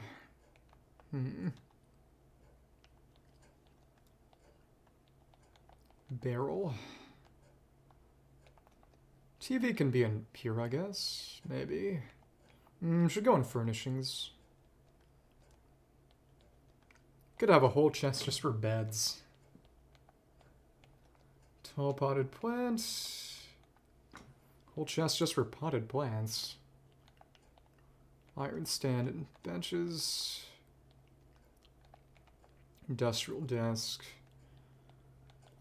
barrel. TV can be in here, I guess. Maybe. Should go in furnishings. Could have a whole chest just for beds. Tall potted plants. Whole chest just for potted plants. Iron stand and benches. Industrial desk.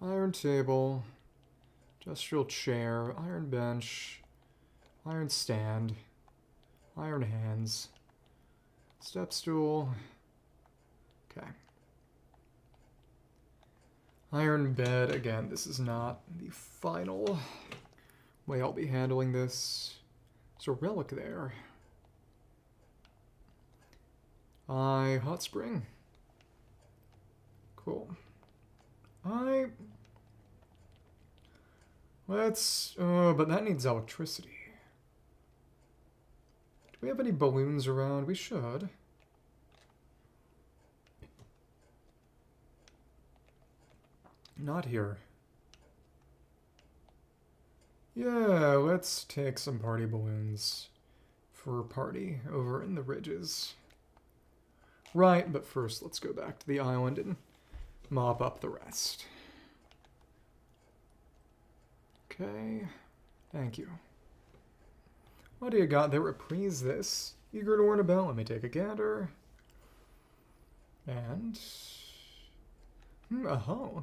Iron table. Industrial chair. Iron bench. Iron stand. Iron hands. Step stool. Okay. Iron bed. Again, this is not the final way I'll be handling this. There's a relic there. Hot spring. Cool. But that needs electricity. Do we have any balloons around? We should. Not here. Yeah, let's take some party balloons for party over in the ridges. Right, but first let's go back to the island and mop up the rest. Okay, thank you. What do you got there? Reprise this. Eager to learn about? Let me take a gander. And...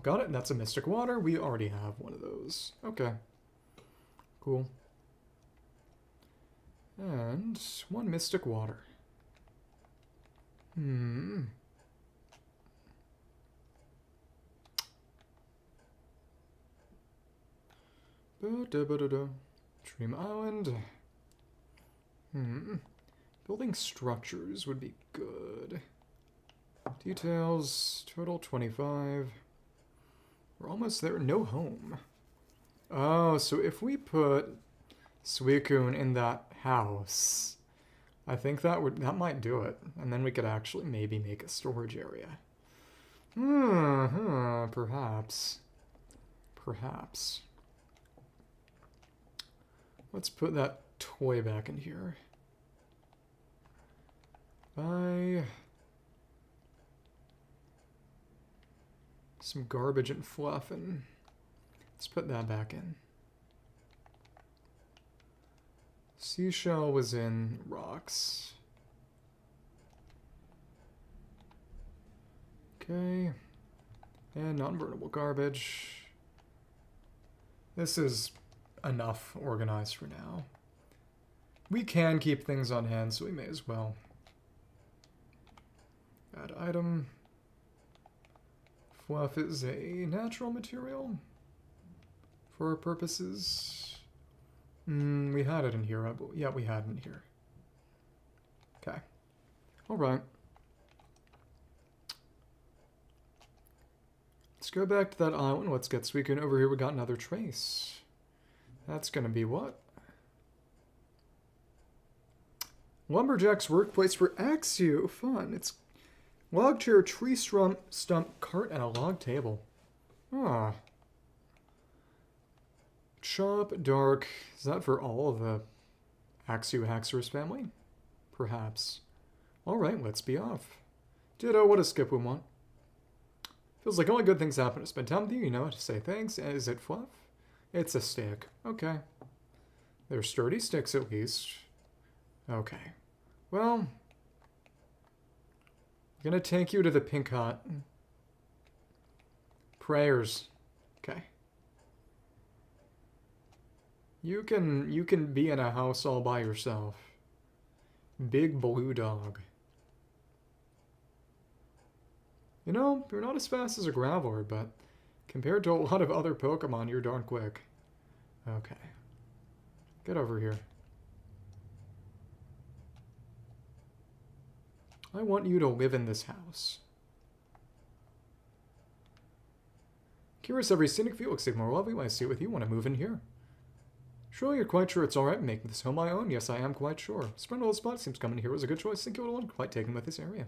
got it. That's a Mystic Water. We already have one of those. Okay. Cool. And 1 Mystic Water. Dream Island. Building structures would be good. Details, total 25. We're almost there. No home. Oh, so if we put Suicune in that house, I think that might do it. And then we could actually maybe make a storage area. Perhaps. Perhaps. Let's put that toy back in here. Buy some garbage and fluff, and let's put that back in. Seashell was in rocks. Okay. And non-burnable garbage. This is enough organized for now. We can keep things on hand, so we may as well. Add item. Fluff is a natural material for our purposes. We had it in here. Yeah, we had it in here. Okay. Alright. Let's go back to that island. Let's get Suicune over here. We got another trace. That's gonna be what? Lumberjack's workplace for Axio. Fun. It's log chair, tree stump, cart, and a log table. Ah. Shop, dark. Is that for all of the Axio Haxorus family? Perhaps. Alright, let's be off. Ditto, what a skip we want. Feels like only good things happen to spend time with you, you know, to say thanks. Is it fluff? It's a stick. Okay. They're sturdy sticks at least. Okay. Well, I'm gonna take you to the pink hut. Prayers. Okay. You can be in a house all by yourself. Big blue dog. You know, you're not as fast as a Graveler, but compared to a lot of other Pokemon, you're darn quick. Okay. Get over here. I want you to live in this house. Curious, every scenic view looks even more lovely when I see it with you when I move in here. Surely you're quite sure it's alright making this home my own? Yes, I am quite sure. Spend all the spot seems coming here was a good choice. Think you would have quite taken with this area.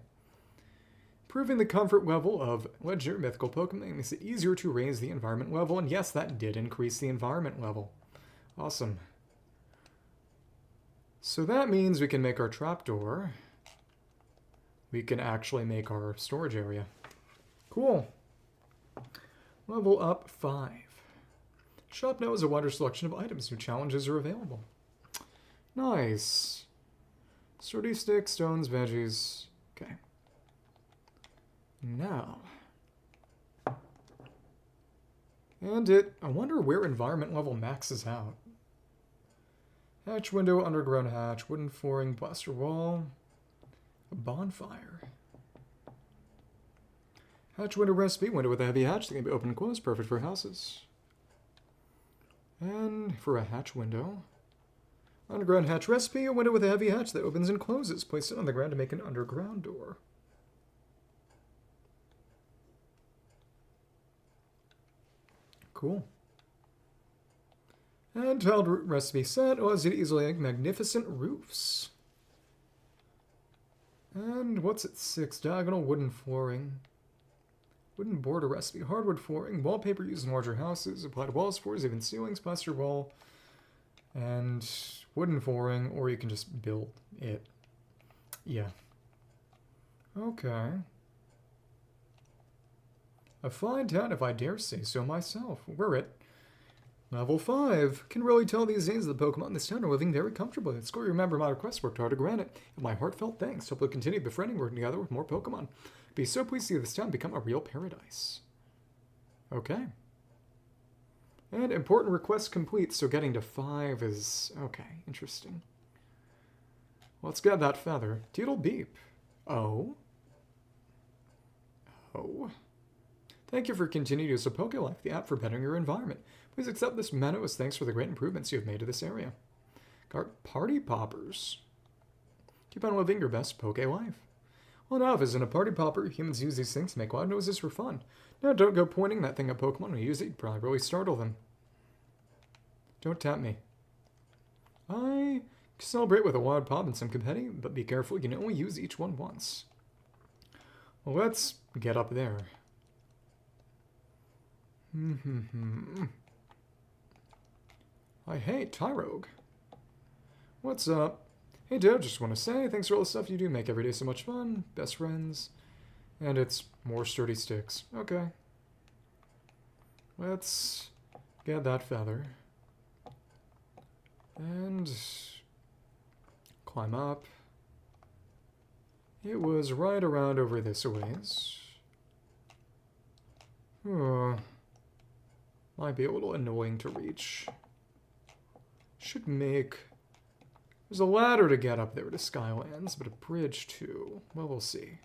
Improving the comfort level of legendary mythical Pokemon makes it easier to raise the environment level, and yes, that did increase the environment level. Awesome. So that means we can make our trapdoor. We can actually make our storage area. Cool. Level up 5. Shop now has a wider selection of items. New challenges are available. Nice. Sturdy sticks, stones, veggies. Okay. Now. And I wonder where environment level maxes out. Hatch window, underground hatch, wooden flooring, plaster wall, a bonfire. Hatch window recipe, window with a heavy hatch that can be opened and closed, perfect for houses. And for a hatch window, underground hatch recipe, a window with a heavy hatch that opens and closes. Place it on the ground to make an underground door. Cool. And tiled recipe set allows you to easily make magnificent roofs. And what's it? 6 diagonal wooden flooring. Wooden border recipe, hardwood flooring, wallpaper used in larger houses, applied walls, floors, even ceilings, plaster wall, and wooden flooring, or you can just build it. Yeah. Okay. A fine town, if I dare say so myself. We're at level 5. Can really tell these days the Pokemon in this town are living very comfortably. Let's go remember my request, worked hard to grant it. And my heartfelt thanks. Hope we'll continue befriending, working together with more Pokemon. Be so pleased to see this town become a real paradise. Okay. And important request complete, so getting to 5 is... okay, interesting. Let's get that feather. Doodle beep. Oh. Oh. Thank you for continuing to use PokéLife, the app for bettering your environment. Please accept this memo as thanks for the great improvements you have made to this area. Got party poppers. Keep on living your best PokéLife. Well, now, if it's in a party popper, humans use these things to make loud noises for fun. Now, don't go pointing that thing at Pokemon when you use it. You'd probably really startle them. Don't tap me. I celebrate with a wild pop and some confetti, but be careful, you can only use each one once. Well, let's get up there. I hate Tyrogue. What's up? Hey, dude, just want to say thanks for all the stuff you do. Make every day so much fun. Best friends. And it's more sturdy sticks. Okay. Let's get that feather. And climb up. It was right around over this ways. Oh, might be a little annoying to reach. Should make... There's a ladder to get up there to Skylands, but a bridge too. Well, we'll see.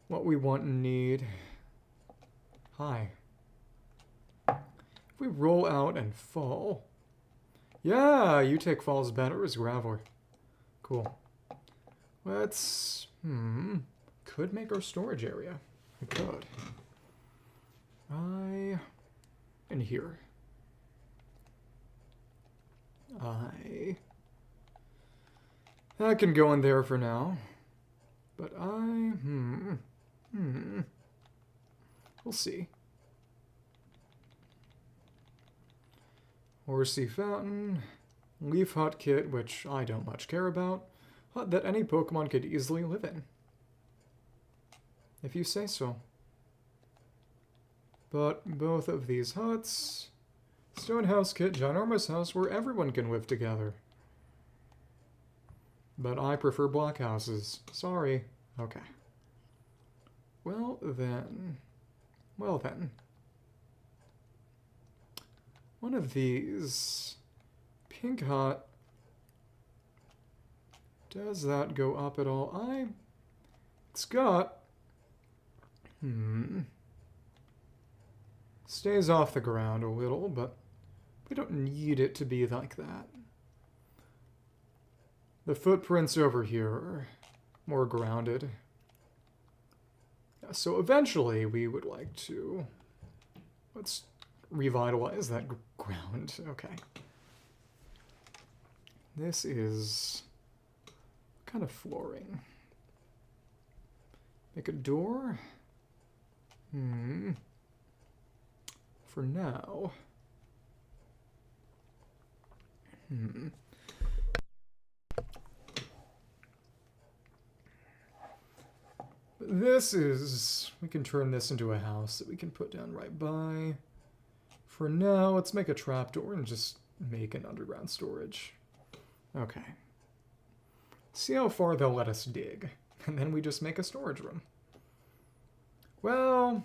What we want and need. Hi. If we roll out and fall... Yeah, you take falls better as Graveler. Cool. Let's... Could make our storage area. We could. And here. That can go in there for now. But we'll see. Horsey Fountain. Leaf Hut Kit, which I don't much care about. Hut that any Pokemon could easily live in. If you say so. But both of these huts... Stone House Kit, Ginormous House, where everyone can live together. But I prefer block houses. Sorry. Okay. Well then. One of these... Pink Hut... Does that go up at all? It's got... Stays off the ground a little, but we don't need it to be like that. The footprints over here are more grounded. Yeah, so eventually we would like to... Let's revitalize that ground. Okay. This is... kind of flooring. Make a door? For now. This is... We can turn this into a house that we can put down right by. For now, let's make a trapdoor and just make an underground storage. Okay. See how far they'll let us dig. And then we just make a storage room. Well,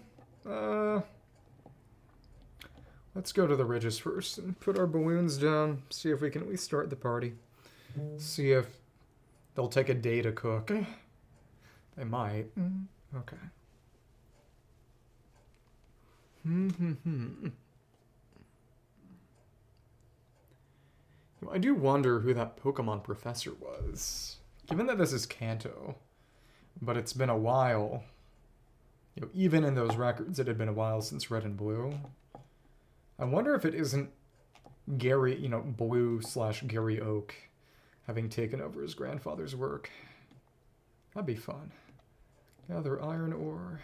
let's go to the ridges first and put our balloons down. See if we can at least start the party. See if they'll take a day to cook. They might. Okay. I do wonder who that Pokemon professor was. Given that this is Kanto, but it's been a while. You know, even in those records, it had been a while since Red and Blue. I wonder if it isn't Gary, you know, Blue/Gary Oak having taken over his grandfather's work. That'd be fun. Gather iron ore.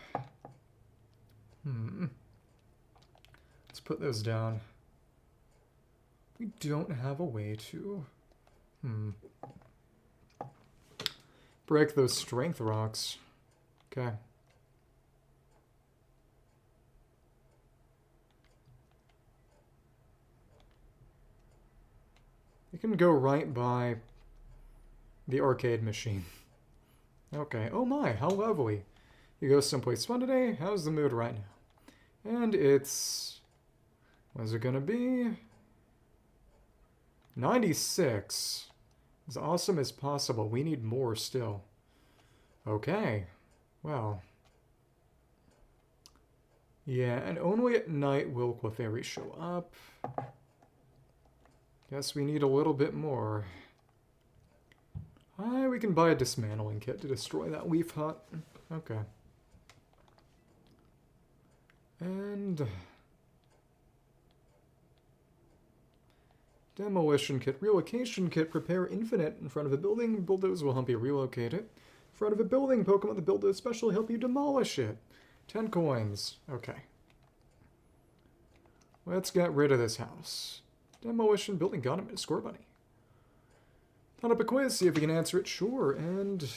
Let's put those down. We don't have a way to... break those strength rocks. Okay. You can go right by the arcade machine. Okay. Oh my, how lovely. You go someplace fun today? How's the mood right now? And it's... What's it gonna be? 96. As awesome as possible. We need more still. Okay. Well. Yeah, and only at night will Clefairy show up. Guess we need a little bit more. We can buy a dismantling kit to destroy that leaf hut. Okay. And... Demolition kit, relocation kit, prepare infinite in front of a building. Bulldoze will help you relocate it. In front of a building, Pokemon the Bulldoze special help you demolish it. 10 coins. Okay. Let's get rid of this house. Demolition building got him a score bunny. On up a quiz, see if we can answer it. Sure. And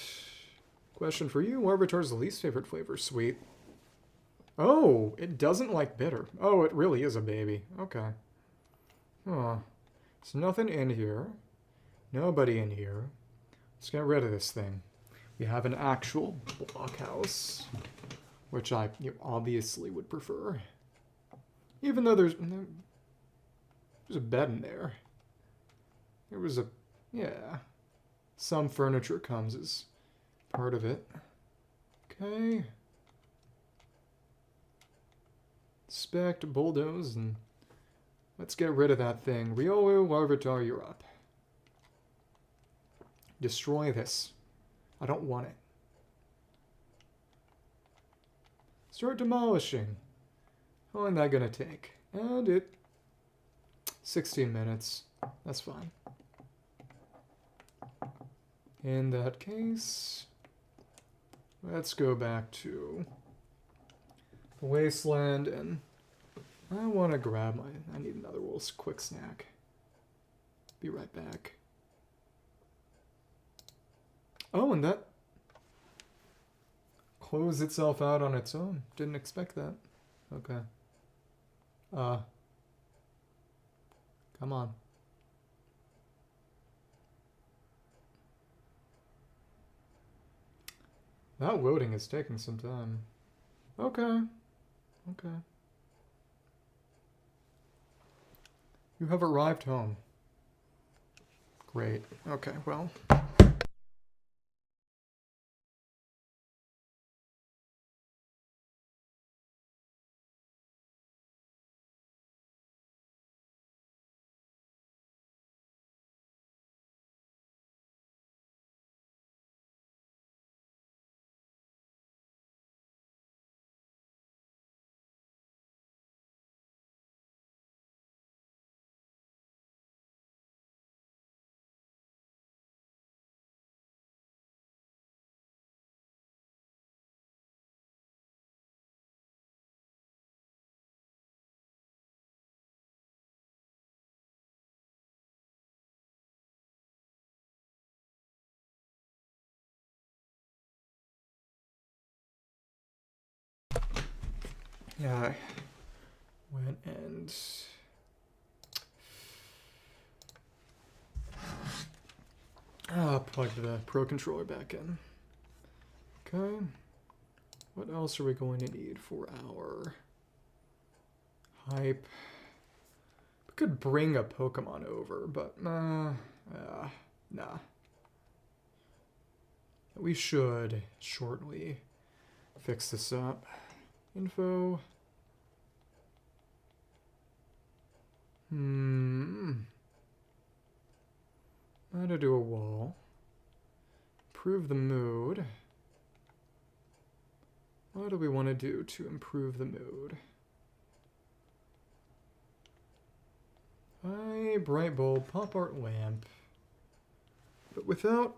question for you: Larvitar's least favorite flavor? Sweet. Oh, it doesn't like bitter. Oh, it really is a baby. Okay. Huh. There's nothing in here. Nobody in here. Let's get rid of this thing. We have an actual blockhouse, which I obviously would prefer. Even though there's a bed in there. There was a, yeah. Some furniture comes as part of it. Okay. Inspect, bulldoze, and let's get rid of that thing. Riolu, Larvitar, you're up. Destroy this. I don't want it. Start demolishing. How long is that gonna take? And it... 16 minutes. That's fine. In that case, let's go back to the wasteland, and I want to grab I need another little quick snack. Be right back. Oh, and that closed itself out on its own. Didn't expect that. Okay. Come on. That loading is taking some time. Okay. Okay. You have arrived home. Great. Okay, well... Yeah, I went and... plugged the Pro Controller back in. Okay. What else are we going to need for our hype? We could bring a Pokemon over, but nah. We should shortly fix this up. Info. How to do a wall. Improve the mood. What do we want to do to improve the mood? Bright bulb, pop art lamp. But without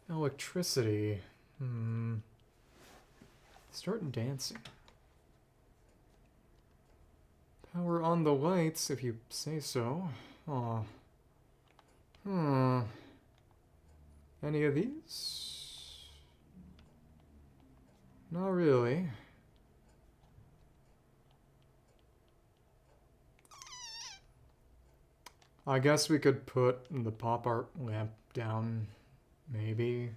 electricity. Start dancing. Power on the lights, if you say so. Aw. Any of these? Not really. I guess we could put the pop art lamp down, maybe.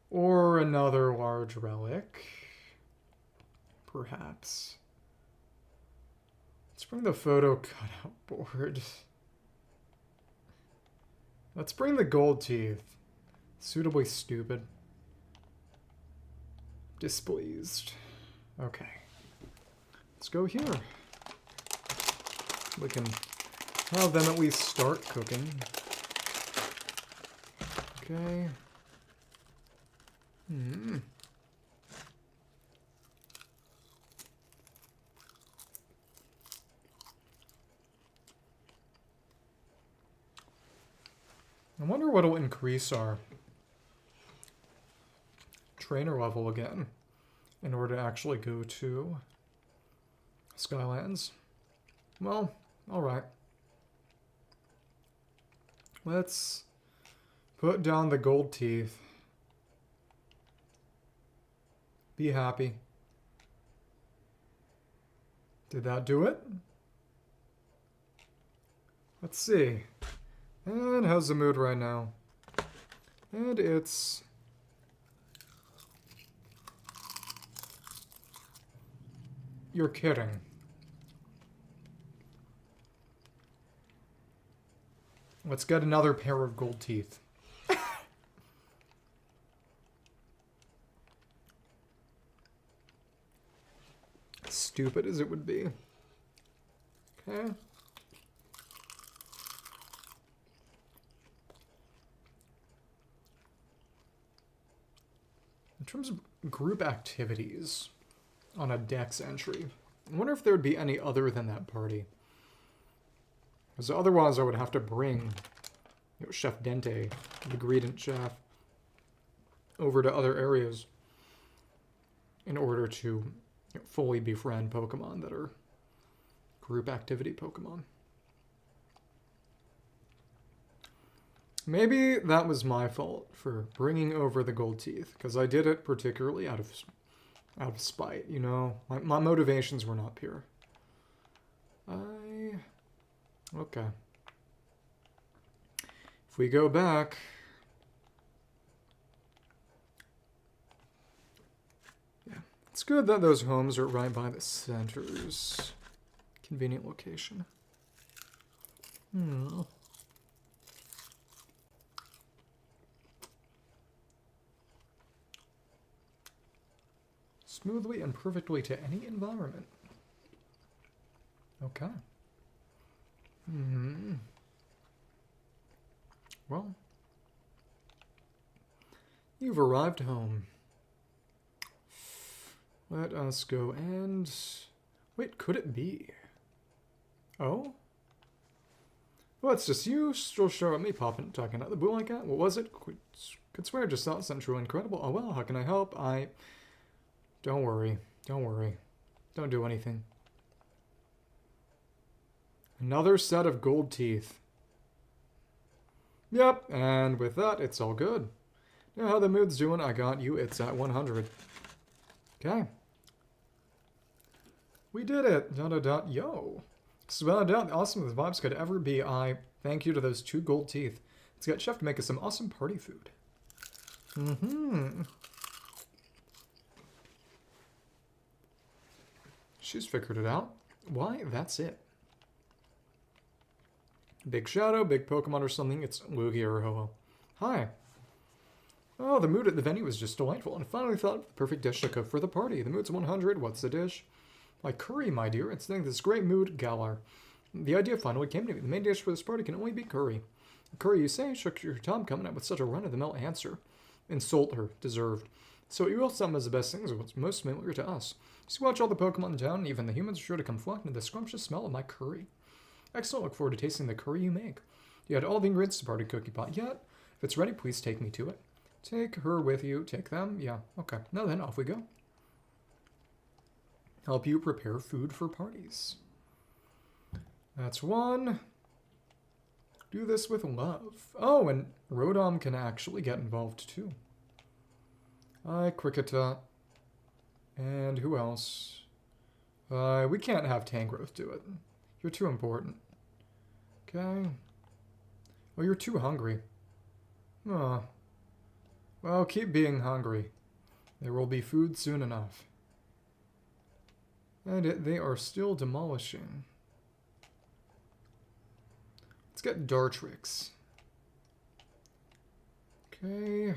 Or another large relic. Perhaps. Let's bring the photo cutout board. Let's bring the gold teeth. Suitably stupid. Displeased. Okay. Let's go here. We can have them at least start cooking. Okay. I wonder what will increase our trainer level again in order to actually go to Skylands. Well, alright. Let's Put down the gold teeth. Be happy. Did that do it? Let's see. And how's the mood right now? And it's... You're kidding. Let's get another pair of gold teeth. Stupid as it would be. Okay. In terms of group activities on a Dex entry, I wonder if there would be any other than that party. Because otherwise I would have to bring Chef Dente, the Gradient Chef, over to other areas in order to fully befriend Pokemon that are group activity Pokemon. Maybe that was my fault for bringing over the gold teeth, because I did it particularly out of spite, you know? My motivations were not pure. Okay. If we go back... Yeah. It's good that those homes are right by the centers. Convenient location. Smoothly and perfectly to any environment. Okay. Well, you've arrived home. Let us go and... Wait, could it be? Oh? Well, it's just you still showing me popping, talking out the blue like that? What was it? Could swear just thought something truly incredible. Oh well, how can I help? Don't worry. Don't worry. Don't do anything. Another set of gold teeth. Yep, and with that, it's all good. Now how the mood's doing, I got you. It's at 100. Okay. We did it. Yo. So without a doubt, awesome as vibes could ever be. I thank you to those 2 gold teeth. Let's get Chef to make us some awesome party food. She's figured it out. Why? That's it. Big Shadow, big Pokemon or something. It's Lugia or Ho-Oh. Hi. Oh, the mood at the venue was just delightful, and I finally thought of the perfect dish to cook for the party. The mood's 100. What's the dish? My curry, my dear. It's this great mood, Galar. The idea finally came to me. The main dish for this party can only be curry. Curry, you say? Shook your Tom coming up with such a run-of-the-mill answer. Insult her. Deserved. So you will some as the best things are what's most familiar to us. So watch all the Pokemon in town, and even the humans are sure to come flocking to the scrumptious smell of my curry. Excellent. Look forward to tasting the curry you make. You had all the ingredients to party cookie pot yet? If it's ready, please take me to it. Take her with you. Take them? Yeah. Okay. Now then, off we go. Help you prepare food for parties. That's 1. Do this with love. Oh, and Rodom can actually get involved too. Cricketa. And who else? We can't have Tangrowth do it. You're too important. Okay. Oh, you're too hungry. Oh. Well, keep being hungry. There will be food soon enough. And they are still demolishing. Let's get Dartrix. Okay.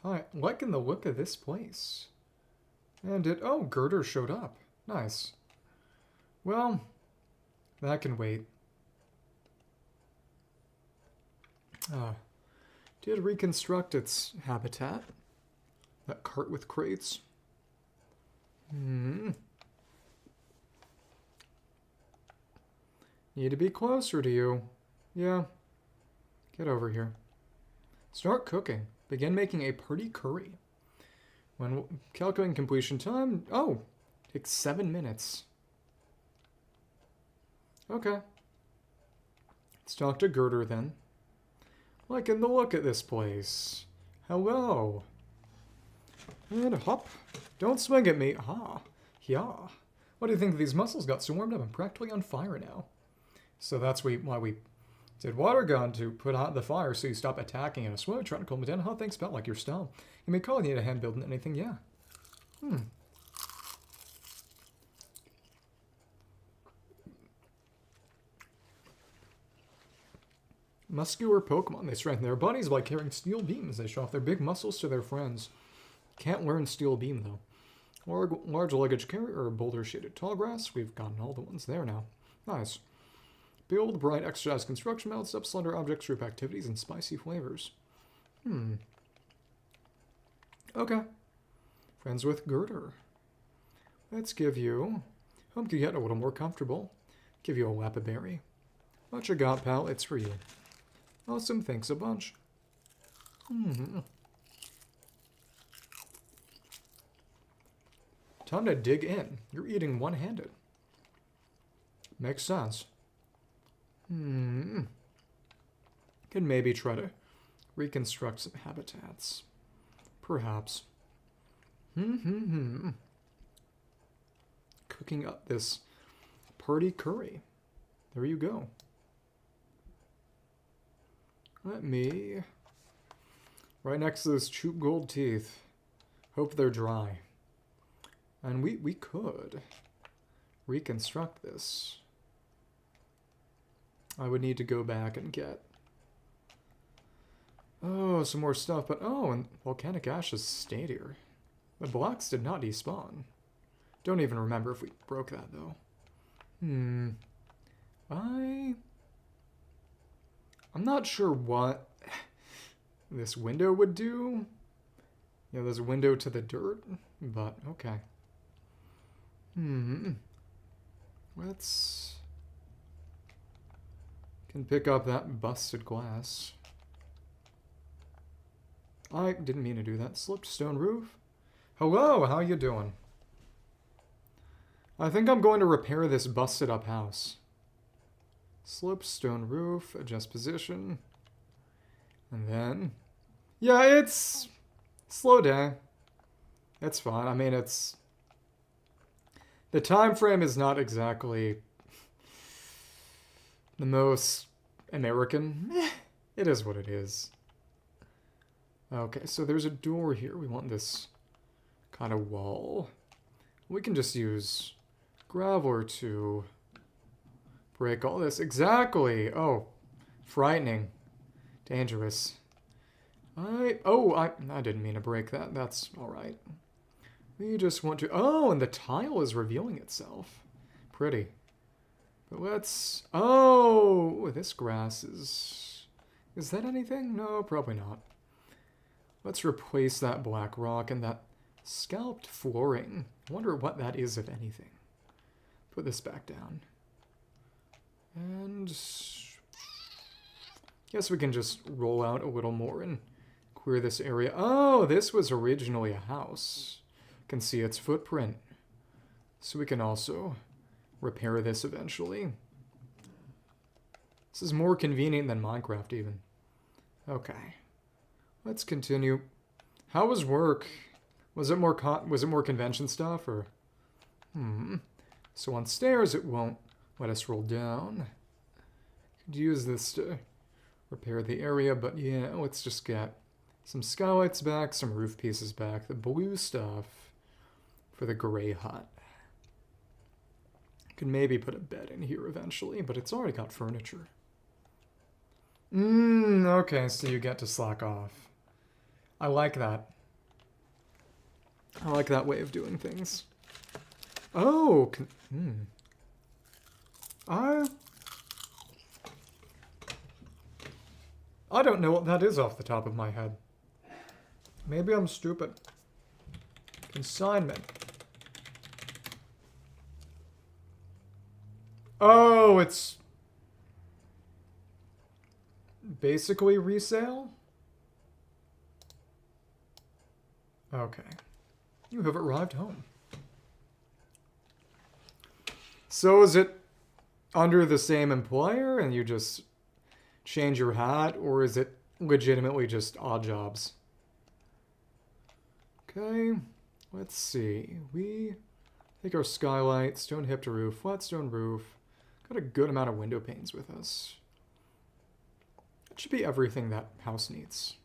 Hi, liking the look of this place. And oh, Girder showed up. Nice. Well, that can wait. Did reconstruct its habitat. That cart with crates. Need to be closer to you. Yeah. Get over here. Start cooking. Begin making a party curry. When calculating completion time... Oh! Takes 7 minutes. Okay. Let's talk to Girder then. Liking the look at this place. Hello. And hop. Don't swing at me. Ah. Yeah. What do you think? These muscles got so warmed up. I'm practically on fire now. So that's why we did water gun, to put out the fire so you stop attacking in a swim, trying to cool me down. How things felt like your style. You may call it, you need a hand building anything, yeah. Muscular Pokemon. They strengthen their bodies by carrying steel beams. They show off their big muscles to their friends. Can't learn Steel Beam, though. Large luggage carrier or boulder-shaded tall grass. We've gotten all the ones there now. Nice. Build bright, exercise construction mounts, up slender objects, group activities, and spicy flavors. Okay. Friends with Girder. Let's give you... Home can get a little more comfortable. Give you a Lapberry. What you got, pal? It's for you. Awesome, thanks a bunch. Time to dig in. You're eating one-handed. Makes sense. Could maybe try to reconstruct some habitats. Perhaps. Cooking up this party curry. There you go. Let me... Right next to those choop gold teeth. Hope they're dry. And we could reconstruct this. I would need to go back and get... Oh, some more stuff, but oh, and volcanic ashes stayed here. The blocks did not despawn. Don't even remember if we broke that, though. I'm not sure what this window would do. You know, there's a window to the dirt, but okay. Let's... Can pick up that busted glass. I didn't mean to do that. Slipped stone roof. Hello, how you doing? I think I'm going to repair this busted up house. Slip stone roof, adjust position. And then... Yeah, it's... Slow day. It's fine. I mean, it's... The time frame is not exactly the most American. It is what it is. Okay, so there's a door here. We want this kind of wall. We can just use gravel to break all this. Exactly! Oh, frightening. Dangerous. I didn't mean to break that. That's alright. We just want to... Oh, and the tile is revealing itself. Pretty. But let's... Oh, this grass is... Is that anything? No, probably not. Let's replace that black rock and that scalped flooring. I wonder what that is, if anything. Put this back down. And... Guess we can just roll out a little more and clear this area. Oh, this was originally a house. Can see its footprint. So we can also repair this eventually. This is more convenient than Minecraft even. Okay. Let's continue. How was work? Was it more convention stuff or? So on stairs it won't let us roll down. Could use this to repair the area, but yeah, let's just get some skylights back, some roof pieces back, the blue stuff for the gray hut. Could maybe put a bed in here eventually, but it's already got furniture. Okay, so you get to slack off. I like that. I like that way of doing things. Oh, I don't know what that is off the top of my head. Maybe I'm stupid. Consignment. Oh, it's basically resale? Okay. You have arrived home. So is it under the same employer and you just change your hat, or is it legitimately just odd jobs. Okay, let's see. We take our skylight, stone hipped roof, flat stone roof. Got a good amount of window panes with us. It should be everything that house needs.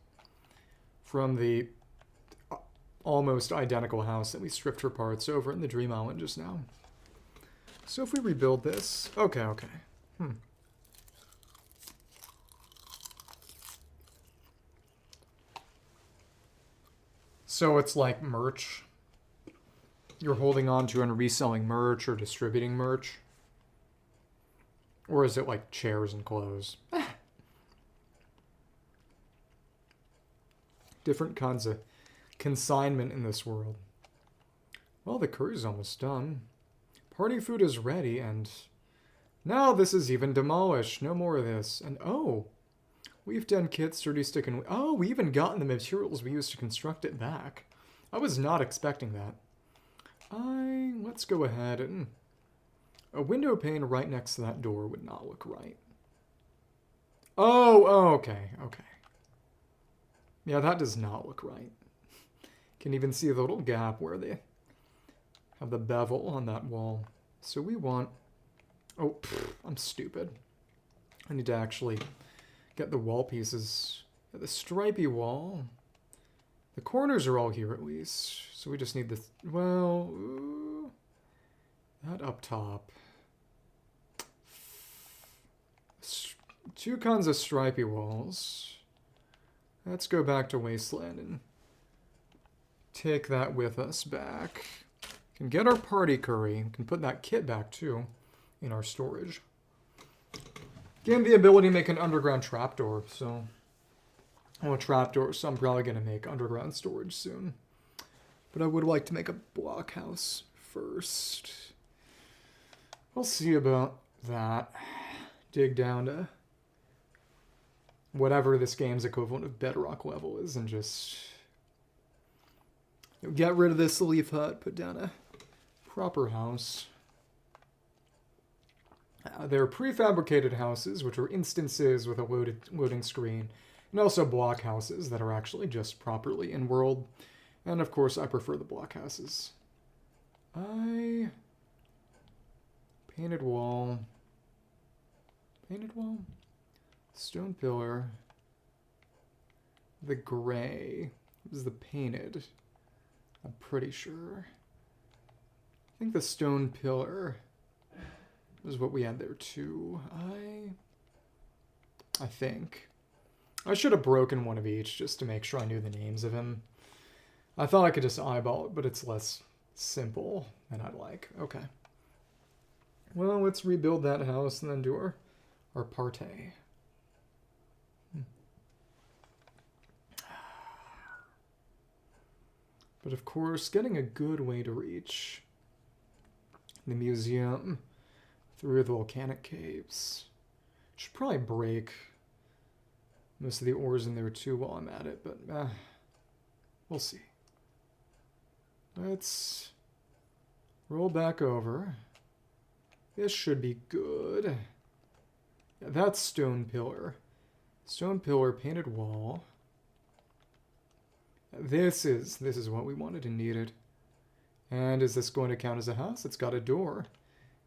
From the almost identical house that we stripped for parts over in the Dream Island just now. So if we rebuild this... Okay. So it's like merch. You're holding on to and reselling merch or distributing merch. Or is it like chairs and clothes? Different kinds of consignment in this world. Well, the curry's almost done. Party food is ready, and now this is even demolished. No more of this. And oh, we've done kit, sturdy stick, and oh, we even gotten the materials we used to construct it back. I was not expecting that. Let's go ahead and a window pane right next to that door would not look right. Oh, okay. Yeah, that does not look right. Can even see the little gap where they have the bevel on that wall. So we want... Oh, I'm stupid. I need to actually get the wall pieces. Get the stripy wall. The corners are all here at least. So we just need the... Well... that up top. Two kinds of stripy walls. Let's go back to Wasteland and take that with us back. Can get our party curry. We can put that kit back too in our storage. Gain the ability to make an underground trapdoor, so... Well, a trapdoor, so I'm probably going to make underground storage soon. But I would like to make a blockhouse first. We'll see about that. Dig down to whatever this game's equivalent of bedrock level is and just get rid of this leaf hut, put down a proper house. They're prefabricated houses, which are instances with a loading screen, and also block houses that are actually just properly in-world. And of course, I prefer the block houses. Painted wall. Stone pillar. The gray is the painted. I'm pretty sure. I think the stone pillar is what we had there too. I think. I should have broken one of each just to make sure I knew the names of him. I thought I could just eyeball it, but it's less simple than I'd like. Okay. Well, let's rebuild that house and then do our party. But of course, getting a good way to reach the museum through the volcanic caves. Should probably break most of the ores in there too while I'm at it, but we'll see. Let's roll back over. This should be good. Yeah, that's stone pillar. Stone pillar, painted wall. This is what we wanted and needed. And is this going to count as a house? It's got a door.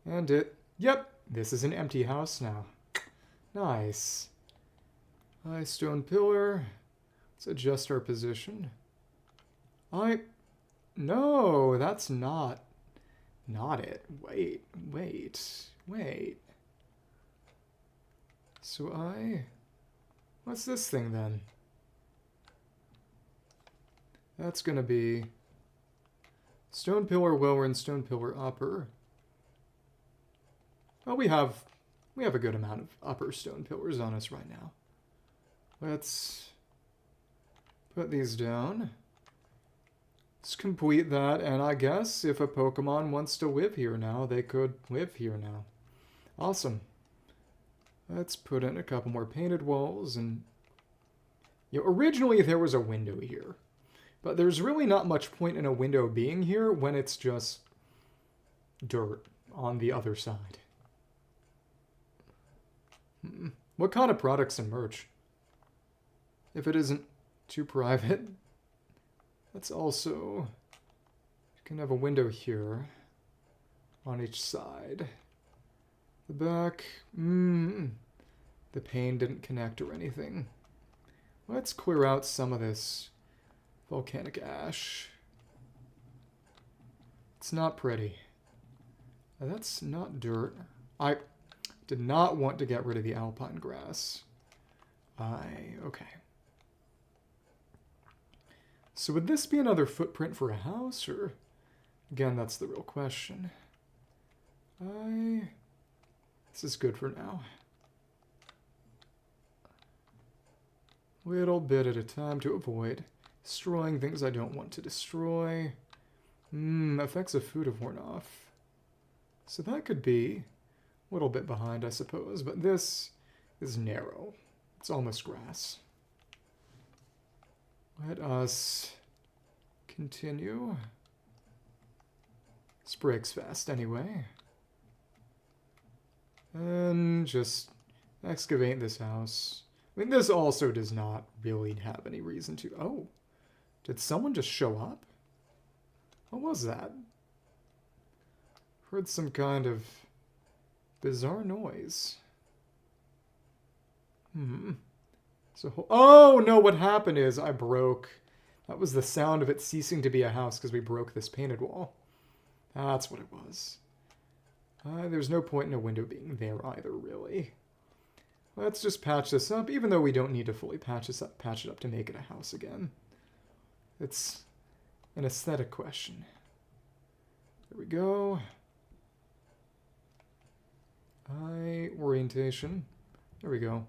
And yep, this is an empty house now. Nice. Nice stone pillar. Let's adjust our position. No, that's not it. Wait. So what's this thing then? That's gonna be stone pillar lower and stone pillar upper. Well, we have a good amount of upper stone pillars on us right now. Let's put these down. Let's complete that, and I guess if a Pokemon wants to live here now, they could live here now. Awesome. Let's put in a couple more painted walls, and originally there was a window here. But there's really not much point in a window being here when it's just dirt on the other side. What kind of products and merch? if it isn't too private. Let's also... You can have a window here on each side. The back... The pane didn't connect or anything. Let's clear out some of this volcanic ash. It's not pretty. That's not dirt. I did not want to get rid of the alpine grass. Okay. So would this be another footprint for a house, or... Again, that's the real question. This is good for now. Little bit at a time to avoid destroying things I don't want to destroy. Effects of food have worn off. So that could be a little bit behind, I suppose, but this is narrow. It's almost grass. Let us continue. This breaks fast anyway. And just excavate this house. I mean, this also does not really have any reason to... Oh, did someone just show up? What was that? Heard some kind of bizarre noise. So, oh no, what happened is I broke... That was the sound of it ceasing to be a house because we broke this painted wall. That's what it was. There's no point in a window being there either, really. Let's just patch this up, even though we don't need to fully patch it up to make it a house again. It's an aesthetic question. There we go. Eye orientation. There we go.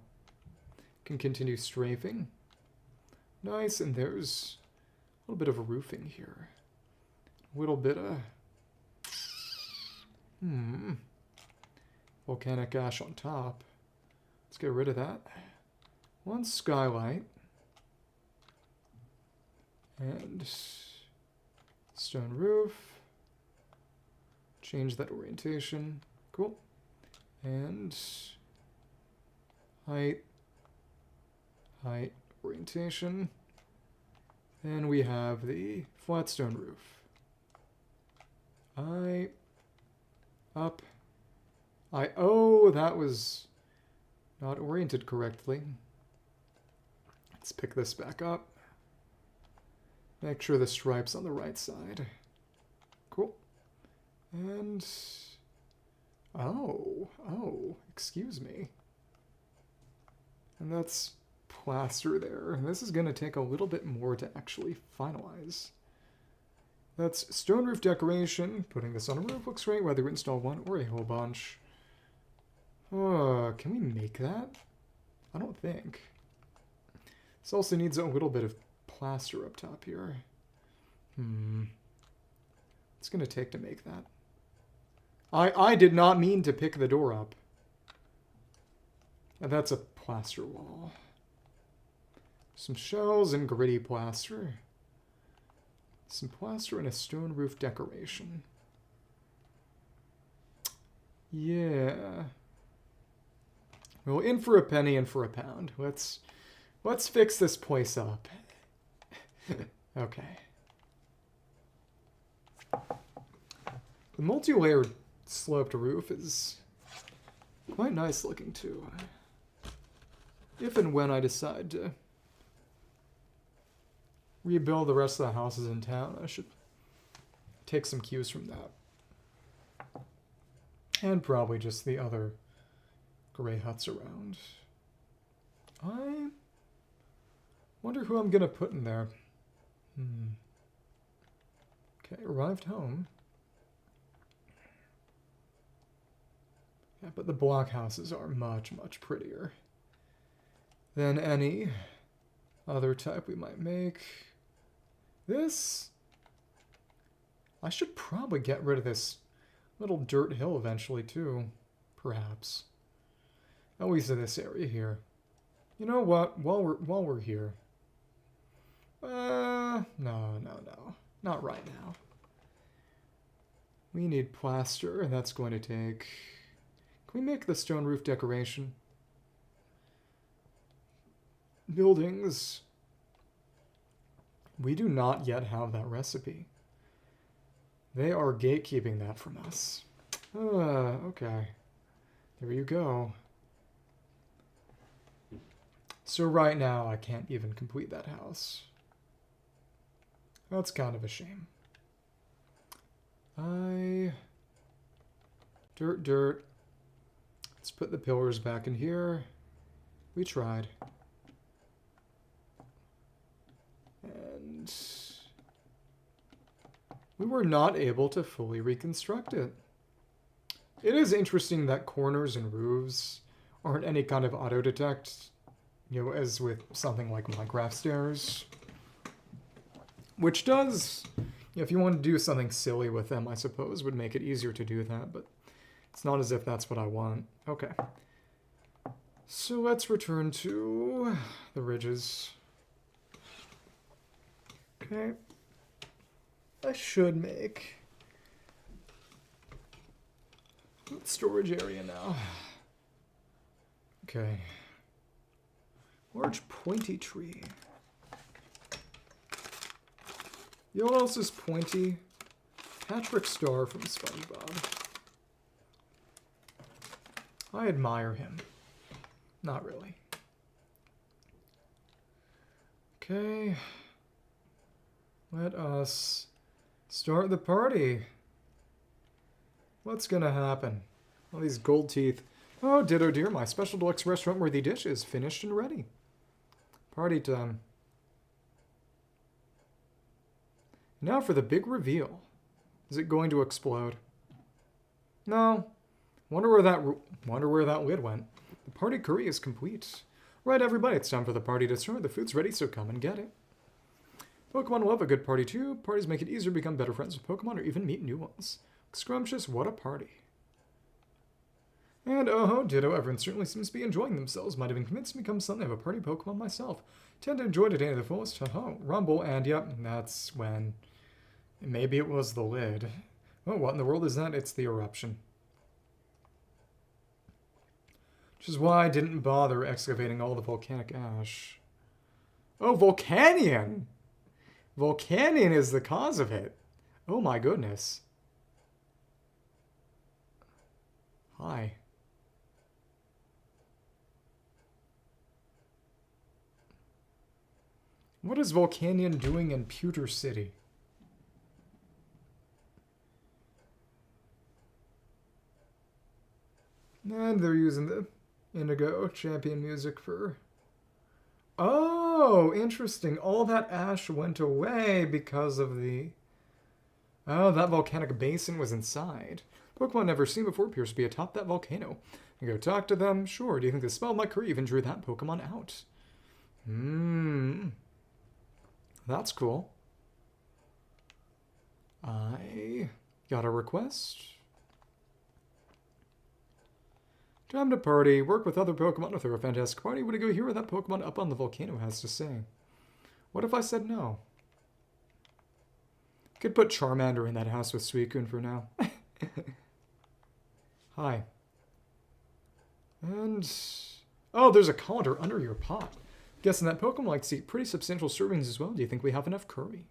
Can continue strafing. Nice, and there's a little bit of a roofing here. A little bit of... Volcanic ash on top. Let's get rid of that. One skylight. And stone roof. Change that orientation. Cool. And height. Height. Orientation. And we have the flat stone roof. Up. Oh, that was not oriented correctly. Let's pick this back up. Make sure the stripe's on the right side. Cool. And... Oh, excuse me. And that's plaster there. This is going to take a little bit more to actually finalize. That's stone roof decoration. Putting this on a roof looks great, whether we install one or a whole bunch. Can we make that? I don't think. This also needs a little bit of plaster up top here. It's going to take to make that. I did not mean to pick the door up. That's a plaster wall. Some shells and gritty plaster. Some plaster and a stone roof decoration. Yeah. Well, in for a penny and for a pound. Let's fix this place up. Okay. The multi-layered sloped roof is quite nice looking too. If and when I decide to rebuild the rest of the houses in town, I should take some cues from that. And probably just the other gray huts around. I wonder who I'm going to put in there. Okay, arrived home. Yeah, but the block houses are much, much prettier than any other type we might make. This... I should probably get rid of this little dirt hill eventually, too. Perhaps. At least in this area here. You know what? While we're here... No. Not right now. We need plaster, and that's going to take... Can we make the stone roof decoration? buildings. We do not yet have that recipe. They are gatekeeping that from us. Okay. There you go. So right now, I can't even complete that house. That's kind of a shame. Dirt. Let's put the pillars back in here. We tried. And we were not able to fully reconstruct it. It is interesting that corners and roofs aren't any kind of auto-detect, you know, as with something like Minecraft stairs. Which does, if you want to do something silly with them, I suppose, would make it easier to do that, but it's not as if that's what I want. Okay. So let's return to the ridges. Okay. I should make storage area now. Okay. Large pointy tree. You know what else is pointy? Patrick Star from SpongeBob. I admire him. Not really. Okay. Let us start the party. What's gonna happen? All these gold teeth. Oh, ditto dear, my special deluxe restaurant-worthy dish is finished and ready. Party time. Now for the big reveal. Is it going to explode? No. Wonder where that lid went. The party curry is complete. Right, everybody, it's time for the party to start. The food's ready, so come and get it. Pokemon love a good party too. Parties make it easier to become better friends with Pokemon or even meet new ones. Scrumptious, what a party. And oh, ditto, everyone certainly seems to be enjoying themselves. Might have been convinced to become something of a party Pokemon myself. Tend to enjoy today to the fullest. Rumble, and yep, that's when... Maybe it was the lid. Oh, what in the world is that? It's the eruption. Which is why I didn't bother excavating all the volcanic ash. Oh, Volcanion! Volcanion is the cause of it. Oh my goodness. Hi. What is Volcanion doing in Pewter City? And they're using the Indigo champion music for... Oh, interesting. All that ash went away because of the... Oh, that volcanic basin was inside. Pokemon never seen before appears to be atop that volcano. You go talk to them. Sure, do you think the spell of my curry even drew that Pokemon out? That's cool. I got a request. Time to party. Work with other Pokemon to throw a fantastic party. Would I go hear what that Pokemon up on the volcano has to say? What if I said no? Could put Charmander in that house with Suicune for now. Hi. And... Oh, there's a colander under your pot. Guessing that Pokemon likes to eat pretty substantial servings as well. Do you think we have enough curry?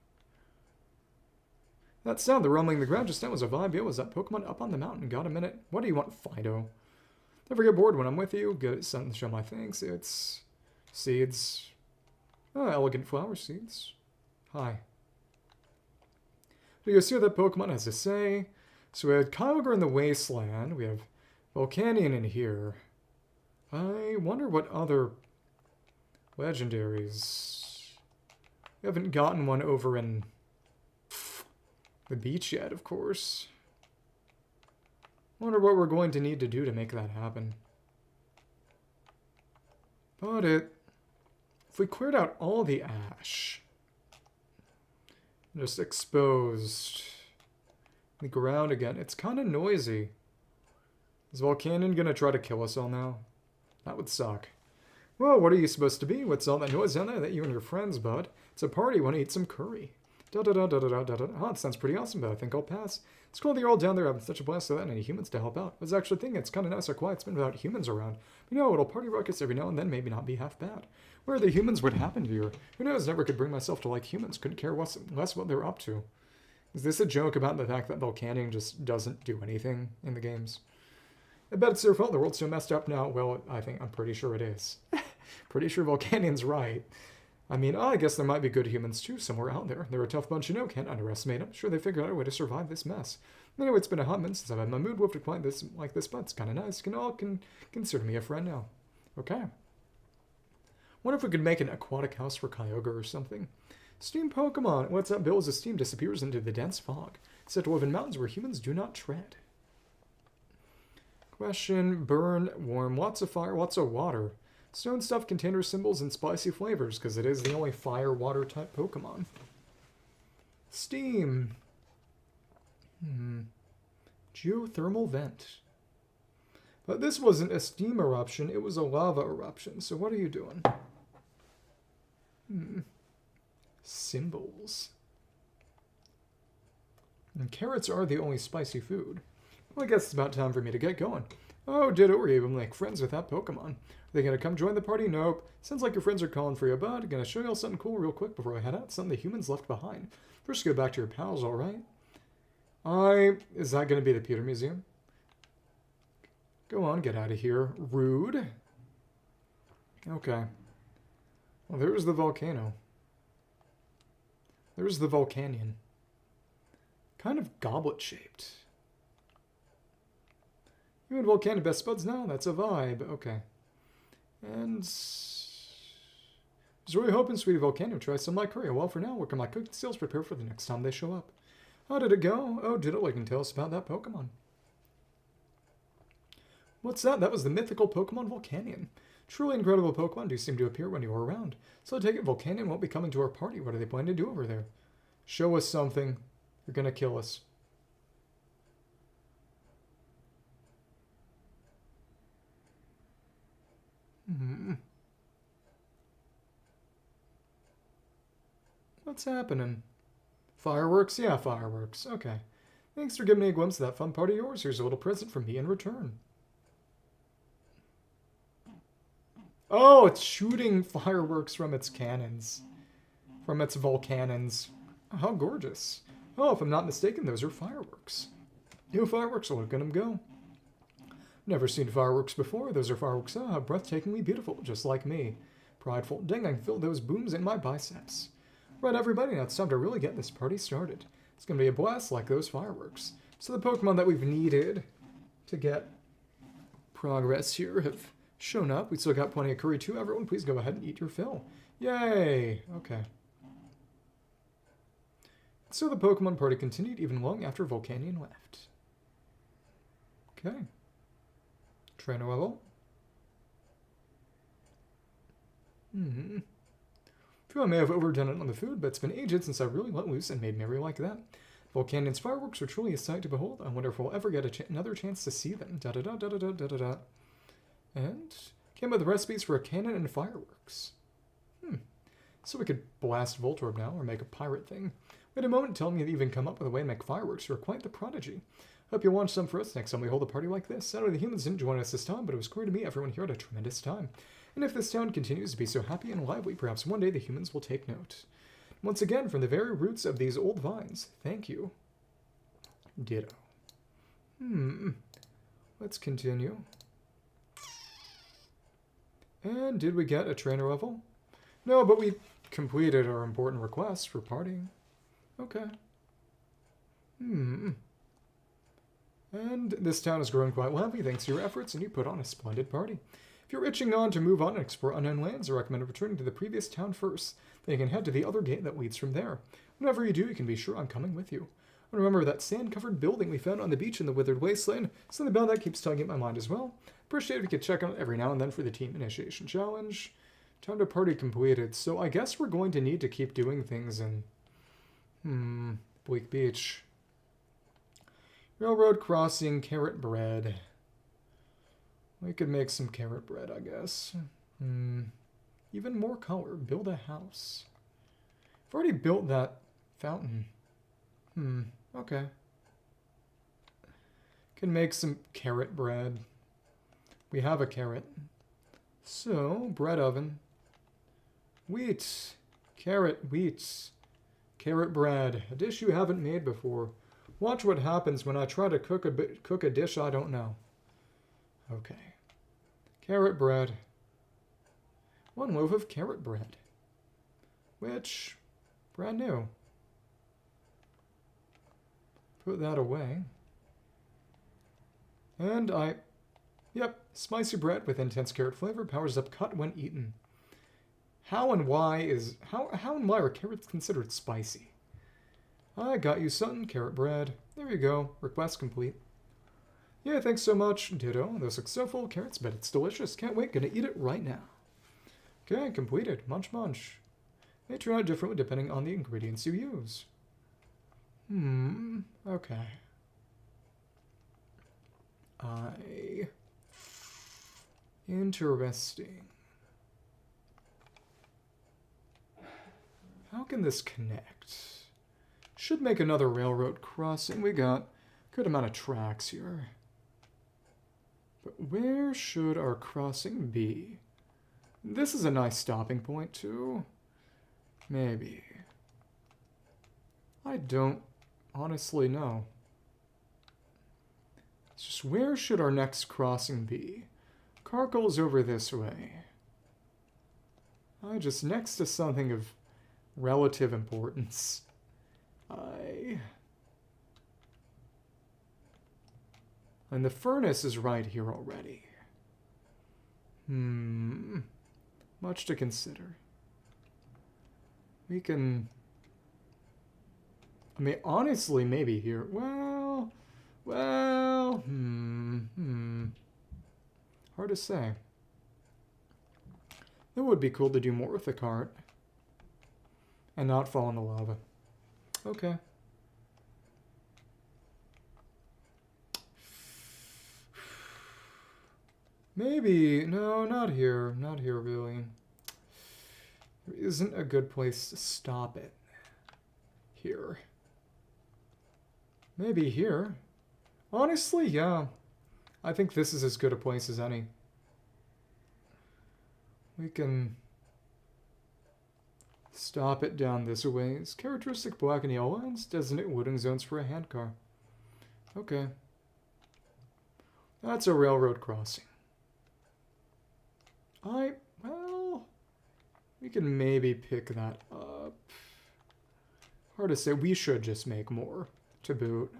That sound, the rumbling in the ground just now was a vibe. Yo, was that Pokemon up on the mountain? Got a minute? What do you want, Fido? Never get bored when I'm with you. Good, something to show my thanks. It's... seeds. Oh, elegant flower seeds. Hi. Do you see what that Pokemon has to say? So we had Kyogre in the Wasteland. We have Volcanion in here. I wonder what other legendaries... We haven't gotten one over in the beach yet, of course. Wonder what we're going to need to do to make that happen. But if we cleared out all the ash, just exposed the ground again, it's kind of noisy. Is Volcanion gonna try to kill us all now? That would suck. Well, what are you supposed to be? What's all that noise down there that you and your friends, bud? It's a party. Want to eat some curry? Da-da-da-da-da-da-da. Oh, that sounds pretty awesome, but I think I'll pass. It's cool that you're all down there having such a blast without any humans to help out. I was actually thinking it's kind of nice or quiet spin without humans around. But you know, a little party ruckus every now and then maybe not be half bad. Where the humans would happen here. Who knows, never could bring myself to like humans. Couldn't care less what they're up to. Is this a joke about the fact that Volcanion just doesn't do anything in the games? I bet it's their fault. The world's so messed up now. Well, I'm pretty sure it is. Pretty sure Volcanion's right. I mean, I guess there might be good humans too somewhere out there. They're a tough bunch, can't underestimate them. Sure, they figured out a way to survive this mess. Anyway, it's been a hot minute since I've had my mood lifted quite like this, but it's kind of nice. You can consider me a friend now. Okay. Wonder if we could make an aquatic house for Kyogre or something. Steam Pokemon. What's up, Bill? As the steam disappears into the dense fog. It's said to live in mountains where humans do not tread. Question, burn, warm, lots of fire, lots of water. Stone stuff, container symbols, and spicy flavors, because it is the only fire, water type Pokemon. Steam. Geothermal vent. But this wasn't a steam eruption, it was a lava eruption. So what are you doing? Symbols. And carrots are the only spicy food. Well, I guess it's about time for me to get going. Oh, Ditto, were you able to make friends with that Pokemon? Are they gonna come join the party? Nope. Sounds like your friends are calling for you, bud. Gonna show you all something cool real quick before I head out. Something the humans left behind. First, go back to your pals, alright? Is that gonna be the Pewter Museum? Go on, get out of here. Rude. Okay. Well, there's the volcano. There's the Volcanion. Kind of goblet-shaped. You and Volcanion best buds now? That's a vibe. Okay. And... I was really hoping Sweetie Volcano would try some like curry. Well, for now, work on my cooking skills, prepare for the next time they show up. How did it go? Oh, did it? Like, can tell us about that Pokemon. What's that? That was the mythical Pokemon Volcanion. Truly incredible Pokemon do seem to appear when you are around. So I take it Volcanion won't be coming to our party. What are they planning to do over there? Show us something. You're gonna kill us. What's happening? Fireworks? Yeah, fireworks. Okay. Thanks for giving me a glimpse of that fun part of yours. Here's a little present from me in return. Oh, it's shooting fireworks from its cannons. From its volcanons. Oh, how gorgeous. Oh, if I'm not mistaken, those are fireworks. New fireworks, look at them go. Never seen fireworks before. Those are fireworks. Ah, oh, breathtakingly beautiful, just like me. Prideful. Dang, I can feel those booms in my biceps. Right, everybody, now it's time to really get this party started. It's going to be a blast like those fireworks. So the Pokemon that we've needed to get progress here have shown up. We still got plenty of curry too. Everyone, please go ahead and eat your fill. Yay! Okay. So the Pokemon party continued even long after Volcanion left. Okay. Trainer level. Feel I may have overdone it on the food, but it's been ages since I really let loose and made merry like that. Volcanion's fireworks are truly a sight to behold. I wonder if we'll ever get another chance to see them. Da-da-da-da-da-da-da-da. And came with recipes for a cannon and fireworks. So we could blast Voltorb now, or make a pirate thing. Wait a moment, tell me you've even come up with a way to make fireworks. You're quite the prodigy. Hope you'll launch some for us next time we hold a party like this. Sadly, the humans didn't join us this time, but it was clear to me everyone here had a tremendous time. And if this town continues to be so happy and lively, perhaps one day the humans will take note. Once again, from the very roots of these old vines, thank you. Ditto. Let's continue. And did we get a trainer level? No, but we completed our important requests for partying. Okay. And this town has grown quite lively thanks to your efforts, and you put on a splendid party. If you're itching on to move on and explore unknown lands, I recommend returning to the previous town first. Then you can head to the other gate that leads from there. Whenever you do, you can be sure I'm coming with you. And remember that sand-covered building we found on the beach in the Withered Wasteland? Something about that keeps tugging at my mind as well. Appreciate if you could check on it every now and then for the team initiation challenge. Time to party completed. So I guess we're going to need to keep doing things in... Bleak Beach. Railroad crossing, carrot bread. We could make some carrot bread, I guess. Even more color. Build a house. I've already built that fountain. Okay. Can make some carrot bread. We have a carrot. So, bread oven. Wheat. Carrot, wheat. Carrot bread. A dish you haven't made before. Watch what happens when I try to cook a dish I don't know. Okay. Carrot bread. 1 loaf of carrot bread. Which, brand new. Put that away. And yep, spicy bread with intense carrot flavor powers up cut when eaten. How and why are carrots considered spicy? I got you something, carrot bread. There you go, request complete. Yeah, thanks so much, ditto. Those look so full of carrots, but it's delicious. Can't wait, gonna eat it right now. Okay, completed. Munch munch. They turn out differently depending on the ingredients you use. Okay. Interesting. How can this connect? Should make another railroad crossing. We got a good amount of tracks here. But where should our crossing be? This is a nice stopping point, too. Maybe. I don't honestly know. It's just, where should our next crossing be? Carkle's over this way. Just next to something of relative importance. And the furnace is right here already. Much to consider. We can... I mean, honestly, maybe here. Well... Hard to say. It would be cool to do more with the cart. And not fall into lava. Okay. Maybe... No, not here. Not here, really. There isn't a good place to stop it. Here. Maybe here. Honestly, yeah. I think this is as good a place as any. We can stop it down this way. It's characteristic black and yellow lines designate loading zones for a handcar. Okay. That's a railroad crossing. Well, we can maybe pick that up. Hard to say. We should just make more to boot.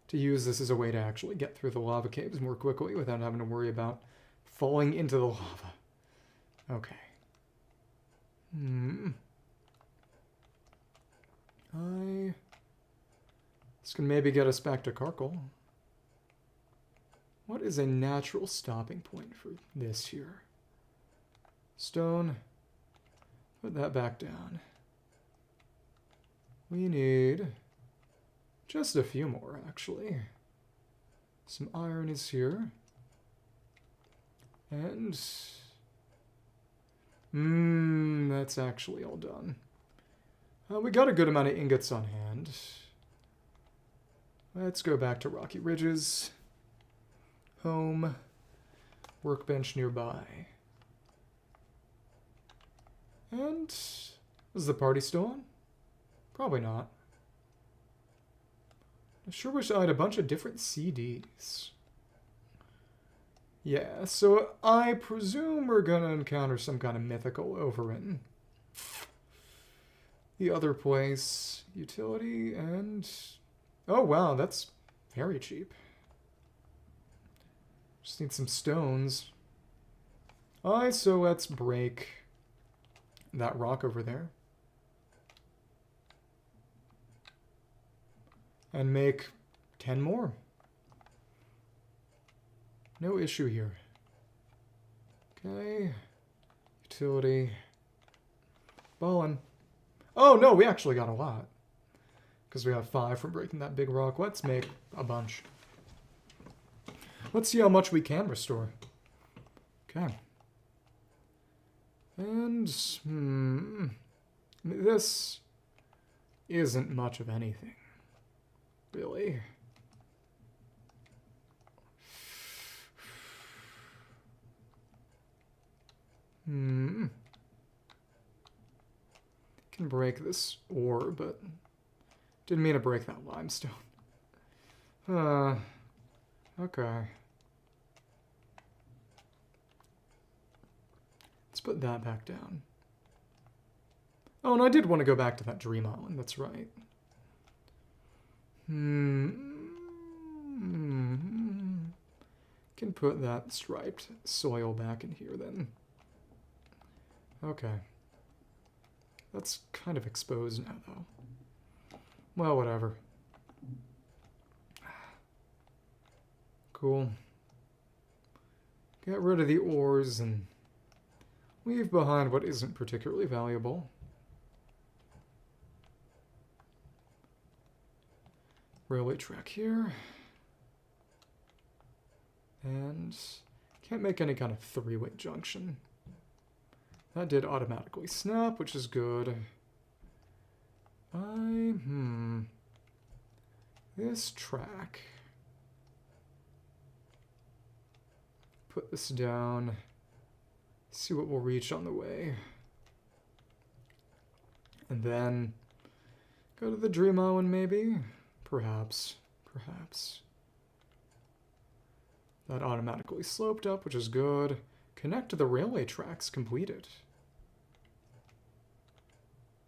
To use this as a way to actually get through the lava caves more quickly without having to worry about falling into the lava. Okay. This can maybe get us back to Karkle. What is a natural stopping point for this here? Stone. Put that back down. We need just a few more, actually. Some iron is here. And... that's actually all done. We got a good amount of ingots on hand. Let's go back to Rocky Ridges. Home. Workbench nearby. And... is the party still on? Probably not. I sure wish I had a bunch of different CDs. Yeah, so I presume we're gonna encounter some kind of mythical over in the other place. Utility and... oh wow, that's very cheap. Just need some stones. Alright, so let's break that rock over there. And make 10 more. No issue here. Okay. Utility. Ballin'. Oh, no, we actually got a lot. Because we have 5 from breaking that big rock. Let's make a bunch. Let's see how much we can restore. Okay. And, this isn't much of anything. Really? Can break this ore, but didn't mean to break that limestone. Okay. Let's put that back down. Oh, and I did want to go back to that Dream Island, that's right. Can put that striped soil back in here then. Okay. That's kind of exposed now, though. Well, whatever. Cool. Get rid of the ores and leave behind what isn't particularly valuable. Railway track here. And can't make any kind of three-way junction. That did automatically snap, which is good. This track. Put this down. See what we'll reach on the way. And then go to the Dream Island, maybe? Perhaps. Perhaps. That automatically sloped up, which is good. Connect to the railway tracks completed.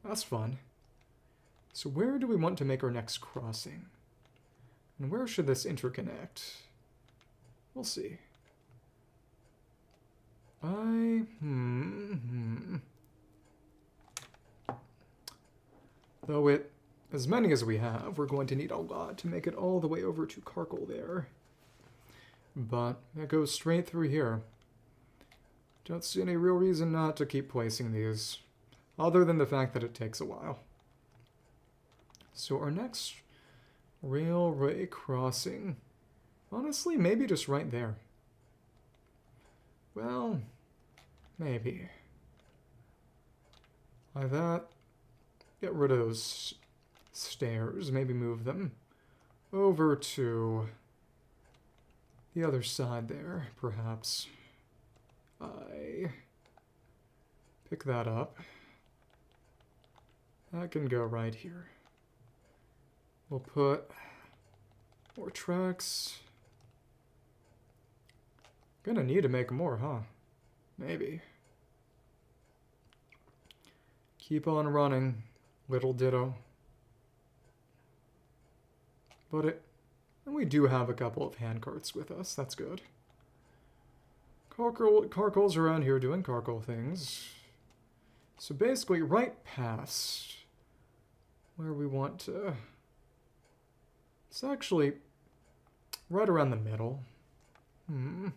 That's fun. So where do we want to make our next crossing? And where should this interconnect? We'll see. Though as many as we have, we're going to need a lot to make it all the way over to Karkle there. But it goes straight through here. Don't see any real reason not to keep placing these, other than the fact that it takes a while. So our next railway crossing, honestly, maybe just right there. Well, maybe. Like that. Get rid of those stairs, maybe move them over to the other side there, perhaps. I pick that up. That can go right here. We'll put more tracks. Gonna need to make more, huh? Maybe. Keep on running, little ditto. But and we do have a couple of handcarts with us, that's good. Karkle's around here doing Karkle things. So basically right past where we want to... It's actually right around the middle. The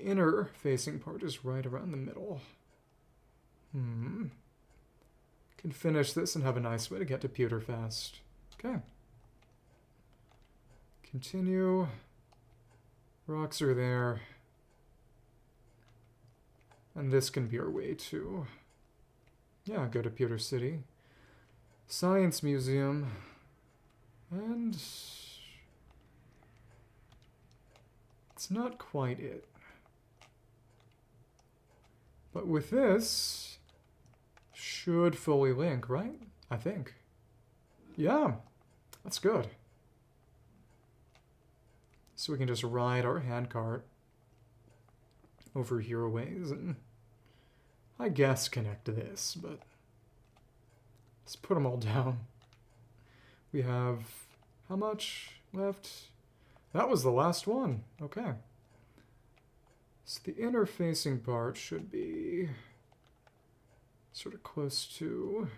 inner facing part is right around the middle. Can finish this and have a nice way to get to Pewter fast. Okay. Continue. Rocks are there. And this can be our way to... Yeah, go to Pewter City. Science Museum. And... It's not quite it. But with this... Should fully link, right? I think. Yeah. That's good. So we can just ride our handcart over here a ways and I guess connect to this, but let's put them all down. We have how much left? That was the last one. Okay. So the inner facing part should be sort of close to...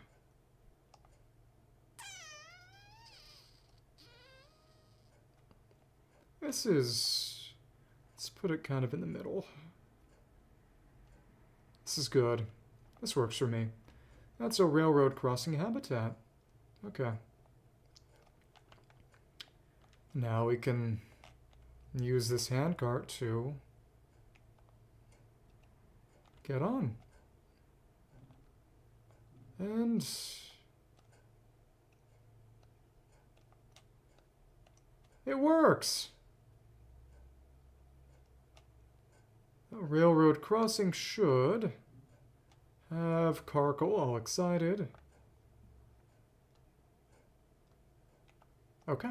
This is... Let's put it kind of in the middle. This is good. This works for me. That's a railroad crossing habitat. Okay. Now we can use this handcart to get on. And... It works! A railroad crossing should Have Carkle all excited. Okay.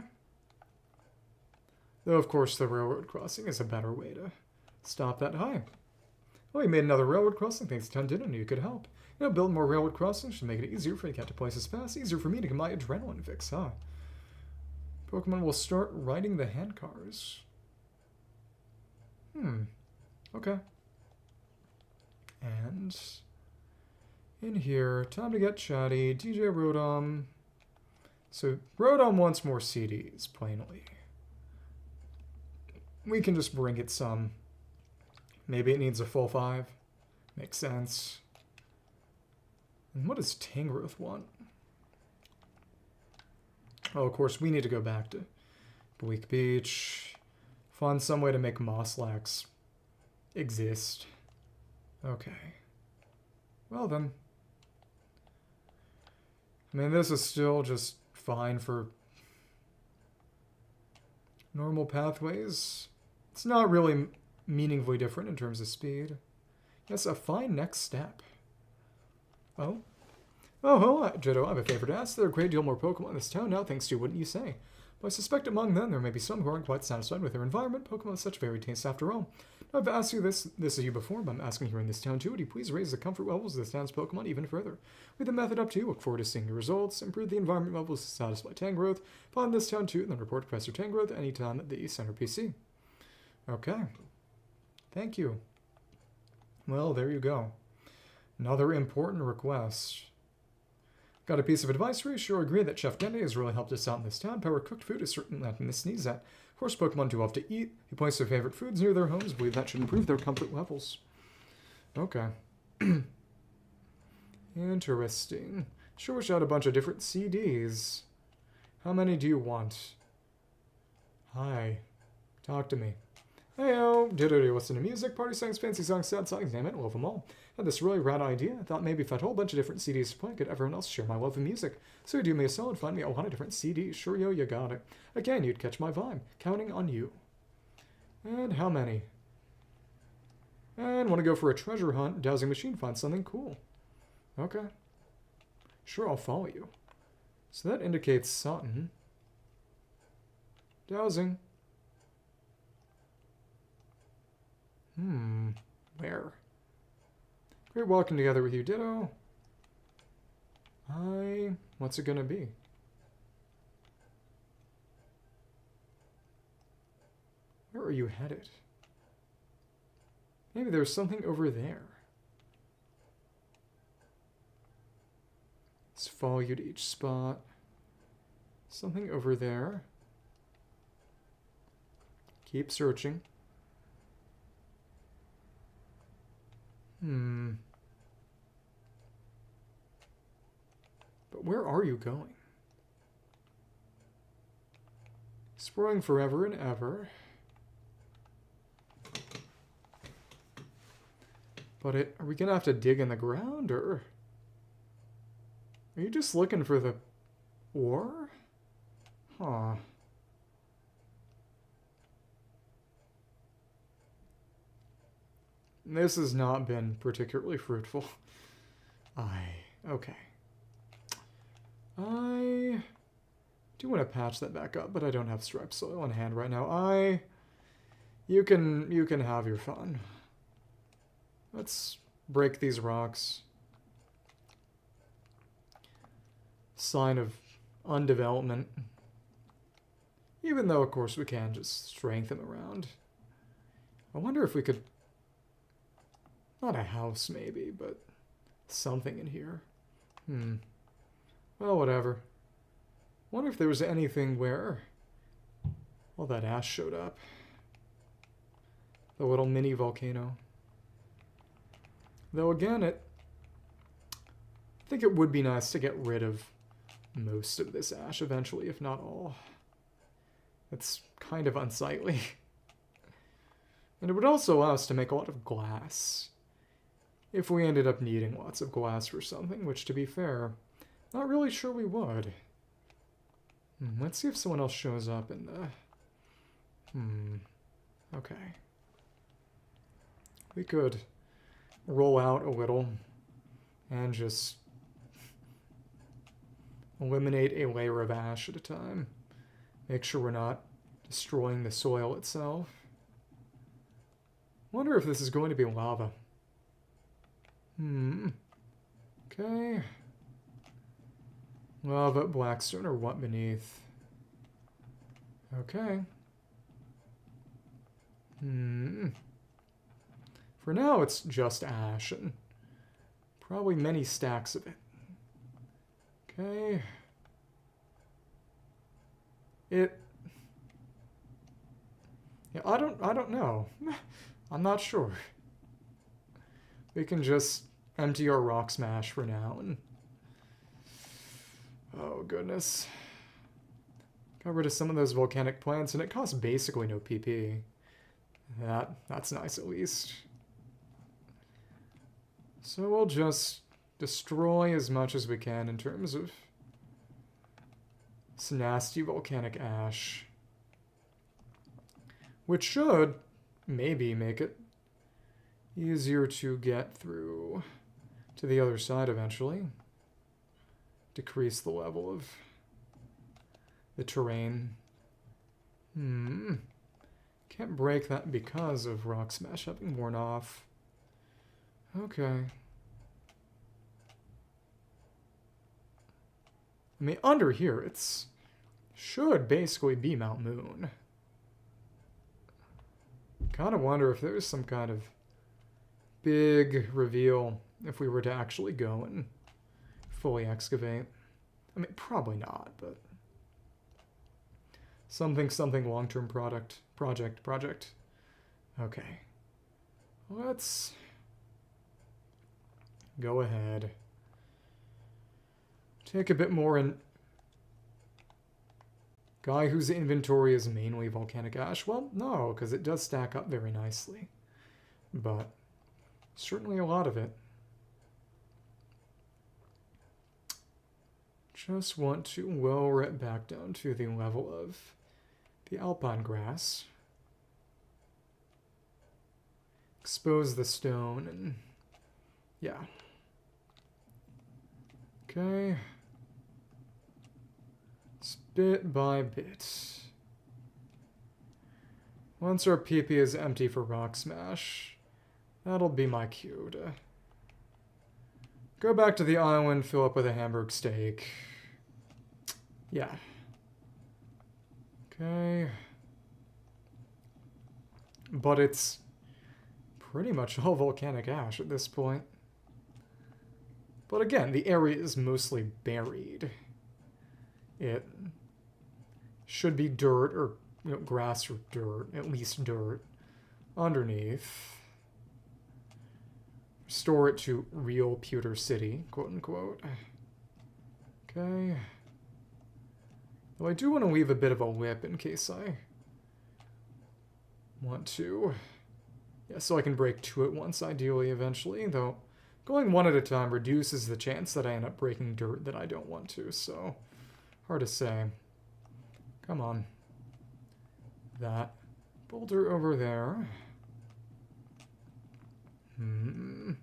Though, of course, the railroad crossing is a better way to stop that high. Oh, you made another railroad crossing. Thanks, Ton. Didn't know you could help. You know, build more railroad crossings should make it easier for you to get to places fast. Easier for me to get my adrenaline fix, huh? Pokemon will start riding the handcars. Okay. And in here, time to get chatty. DJ Rodom. So Rodom wants more CDs, plainly. We can just bring it some. Maybe it needs a full 5. Makes sense. And what does Tangrowth want? Oh, of course, we need to go back to Bleak Beach. Find some way to make Mosslax exist. Okay. Well then. I mean, this is still just fine for normal pathways. It's not really meaningfully different in terms of speed. Yes, a fine next step. Oh? Oh, hello, Jitto. I have a favor to ask. There are a great deal more Pokemon in this town now, thanks to you, wouldn't you say? But I suspect among them there may be some who aren't quite satisfied with their environment. Pokemon have such varied tastes after all. Now, I've asked you this of you before, but I'm asking here in this town too. Would you please raise the comfort levels of this town's Pokemon even further? With the method up to you, look forward to seeing your results. Improve the environment levels to satisfy Tangrowth. Find this town too, and then report to Professor Tangrowth anytime at the Center PC. Okay. Thank you. Well, there you go. Another important request. Got a piece of advice for you. Sure agree that Chef Dende has really helped us out in this town. Power cooked food is certainly nothing to sneeze at. Of course, Pokemon do love to eat. Who place their favorite foods near their homes believe that should improve their comfort levels. Okay. Interesting. Sure wish I had a bunch of different CDs. How many do you want? Hi. Talk to me. Heyo, did you listen to music, party songs, fancy songs, sad songs, name it, love them all. I had this really rad idea. I thought maybe if I had a whole bunch of different CDs to play, could everyone else share my love of music. So you do me a solid, find me a lot of different CDs. Sure, yo, you got it. Again, you'd catch my vibe. Counting on you. And how many? And want to go for a treasure hunt, dowsing machine, find something cool. Okay. Sure, I'll follow you. So that indicates something. Dowsing. Where? Great walking together with you, Ditto. What's it gonna be? Where are you headed? Maybe there's something over there. Let's follow you to each spot. Something over there. Keep searching. But where are you going? Exploring forever and ever. But are we gonna have to dig in the ground, or are you just looking for the ore? Huh. This has not been particularly fruitful. Okay. I do want to patch that back up, but I don't have striped soil on hand right now. You can have your fun. Let's break these rocks. Sign of undevelopment. Even though, of course, we can just strengthen them around. I wonder if we could... Not a house, maybe, but something in here. Well, whatever. Wonder if there was anything where... Well, that ash showed up. The little mini volcano. Though again, I think it would be nice to get rid of most of this ash eventually, if not all. It's kind of unsightly. And it would also allow us to make a lot of glass. If we ended up needing lots of glass for something, which, to be fair, not really sure we would. Let's see if someone else shows up in the... Okay. We could roll out a little, And just eliminate a layer of ash at a time. Make sure we're not destroying the soil itself. Wonder if this is going to be lava. Okay. Lava, blackstone, or what beneath? Okay. For now, it's just ash and probably many stacks of it. Okay. Yeah, I don't know. I'm not sure. We can just empty our rock smash for now and oh goodness. Got rid of some of those volcanic plants and it costs basically no PP. That's nice at least. So we'll just destroy as much as we can in terms of this nasty volcanic ash. Which should maybe make it easier to get through to the other side eventually. Decrease the level of the terrain. Can't break that because of Rock Smash having worn off. Okay. I mean, under here, it's should basically be Mount Moon. Kind of wonder if there's some kind of big reveal if we were to actually go and fully excavate. I mean, probably not, but something long-term project. Okay. Let's go ahead. Take a bit more in. Guy whose inventory is mainly volcanic ash? Well, no, because it does stack up very nicely. But certainly a lot of it. Just want to lower it back down to the level of the alpine grass. Expose the stone and yeah. Okay. Bit by bit. Once our PP is empty for Rock Smash, that'll be my cue to go back to the island, fill up with a hamburg steak. Yeah. Okay. But it's pretty much all volcanic ash at this point. But again, the area is mostly buried. It should be dirt or grass or dirt, at least dirt, underneath. Restore it to real Pewter City, quote unquote. Okay. Though I do want to leave a bit of a lip in case I want to. Yeah, so I can break two at once, ideally, eventually, though going one at a time reduces the chance that I end up breaking dirt that I don't want to, so hard to say. Come on. That boulder over there. Can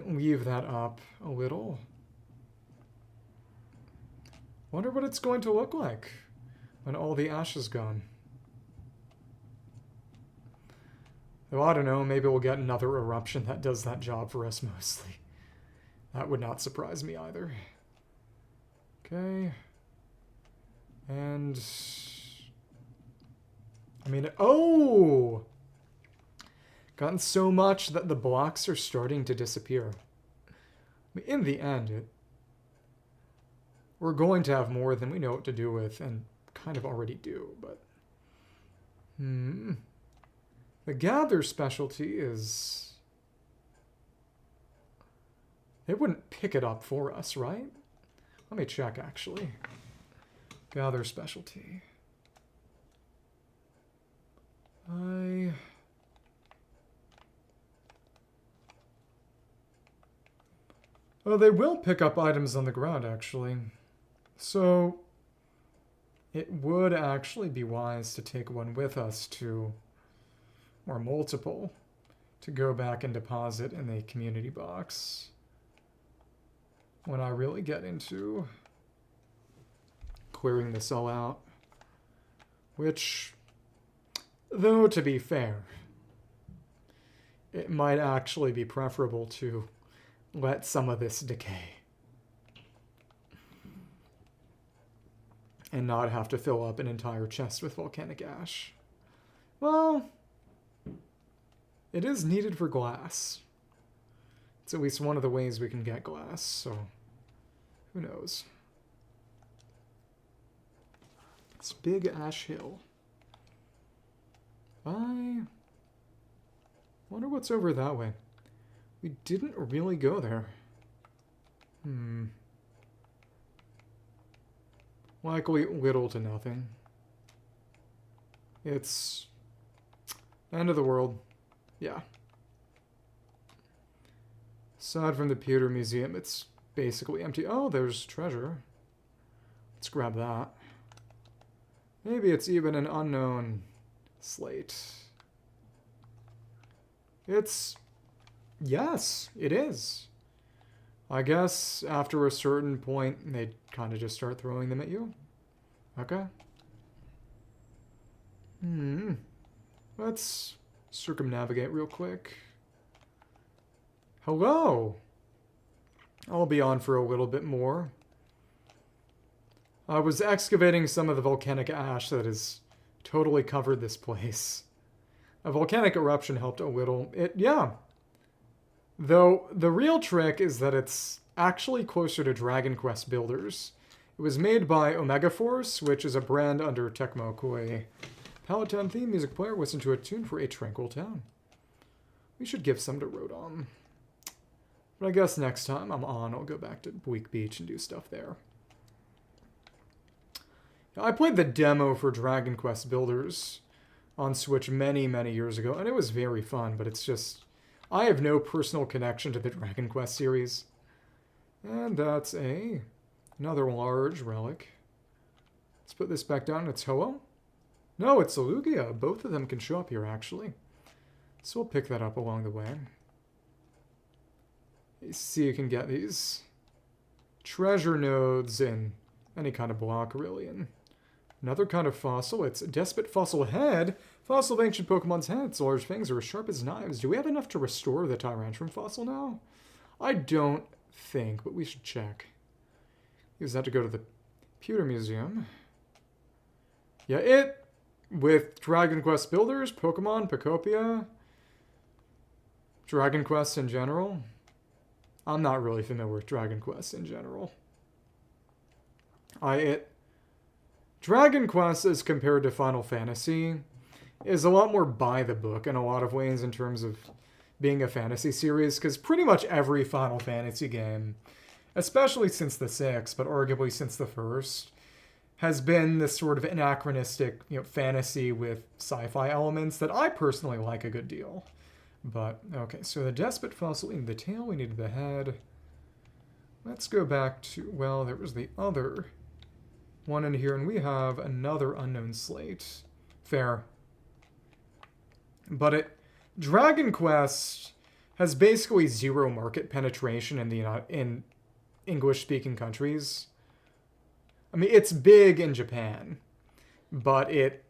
leave that up a little. Wonder what it's going to look like when all the ash is gone. Though I don't know, maybe we'll get another eruption that does that job for us mostly. That would not surprise me either. Okay. And I mean, oh! Gotten so much that the blocks are starting to disappear. I mean, in the end, we're going to have more than we know what to do with, and kind of already do, but the gather specialty is they wouldn't pick it up for us, right? Let me check, actually. Gather specialty. Oh, they will pick up items on the ground, actually. So it would actually be wise to take one with us to, or multiple, to go back and deposit in the community box. when I really get into clearing this all out. Which, though to be fair, it might actually be preferable to let some of this decay. And not have to fill up an entire chest with volcanic ash. Well, it is needed for glass. It's at least one of the ways we can get glass, so who knows. It's Big Ash Hill. I wonder what's over that way. We didn't really go there. Likely little to nothing. It's end of the world. Yeah. Aside from the Pewter Museum, it's basically empty. Oh, there's treasure. Let's grab that. Maybe it's even an unknown slate. It's... Yes, it is. I guess after a certain point, they kind of just start throwing them at you. Okay. Let's circumnavigate real quick. Hello! I'll be on for a little bit more. I was excavating some of the volcanic ash that has totally covered this place. A volcanic eruption helped a little. Yeah. Though the real trick is that it's actually closer to Dragon Quest Builders. It was made by Omega Force, which is a brand under Tecmo Koei. Palatine theme music player, listen to a tune for a tranquil town. We should give some to Rodon. But I guess next time I'm on, I'll go back to Bleak Beach and do stuff there. I played the demo for Dragon Quest Builders on Switch many, many years ago, and it was very fun, but it's just... I have no personal connection to the Dragon Quest series. And that's another large relic. Let's put this back down. It's Ho-Oh? No, it's a Lugia. Both of them can show up here, actually. So we'll pick that up along the way. You see, you can get these treasure nodes in any kind of block, really. And another kind of fossil. It's a Despot Fossil Head. Fossil of ancient Pokemon's heads. Large fangs are as sharp as knives. Do we have enough to restore the Tyrantrum fossil now? I don't think, but we should check. Use that to go to the Pewter Museum. Yeah, with Dragon Quest Builders, Pokemon, Pokopia, Dragon Quest in general. I'm not really familiar with Dragon Quest in general. Dragon Quest, as compared to Final Fantasy, is a lot more by the book in a lot of ways in terms of being a fantasy series, because pretty much every Final Fantasy game, especially since the 6th, but arguably since the 1st, has been this sort of anachronistic, fantasy with sci-fi elements that I personally like a good deal. But, okay, so the Despot Fossil, we need the tail, we need the head. Let's go back to, well, there was the other one in here, and we have another unknown slate. Fair. But Dragon Quest has basically zero market penetration in English-speaking countries. I mean, it's big in Japan, but it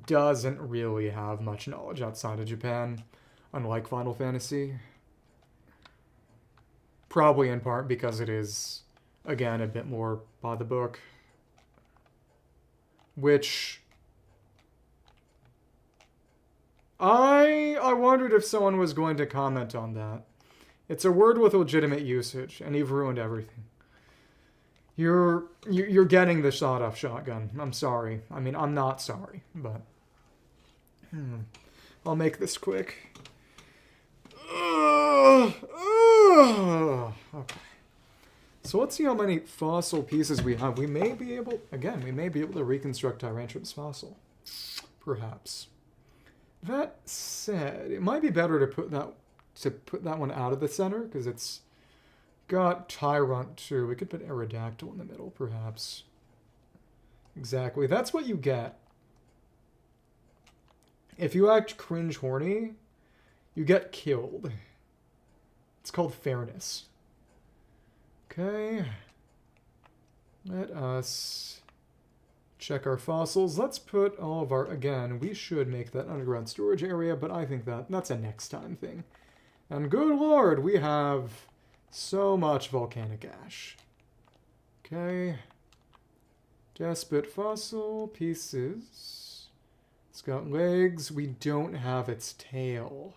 doesn't really have much knowledge outside of Japan, unlike Final Fantasy. Probably in part because it is, again, a bit more by the book. Which... I wondered if someone was going to comment on that. It's a word with legitimate usage, and you've ruined everything. You're getting the sawed-off shotgun. I'm sorry. I mean, I'm not sorry, but... I'll make this quick. Okay. So let's see how many fossil pieces we have. We may be able... Again, we may be able to reconstruct Tyrantrum's fossil. Perhaps. That said, it might be better to put that one out of the center, because it's got Tyrant too. We could put Aerodactyl in the middle, perhaps. Exactly. That's what you get. If you act cringe horny, you get killed. It's called fairness. Okay. Let us check our fossils. Let's put all of our... Again, we should make that underground storage area, but I think that's a next time thing. And good lord, we have so much volcanic ash. Okay. Despot fossil pieces. It's got legs. We don't have its tail.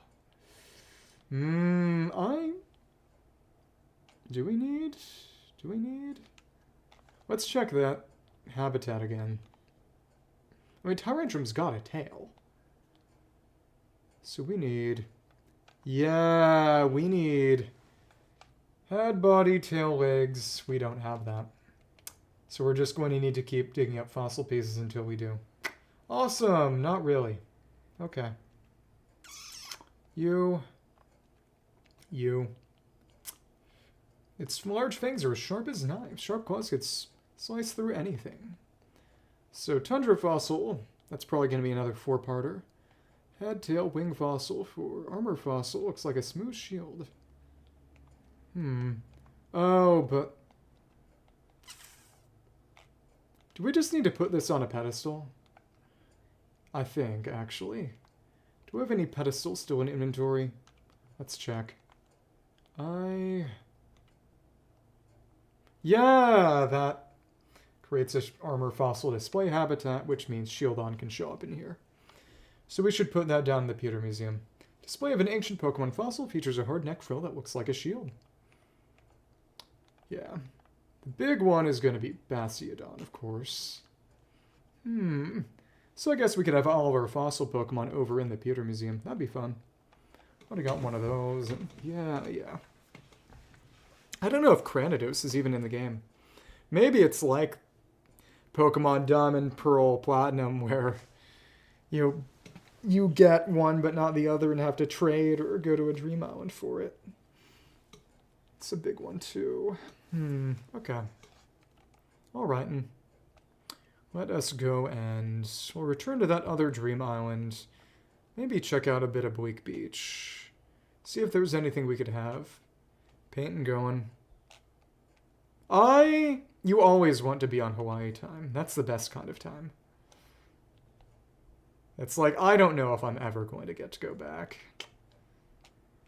Do we need? Let's check that habitat again. I mean, Tyrantrum's got a tail. So we need... Yeah, we need head, body, tail, legs. We don't have that. So we're just going to need to keep digging up fossil pieces until we do. Awesome! Not really. Okay. You. Its large fangs are as sharp as knives. Sharp claws could slice through anything. So tundra fossil. That's probably going to be another 4-parter. Head, tail, wing fossil for armor fossil. Looks like a smooth shield. Oh, but... Do we just need to put this on a pedestal? I think, actually. Do we have any pedestals still in inventory? Let's check. Yeah, that creates an armor fossil display habitat, which means Shieldon can show up in here. So we should put that down in the Pewter Museum. Display of an ancient Pokemon fossil features a hard neck frill that looks like a shield. Yeah. The big one is going to be Bastiodon, of course. So I guess we could have all of our fossil Pokemon over in the Pewter Museum. That'd be fun. Would have got one of those. And yeah. I don't know if Cranidos is even in the game. Maybe it's like Pokemon Diamond, Pearl, Platinum, where you get one but not the other and have to trade or go to a Dream Island for it. It's a big one too. Okay. Alright, and let us go and we'll return to that other Dream Island. Maybe check out a bit of Bleak Beach. See if there's anything we could have. Painting going. You always want to be on Hawaii time. That's the best kind of time. It's like, I don't know if I'm ever going to get to go back.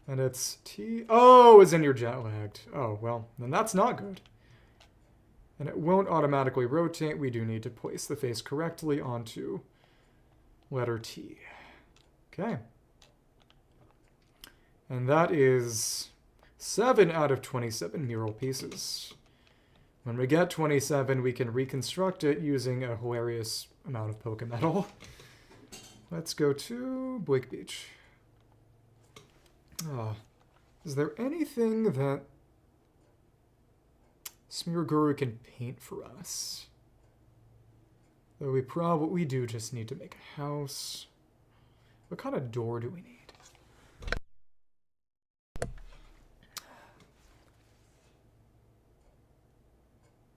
And it's Oh, as in you're jet lagged. Oh, well, then that's not good. And it won't automatically rotate. We do need to place the face correctly onto letter T. Okay. And that is 7 out of 27 mural pieces. When we get 27, we can reconstruct it using a hilarious amount of Pokemetal. Let's go to Bleak Beach. Is there anything that Smearguru can paint for us? Though we do just need to make a house. What kind of door do we need?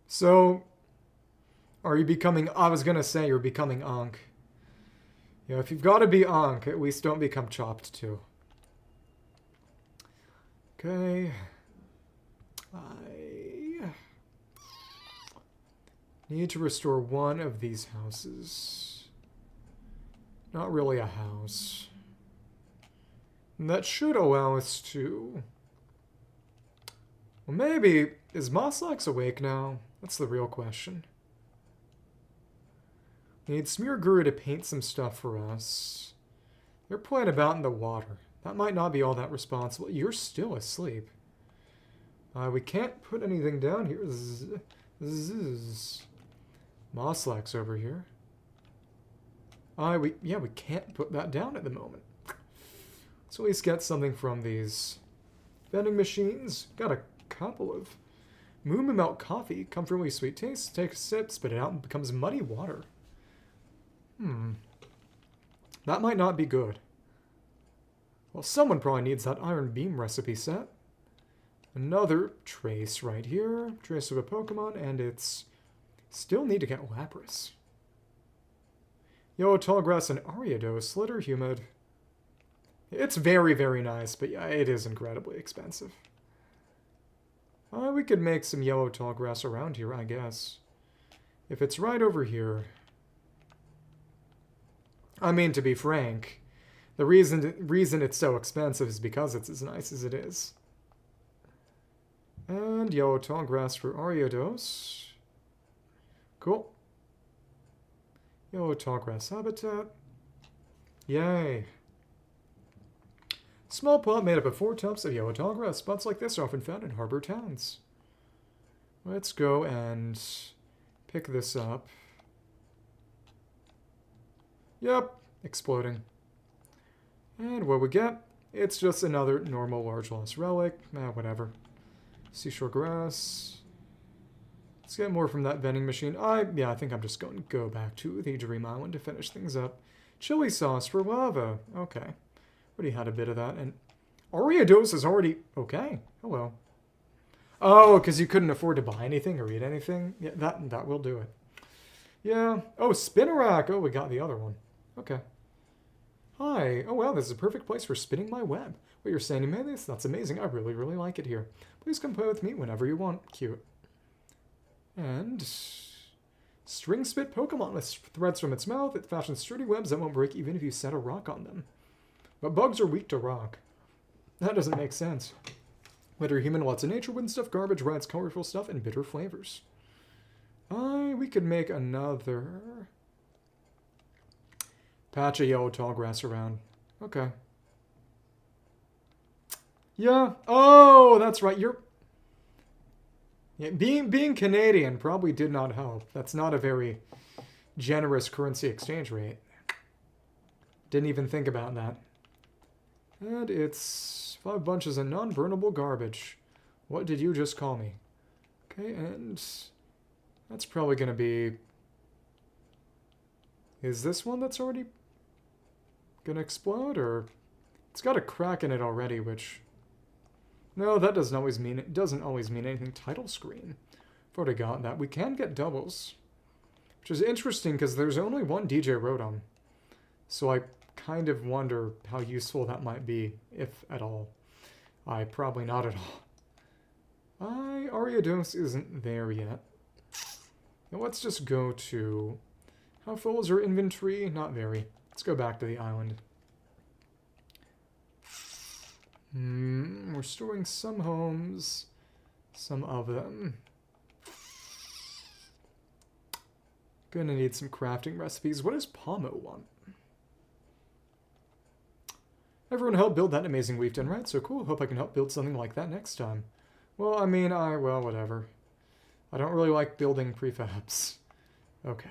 So, are you becoming... I was going to say you're becoming Ankh. You know, if you've got to be Ankh, at least don't become Chopped too. Okay. I need to restore one of these houses. Not really a house. And that should allow us to... Well, maybe... Is Moslax awake now? That's the real question. We need Smearguru to paint some stuff for us. They're playing about in the water. That might not be all that responsible. You're still asleep. We can't put anything down here. Moslax over here. We can't put that down at the moment. Let's at least get something from these vending machines. Got a couple of Moo Milk coffee. Comfortably sweet taste. Take a sip, spit it out, and it becomes muddy water. That might not be good. Well, someone probably needs that Iron Beam recipe set. Another trace right here. Trace of a Pokemon, and it's... Still need to get Lapras. Yellow Tallgrass and Ariados. Litter humid. It's very, very nice, but yeah, it is incredibly expensive. We could make some yellow tall grass around here, I guess. If it's right over here. I mean, to be frank, the reason it's so expensive is because it's as nice as it is. And yellow tall grass for Ariados. Cool. Yellow tall grass habitat. Yay. Small plot made up of 4 tufts of yellow tall grass. Spots like this are often found in harbor towns. Let's go and pick this up. Yep, exploding. And what we get? It's just another normal large lost relic. Whatever. Seashore grass. Let's get more from that vending machine. Yeah, I think I'm just going to go back to the Dream Island to finish things up. Chili sauce for lava. Okay. Already had a bit of that. And Ariados is already... Okay. Hello. Oh, because you couldn't afford to buy anything or eat anything? Yeah, that will do it. Yeah. Oh, Spinnerack. Oh, we got the other one. Okay. Hi. Oh, wow, this is a perfect place for spinning my web. What you're saying, you made this? That's amazing. I really, really like it here. Please come play with me whenever you want. Cute. And... String spit Pokemon with threads from its mouth. It fashions sturdy webs that won't break even if you set a rock on them. But bugs are weak to rock. That doesn't make sense. Whether human, lots of nature, wooden stuff, garbage, rats, colorful stuff, and bitter flavors. We could make another patch of yellow tall grass around. Okay. Yeah. Oh, that's right. Yeah, being Canadian probably did not help. That's not a very generous currency exchange rate. Didn't even think about that. And it's 5 bunches of non-burnable garbage. What did you just call me? Okay, and that's probably going to be... Is this one that's already going to explode, or... It's got a crack in it already, which... No, that doesn't always mean... It doesn't always mean anything. Title screen. I've already got that. We can get doubles. Which is interesting, because there's only one DJ Rotom. So I kind of wonder how useful that might be, if at all. Probably not at all. Ariados isn't there yet. Now let's just go to... How full is our inventory? Not very. Let's go back to the island. We're storing some homes. Some of them. Gonna need some crafting recipes. What does Pomo want? Everyone helped build that amazing we've done, right? So cool. Hope I can help build something like that next time. Well, I mean, well, whatever. I don't really like building prefabs. Okay.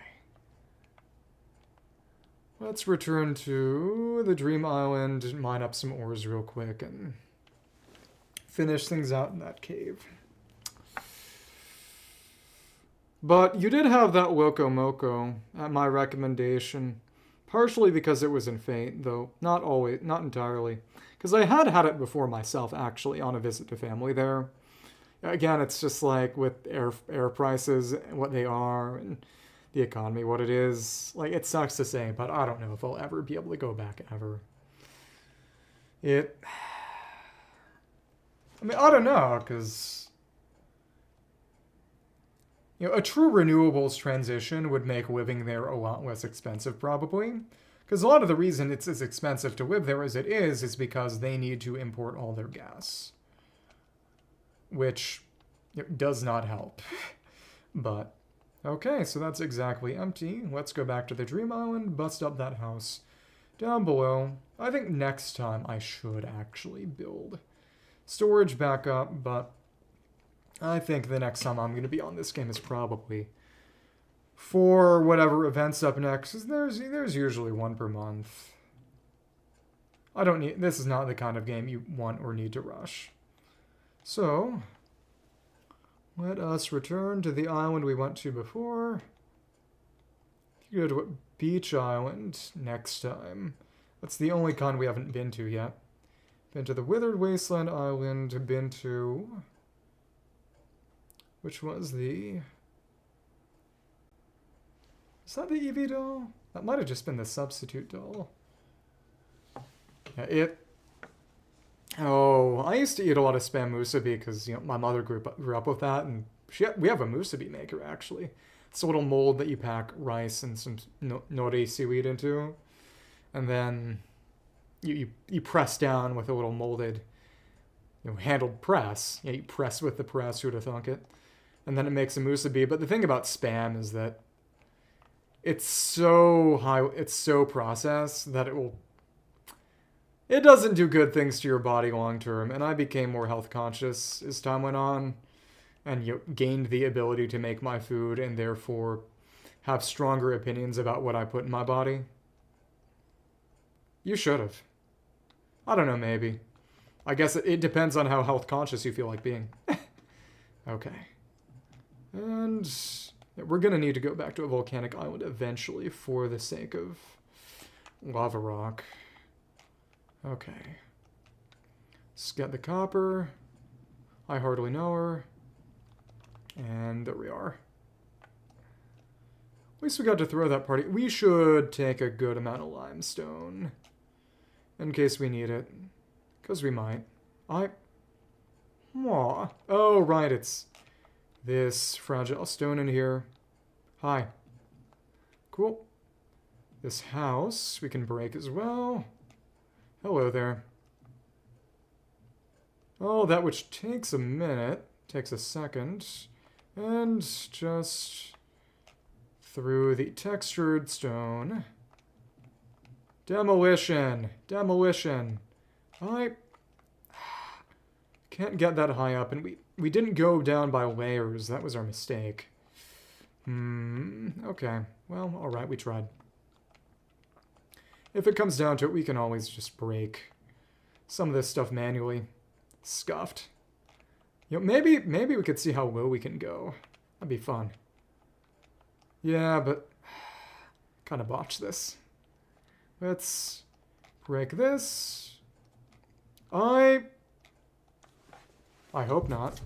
Let's return to the Dream Island, mine up some ores real quick, and finish things out in that cave. But you did have that Loco Moco at my recommendation. Partially because it was in Fate, though not always, not entirely. Because I had it before myself, actually, on a visit to family there. Again, it's just like with air prices, what they are, and the economy, what it is. Like, it sucks to say, but I don't know if I'll ever be able to go back, ever. I mean, I don't know, because... You know, a true renewables transition would make living there a lot less expensive, probably. Because a lot of the reason it's as expensive to live there as it is because they need to import all their gas. Which does not help. But, okay, so that's exactly empty. Let's go back to the Dream Island, bust up that house down below. I think next time I should actually build storage back up, but... I think the next time I'm going to be on this game is probably for whatever events up next. There's usually one per month. This is not the kind of game you want or need to rush. So, let us return to the island we went to before. Go to Beach Island next time. That's the only con we haven't been to yet. Been to the Withered Wasteland Island, been to... Which was the... Is that the Eevee doll? That might have just been the substitute doll. Yeah, it Oh, I used to eat a lot of spam musubi because, you know, my mother grew up with that, and we have a musubi maker, actually. It's a little mold that you pack rice and some nori seaweed into, and then you press down with a little molded, handled press. Yeah, you press with the press, who'd have thunk it? And then it makes a musubi. But the thing about spam is that it's so processed that it doesn't do good things to your body long term. And I became more health conscious as time went on, and gained the ability to make my food and therefore have stronger opinions about what I put in my body. You should have. I don't know, maybe. I guess it depends on how health conscious you feel like being. Okay. And we're going to need to go back to a volcanic island eventually for the sake of lava rock. Okay. Let's get the copper. I hardly know her. And there we are. At least we got to throw that party. We should take a good amount of limestone in case we need it. Because we might. Oh, right, it's this fragile stone in here. Hi. Cool. This house we can break as well. Hello there. Oh, that which takes a minute. Takes a second. And just through the textured stone. Demolition! Demolition! I can't get that high up, and we didn't go down by layers. That was our mistake. Okay. Well, alright, we tried. If it comes down to it, we can always just break some of this stuff manually. Scuffed. Maybe we could see how low we can go. That'd be fun. Yeah, but kind of botched this. Let's break this. I hope not.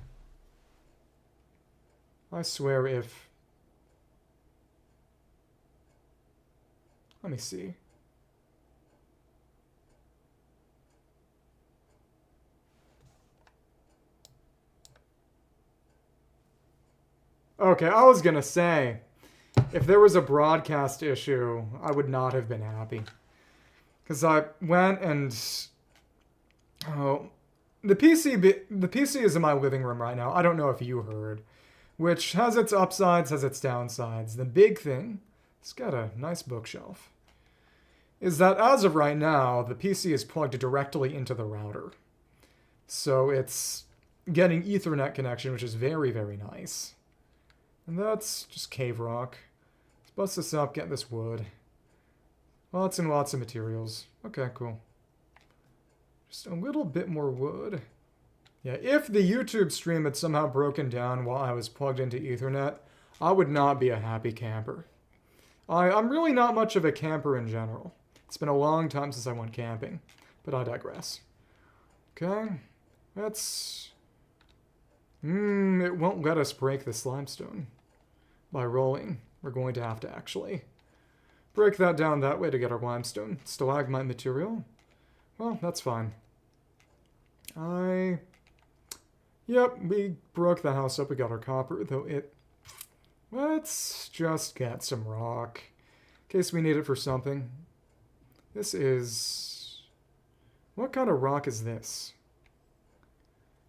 I swear if... Let me see. Okay, I was gonna say, if there was a broadcast issue, I would not have been happy. Because I went and... Oh, the PC is in my living room right now. I don't know if you heard. Which has its upsides, has its downsides. The big thing, it's got a nice bookshelf, is that as of right now, the PC is plugged directly into the router. So it's getting Ethernet connection, which is very, very nice. And that's just cave rock. Let's bust this up, get this wood. Lots and lots of materials. Okay, cool. Just a little bit more wood. Yeah, if the YouTube stream had somehow broken down while I was plugged into Ethernet, I would not be a happy camper. I'm really not much of a camper in general. It's been a long time since I went camping, but I digress. Okay, let's... it won't let us break this limestone by rolling. We're going to have to actually break that down that way to get our limestone. Stalagmite material. Well, that's fine. Yep, we broke the house up. We got our copper, though Let's just get some rock. In case we need it for something. This is... What kind of rock is this?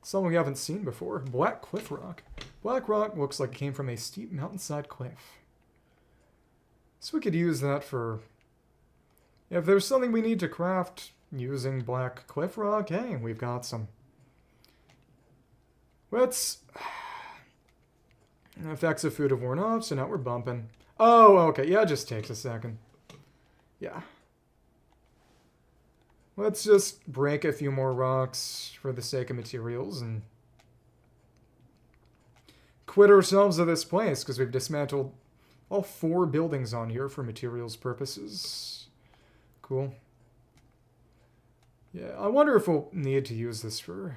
Something we haven't seen before. Black cliff rock. Black rock looks like it came from a steep mountainside cliff. So we could use that for... If there's something we need to craft using black cliff rock, hey, we've got some. Let's... Effects of food have worn off, so now we're bumping. Oh, okay, yeah, it just takes a second. Yeah. Let's just break a few more rocks for the sake of materials and quit ourselves of this place, because we've dismantled all 4 buildings on here for materials purposes. Cool. Yeah, I wonder if we'll need to use this for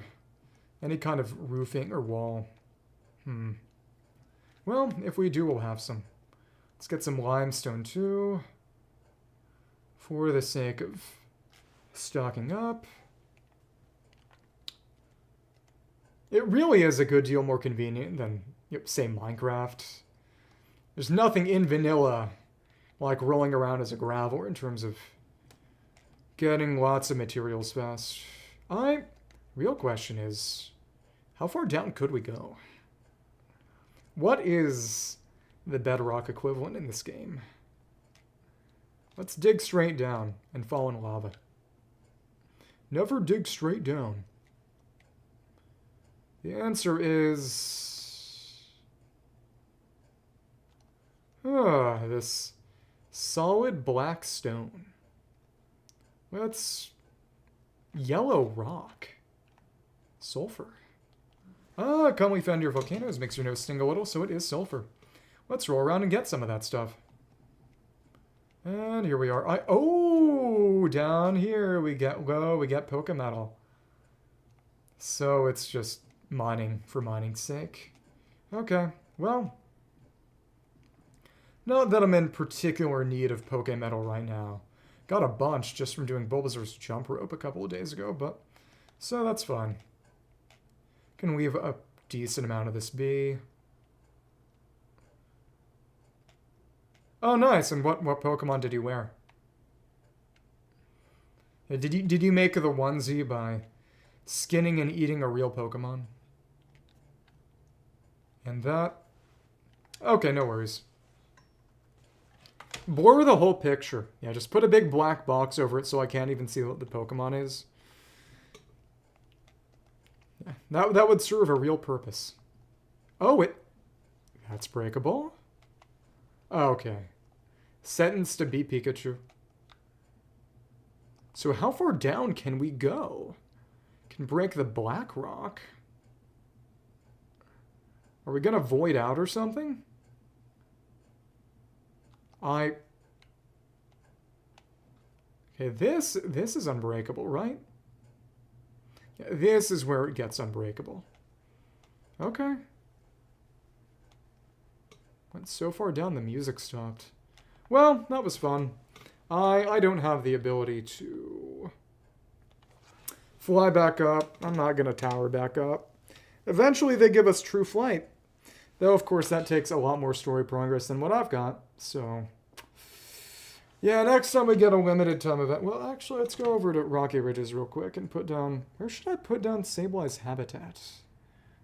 any kind of roofing or wall. Well, if we do, we'll have some. Let's get some limestone too, for the sake of stocking up. It really is a good deal more convenient than, say, Minecraft. There's nothing in vanilla like rolling around as a graveler in terms of getting lots of materials fast. Real question is, how far down could we go? What is the bedrock equivalent in this game? Let's dig straight down and fall in lava. Never dig straight down. The answer is... this solid black stone. That's yellow rock. Sulfur. Come we found your volcanoes. Makes your nose sting a little, so it is sulfur. Let's roll around and get some of that stuff. And here we are. Down here we get Pokemetal. So it's just mining for mining's sake. Okay, well. Not that I'm in particular need of Pokemetal right now. Got a bunch just from doing Bulbasaur's jump rope a couple of days ago, but... So that's fine. Can weave a decent amount of this bee. Oh, nice. And what Pokemon did you wear? Did you make the onesie by skinning and eating a real Pokemon? And that... Okay, no worries. Blur the whole picture. Yeah, just put a big black box over it so I can't even see what the Pokemon is. Yeah, that would serve a real purpose. Oh, that's breakable? Okay. Sentenced to be Pikachu. So how far down can we go? Can break the black rock? Are we gonna void out or something? Okay, this is unbreakable, right? Yeah, this is where it gets unbreakable. Okay. Went so far down the music stopped. Well, that was fun. I don't have the ability to fly back up. I'm not going to tower back up. Eventually they give us true flight. Though, of course, that takes a lot more story progress than what I've got. So, yeah, next time we get a limited time event. Well, actually, let's go over to Rocky Ridges real quick and put down... Where should I put down Sableye's habitat?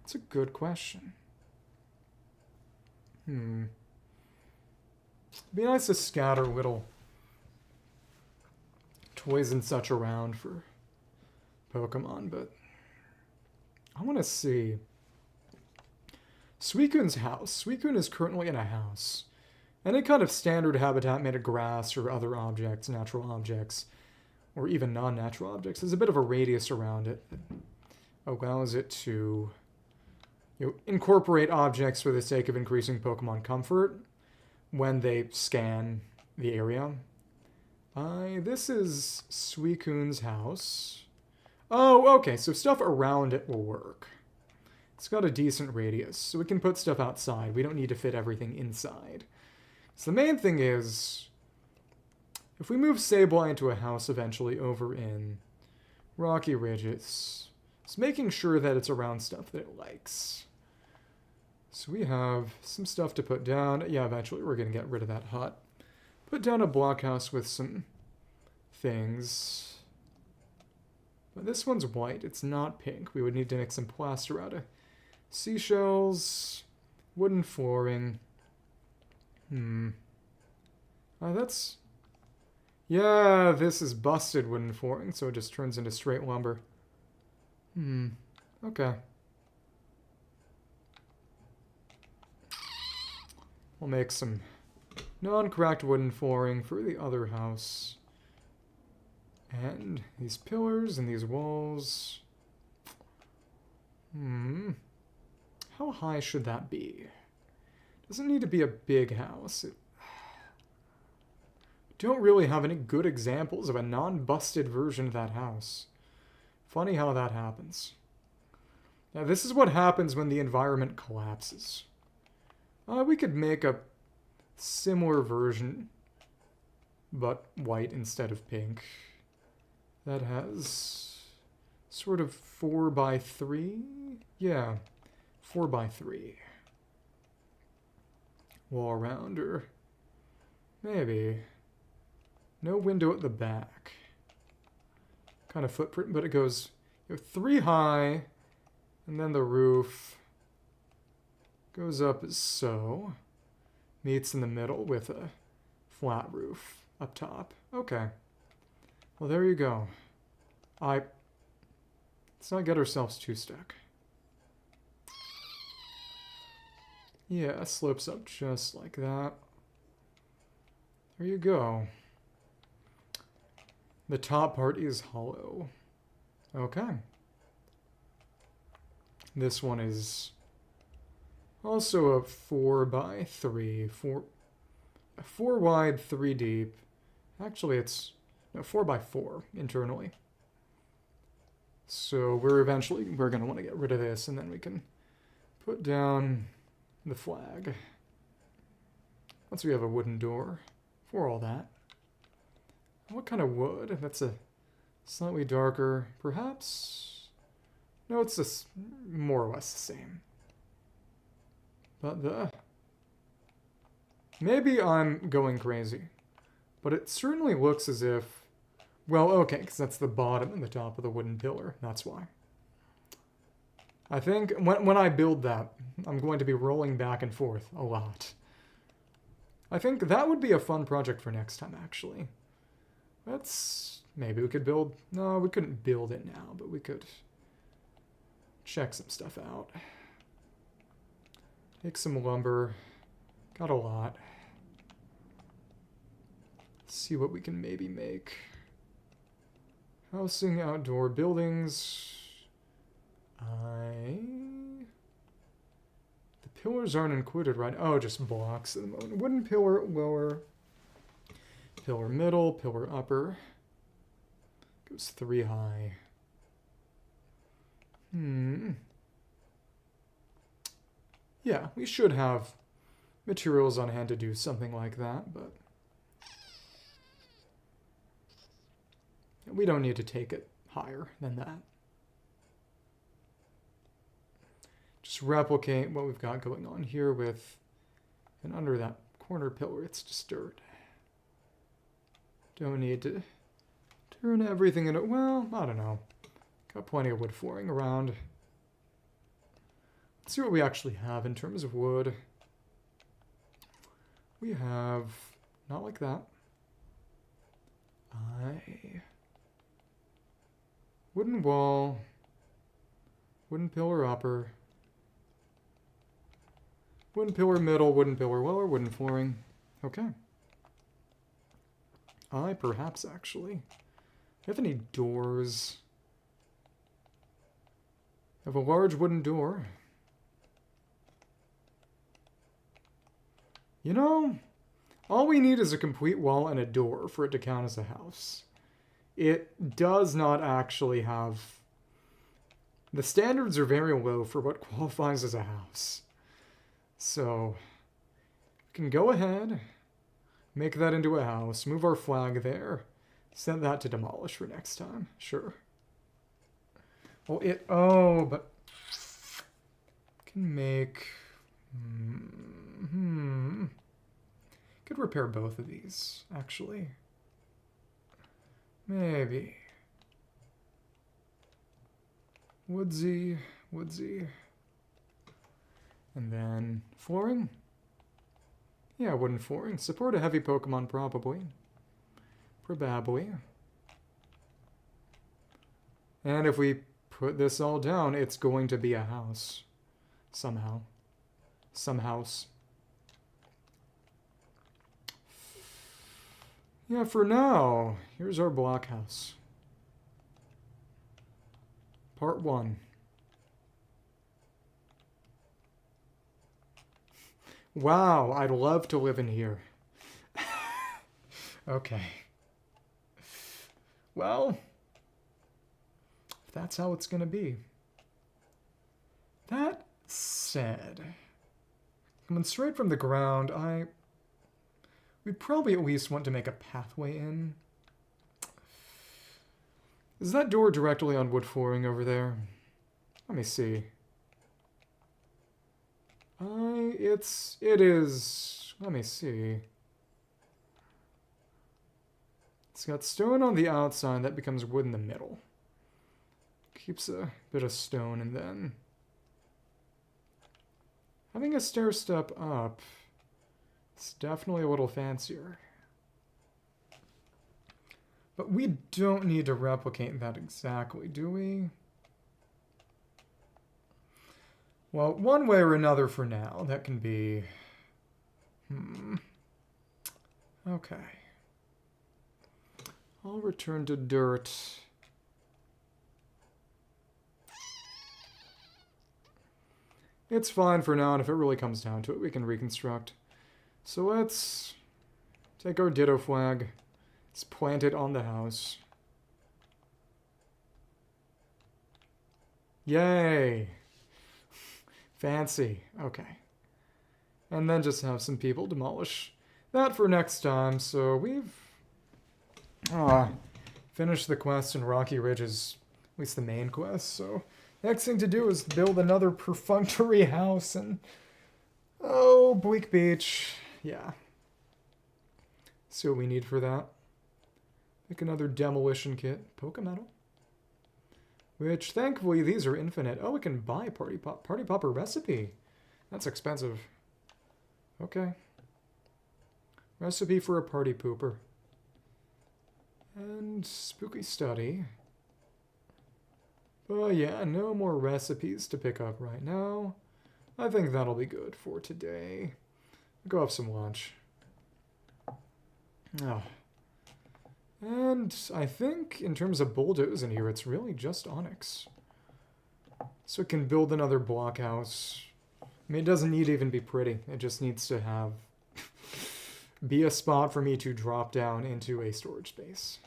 That's a good question. It'd be nice to scatter little toys and such around for Pokemon, but I want to see. Suicune's house. Suicune is currently in a house. Any kind of standard habitat made of grass or other objects, natural objects, or even non-natural objects, there's a bit of a radius around it that allows it to incorporate objects for the sake of increasing Pokemon comfort when they scan the area. This is Suicune's house. Oh, okay, so stuff around it will work. It's got a decent radius, so we can put stuff outside. We don't need to fit everything inside. So the main thing is, if we move Sableye into a house eventually over in Rocky Ridges, it's making sure that it's around stuff that it likes. So we have some stuff to put down. Yeah, eventually we're going to get rid of that hut. Put down a blockhouse with some things. But this one's white. It's not pink. We would need to make some plaster out of seashells, wooden flooring. That's... Yeah, this is busted wooden flooring, so it just turns into straight lumber. Okay. We'll make some non-cracked wooden flooring for the other house. And these pillars and these walls. How high should that be? Doesn't need to be a big house. Don't really have any good examples of a non-busted version of that house. Funny how that happens. Now, this is what happens when the environment collapses. We could make a similar version, but white instead of pink. That has sort of 4x3 Yeah, 4x3. Wall around, or maybe. No window at the back. Kind of footprint, but it goes 3 high, and then the roof goes up as so. Meets in the middle with a flat roof up top. Okay. Well, there you go. Let's not get ourselves too stuck. Yeah, it slopes up just like that. There you go. The top part is hollow. Okay. This one is also a 4x3. 4 wide, 3 deep. Actually, it's 4x4 internally. So we're going to want to get rid of this, and then we can put down the flag. Once we have a wooden door for all that. What kind of wood? That's a slightly darker, perhaps? No, it's just more or less the same. But maybe I'm going crazy. But it certainly looks as if... Well, okay, because that's the bottom and the top of the wooden pillar. That's why. I think when I build that, I'm going to be rolling back and forth a lot. I think that would be a fun project for next time, actually. Maybe we could build... No, we couldn't build it now, but we could check some stuff out. Take some lumber. Got a lot. See what we can maybe make. Housing, outdoor buildings. The pillars aren't included right now. Oh, just blocks at the moment. Wooden pillar, lower. Pillar middle, pillar upper. Goes 3 high. Yeah, we should have materials on hand to do something like that, but we don't need to take it higher than that. Just replicate what we've got going on here with, and under that corner pillar, it's just dirt. Don't need to turn everything into, well, I don't know. Got plenty of wood flooring around. Let's see what we actually have in terms of wood. We have, not like that. Wooden wall. Wooden pillar upper. Wooden pillar middle, wooden pillar lower, wooden flooring. Okay. Perhaps actually. Do you have any doors? I have a large wooden door. You know, all we need is a complete wall and a door for it to count as a house. It does not actually have... The standards are very low for what qualifies as a house. So, we can go ahead, make that into a house, move our flag there, send that to demolish for next time. Sure. Well, but... Can make... Could repair both of these, actually. Maybe. Woodsy. And then flooring? Yeah, wooden flooring. Support a heavy Pokemon, probably. Probably. And if we put this all down, it's going to be a house. Somehow. Some house. Yeah, for now, here's our blockhouse. Part 1. Wow, I'd love to live in here. Okay. Well, if that's how it's going to be. That said, coming straight from the ground, we probably at least want to make a pathway in. Is that door directly on wood flooring over there? Let me see. It is, let me see. It's got stone on the outside that becomes wood in the middle. Keeps a bit of stone, and then having a stair step up, it's definitely a little fancier. But we don't need to replicate that exactly, do we? Well, one way or another for now, that can be... Okay. I'll return to dirt. It's fine for now, and if it really comes down to it, we can reconstruct. So let's take our Ditto flag. Let's plant it on the house. Yay! Fancy. Okay. And then just have some people demolish that for next time. So we've finished the quest in Rocky Ridges, at least the main quest. So next thing to do is build another perfunctory house and Bleak Beach. Yeah. See what we need for that. Make another demolition kit. Pokemetal. Which, thankfully, these are infinite. Oh, we can buy Party Popper recipe. That's expensive. Okay. Recipe for a party pooper. And spooky study. But yeah, no more recipes to pick up right now. I think that'll be good for today. Go have some lunch. Oh. And I think in terms of bulldoze in here, it's really just onyx. So it can build another blockhouse. I mean, it doesn't need to even be pretty. It just needs to have... be a spot for me to drop down into a storage space.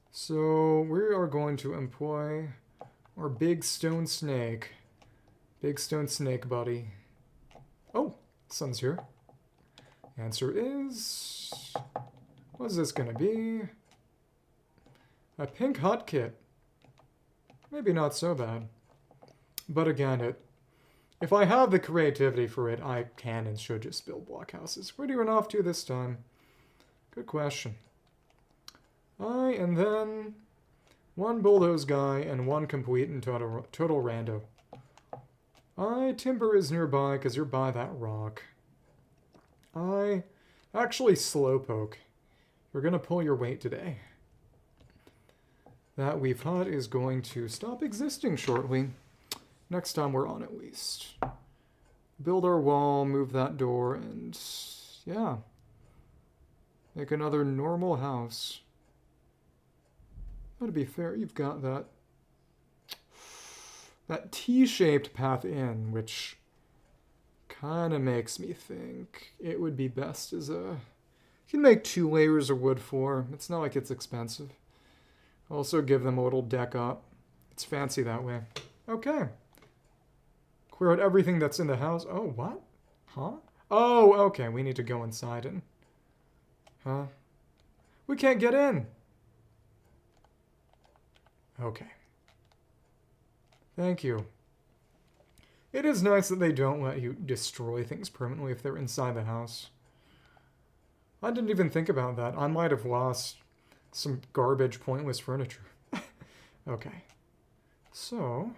So we are going to employ our big stone snake. Big stone snake buddy. Oh, sun's here. Answer is... What's this gonna be? A pink hut kit. Maybe not so bad. But again, if I have the creativity for it, I can and should just build blockhouses. Where do you run off to this time? Good question. And then one bulldoze guy and one complete and total rando. Timber is nearby because you're by that rock. Actually slowpoke. We're going to pull your weight today. That Weave Hut is going to stop existing shortly. Next time we're on, at least. Build our wall, move that door, and yeah. Make another normal house. But to be fair, you've got that T-shaped path in, which kind of makes me think it would be best as a... You can make 2 layers of wood floor. It's not like it's expensive. Also give them a little deck up. It's fancy that way. Okay. Clear out everything that's in the house. Oh, what? Huh? Oh, okay. We need to go inside and... Huh? We can't get in. Okay. Thank you. It is nice that they don't let you destroy things permanently if they're inside the house. I didn't even think about that. I might have lost some garbage, pointless furniture. Okay. So,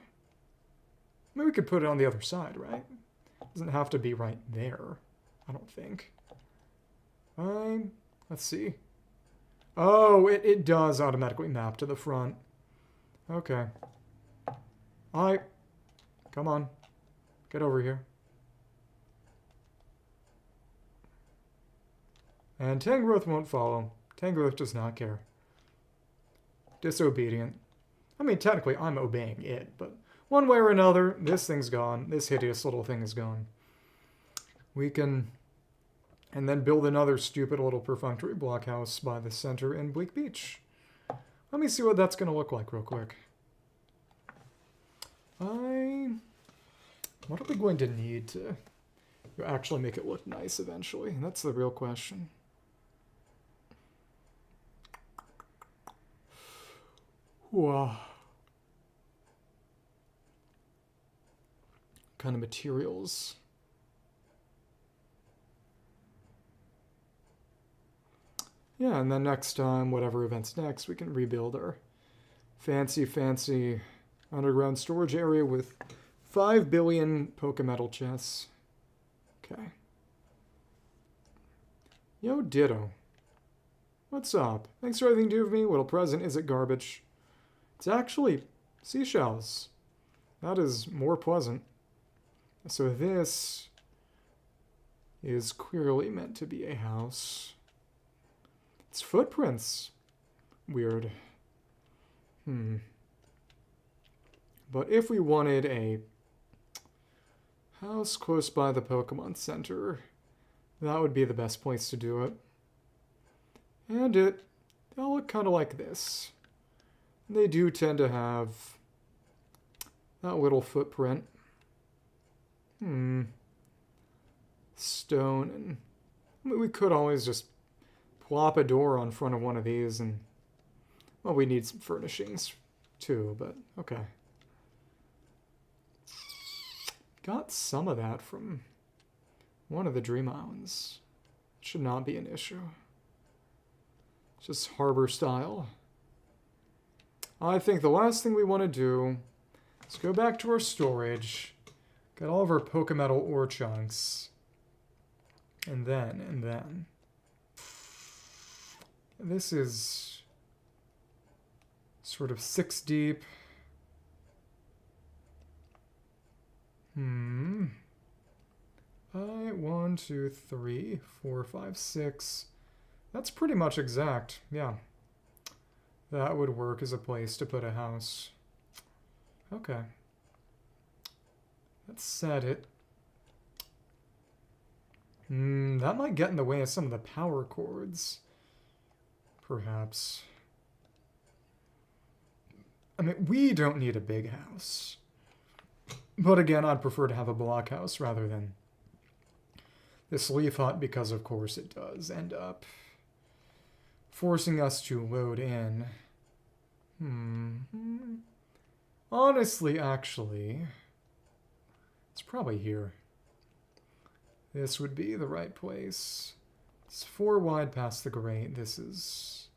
maybe we could put it on the other side, right? Doesn't have to be right there, I don't think. Let's see. Oh, it does automatically map to the front. Okay. Come on. Get over here. And Tangrowth won't follow. Tangrowth does not care. Disobedient. I mean, technically, I'm obeying it, but one way or another, this thing's gone. This hideous little thing is gone. We can... And then build another stupid little perfunctory blockhouse by the center in Bleak Beach. Let me see what that's going to look like real quick. What are we going to need to actually make it look nice eventually? That's the real question. Wow. kind of materials. Yeah, and then next time, whatever event's next, we can rebuild our fancy underground storage area with 5 billion Pokemetal chests. Okay. Yo, Ditto. What's up? Thanks for everything you do for me. Little present. Is it garbage? It's actually seashells. That is more pleasant. So this is clearly meant to be a house. It's footprints. Weird. But if we wanted a house close by the Pokemon Center, that would be the best place to do it. And they'll look kind of like this. They do tend to have that little footprint. Stone, and I mean, we could always just plop a door on front of one of these, and well, we need some furnishings too, but okay. Got some of that from one of the Dream Islands. Should not be an issue. Just harbor style. I think the last thing we want to do is go back to our storage, get all of our Pokemetal ore chunks, and then. This is sort of 6 deep. 1, 2, 3, 4, 5, 6. That's pretty much exact, yeah. That would work as a place to put a house. Okay. Let's set it. That might get in the way of some of the power cords. Perhaps. I mean, we don't need a big house. But again, I'd prefer to have a blockhouse rather than this leaf hut, because of course it does end up forcing us to load in. Honestly, actually, it's probably here. This would be the right place. It's 4 wide past the grate. This is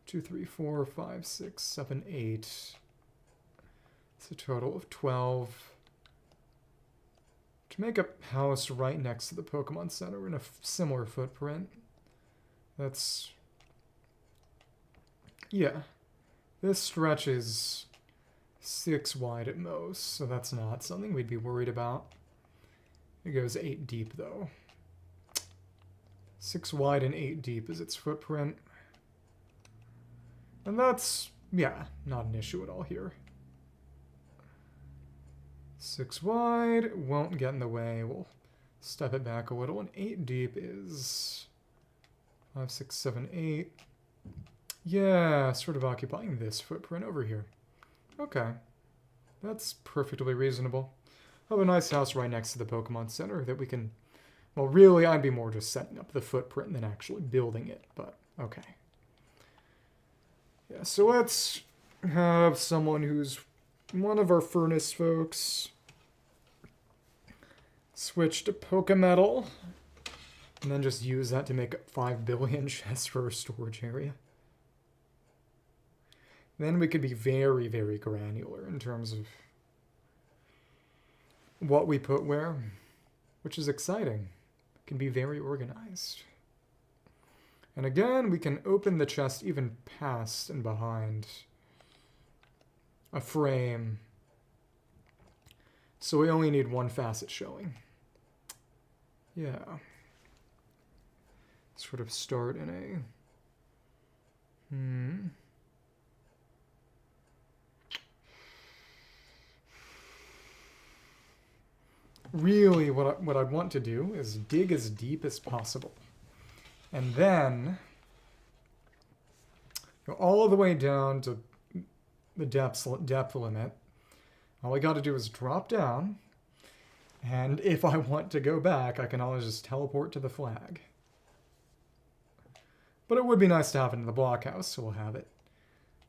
2, 3, 4, 5, 6, 7, 8. It's a total of 12. To make a house right next to the Pokemon Center in a similar footprint. That's... yeah. This stretch is 6 wide at most, so that's not something we'd be worried about. It goes 8 deep, though. 6 wide and 8 deep is its footprint. And that's, yeah, not an issue at all here. 6 wide, won't get in the way. We'll step it back a little. And 8 deep is 5, 6, 7, 8. Yeah, sort of occupying this footprint over here. Okay. That's perfectly reasonable. Have a nice house right next to the Pokemon Center that we can... well, really, I'd be more just setting up the footprint than actually building it, but okay. Yeah, so let's have someone who's one of our furnace folks switch to Pokemetal, and then just use that to make 5 billion chests for our storage area. Then we could be very, very granular in terms of what we put where, which is exciting. It can be very organized. And again, we can open the chest even past and behind a frame. So we only need one facet showing. Yeah. Sort of start in a... Really, what I'd want to do is dig as deep as possible. And then go all the way down to the depth limit. All I got to do is drop down. And if I want to go back, I can always just teleport to the flag. But it would be nice to have it in the blockhouse, so we'll have it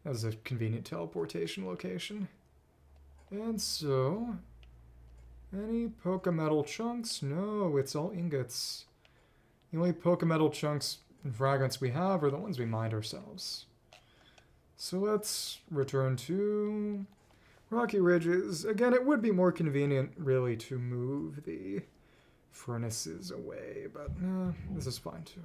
as a convenient teleportation location. And so... Any Pokemetal chunks? No, it's all ingots. The only Pokemetal chunks and fragments we have are the ones we mined ourselves. So let's return to Rocky Ridges. Again, it would be more convenient, really, to move the furnaces away, but this is fine, too.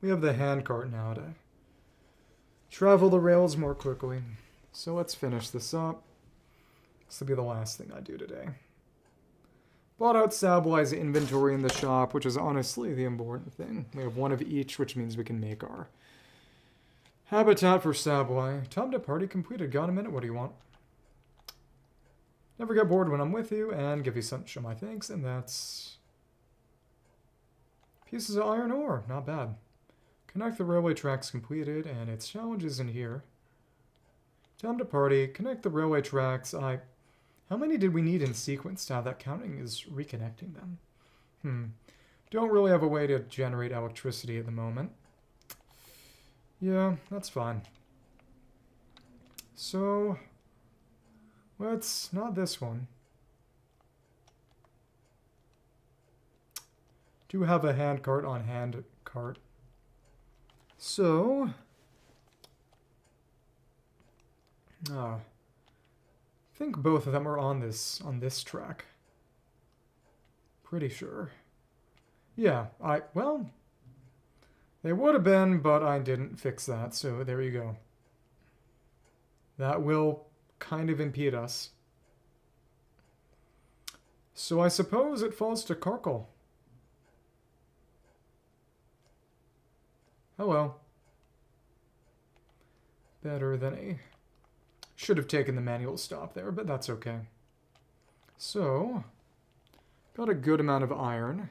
We have the handcart now to travel the rails more quickly. So let's finish this up. This will be the last thing I do today. Bought out Sableye's inventory in the shop, which is honestly the important thing. We have one of each, which means we can make our habitat for Sableye. Time to party completed. Got a minute? What do you want? Never get bored when I'm with you, and give you something to show my thanks, and that's pieces of iron ore. Not bad. Connect the railway tracks completed, and its challenges in here. Time to party. Connect the railway tracks. How many did we need in sequence to have that counting is reconnecting them? Don't really have a way to generate electricity at the moment. Yeah, that's fine. So, let's... not this one. Do have a handcart on handcart. So... I think both of them are on this track. Pretty sure. Yeah, well, they would have been, but I didn't fix that, so there you go. That will kind of impede us. So I suppose it falls to Karkle. Hello. Better than a... should have taken the manual stop there, but that's okay. So, got a good amount of iron.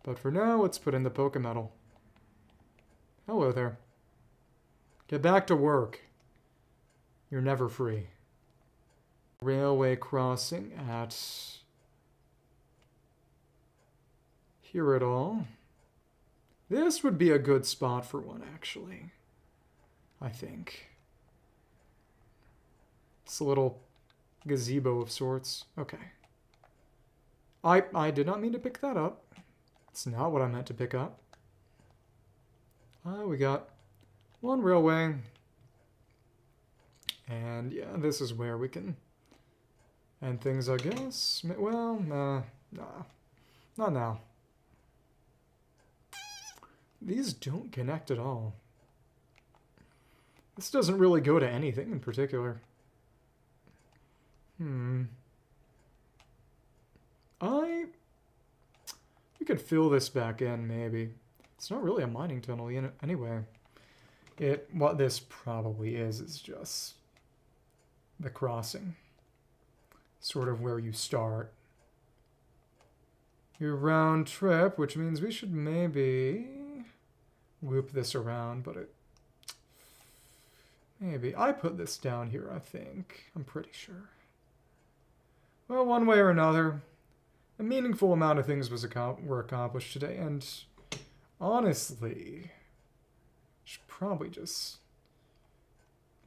But for now, let's put in the Pokemetal. Hello there. Get back to work. You're never free. Railway crossing at... here it all. This would be a good spot for one, actually. I think. It's a little gazebo of sorts. Okay. I did not mean to pick that up. It's not what I meant to pick up. We got one railway. And yeah, this is where we can end things, I guess. Well, nah. Not now. These don't connect at all. This doesn't really go to anything in particular. We could fill this back in, maybe. It's not really a mining tunnel anyway. What this probably is just the crossing. Sort of where you start your round trip, which means we should maybe loop this around, but maybe. I put this down here, I think. I'm pretty sure. Well, one way or another, a meaningful amount of things were accomplished today, and honestly, should probably just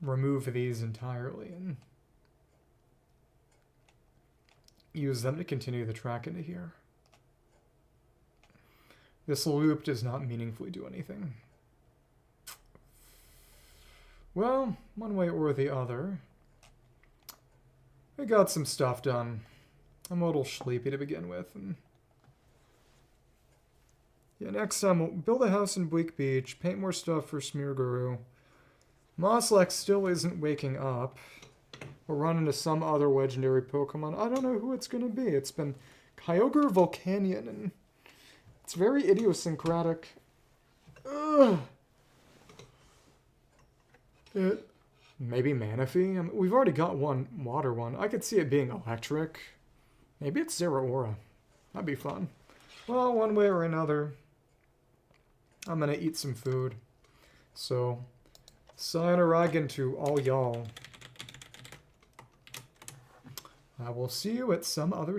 remove these entirely and use them to continue the track into here. This loop does not meaningfully do anything. Well, one way or the other, we got some stuff done. I'm a little sleepy to begin with. And yeah, next time we'll build a house in Bleak Beach, paint more stuff for Smearguru. Moslek still isn't waking up. We'll run into some other legendary Pokemon. I don't know who it's going to be. It's been Kyogre Volcanion, and it's very idiosyncratic. Ugh. Maybe Manaphy? I mean, we've already got one water one. I could see it being electric. Maybe it's Zeraora. That'd be fun. Well, one way or another, I'm going to eat some food. So, sayonara again to all y'all. I will see you at some other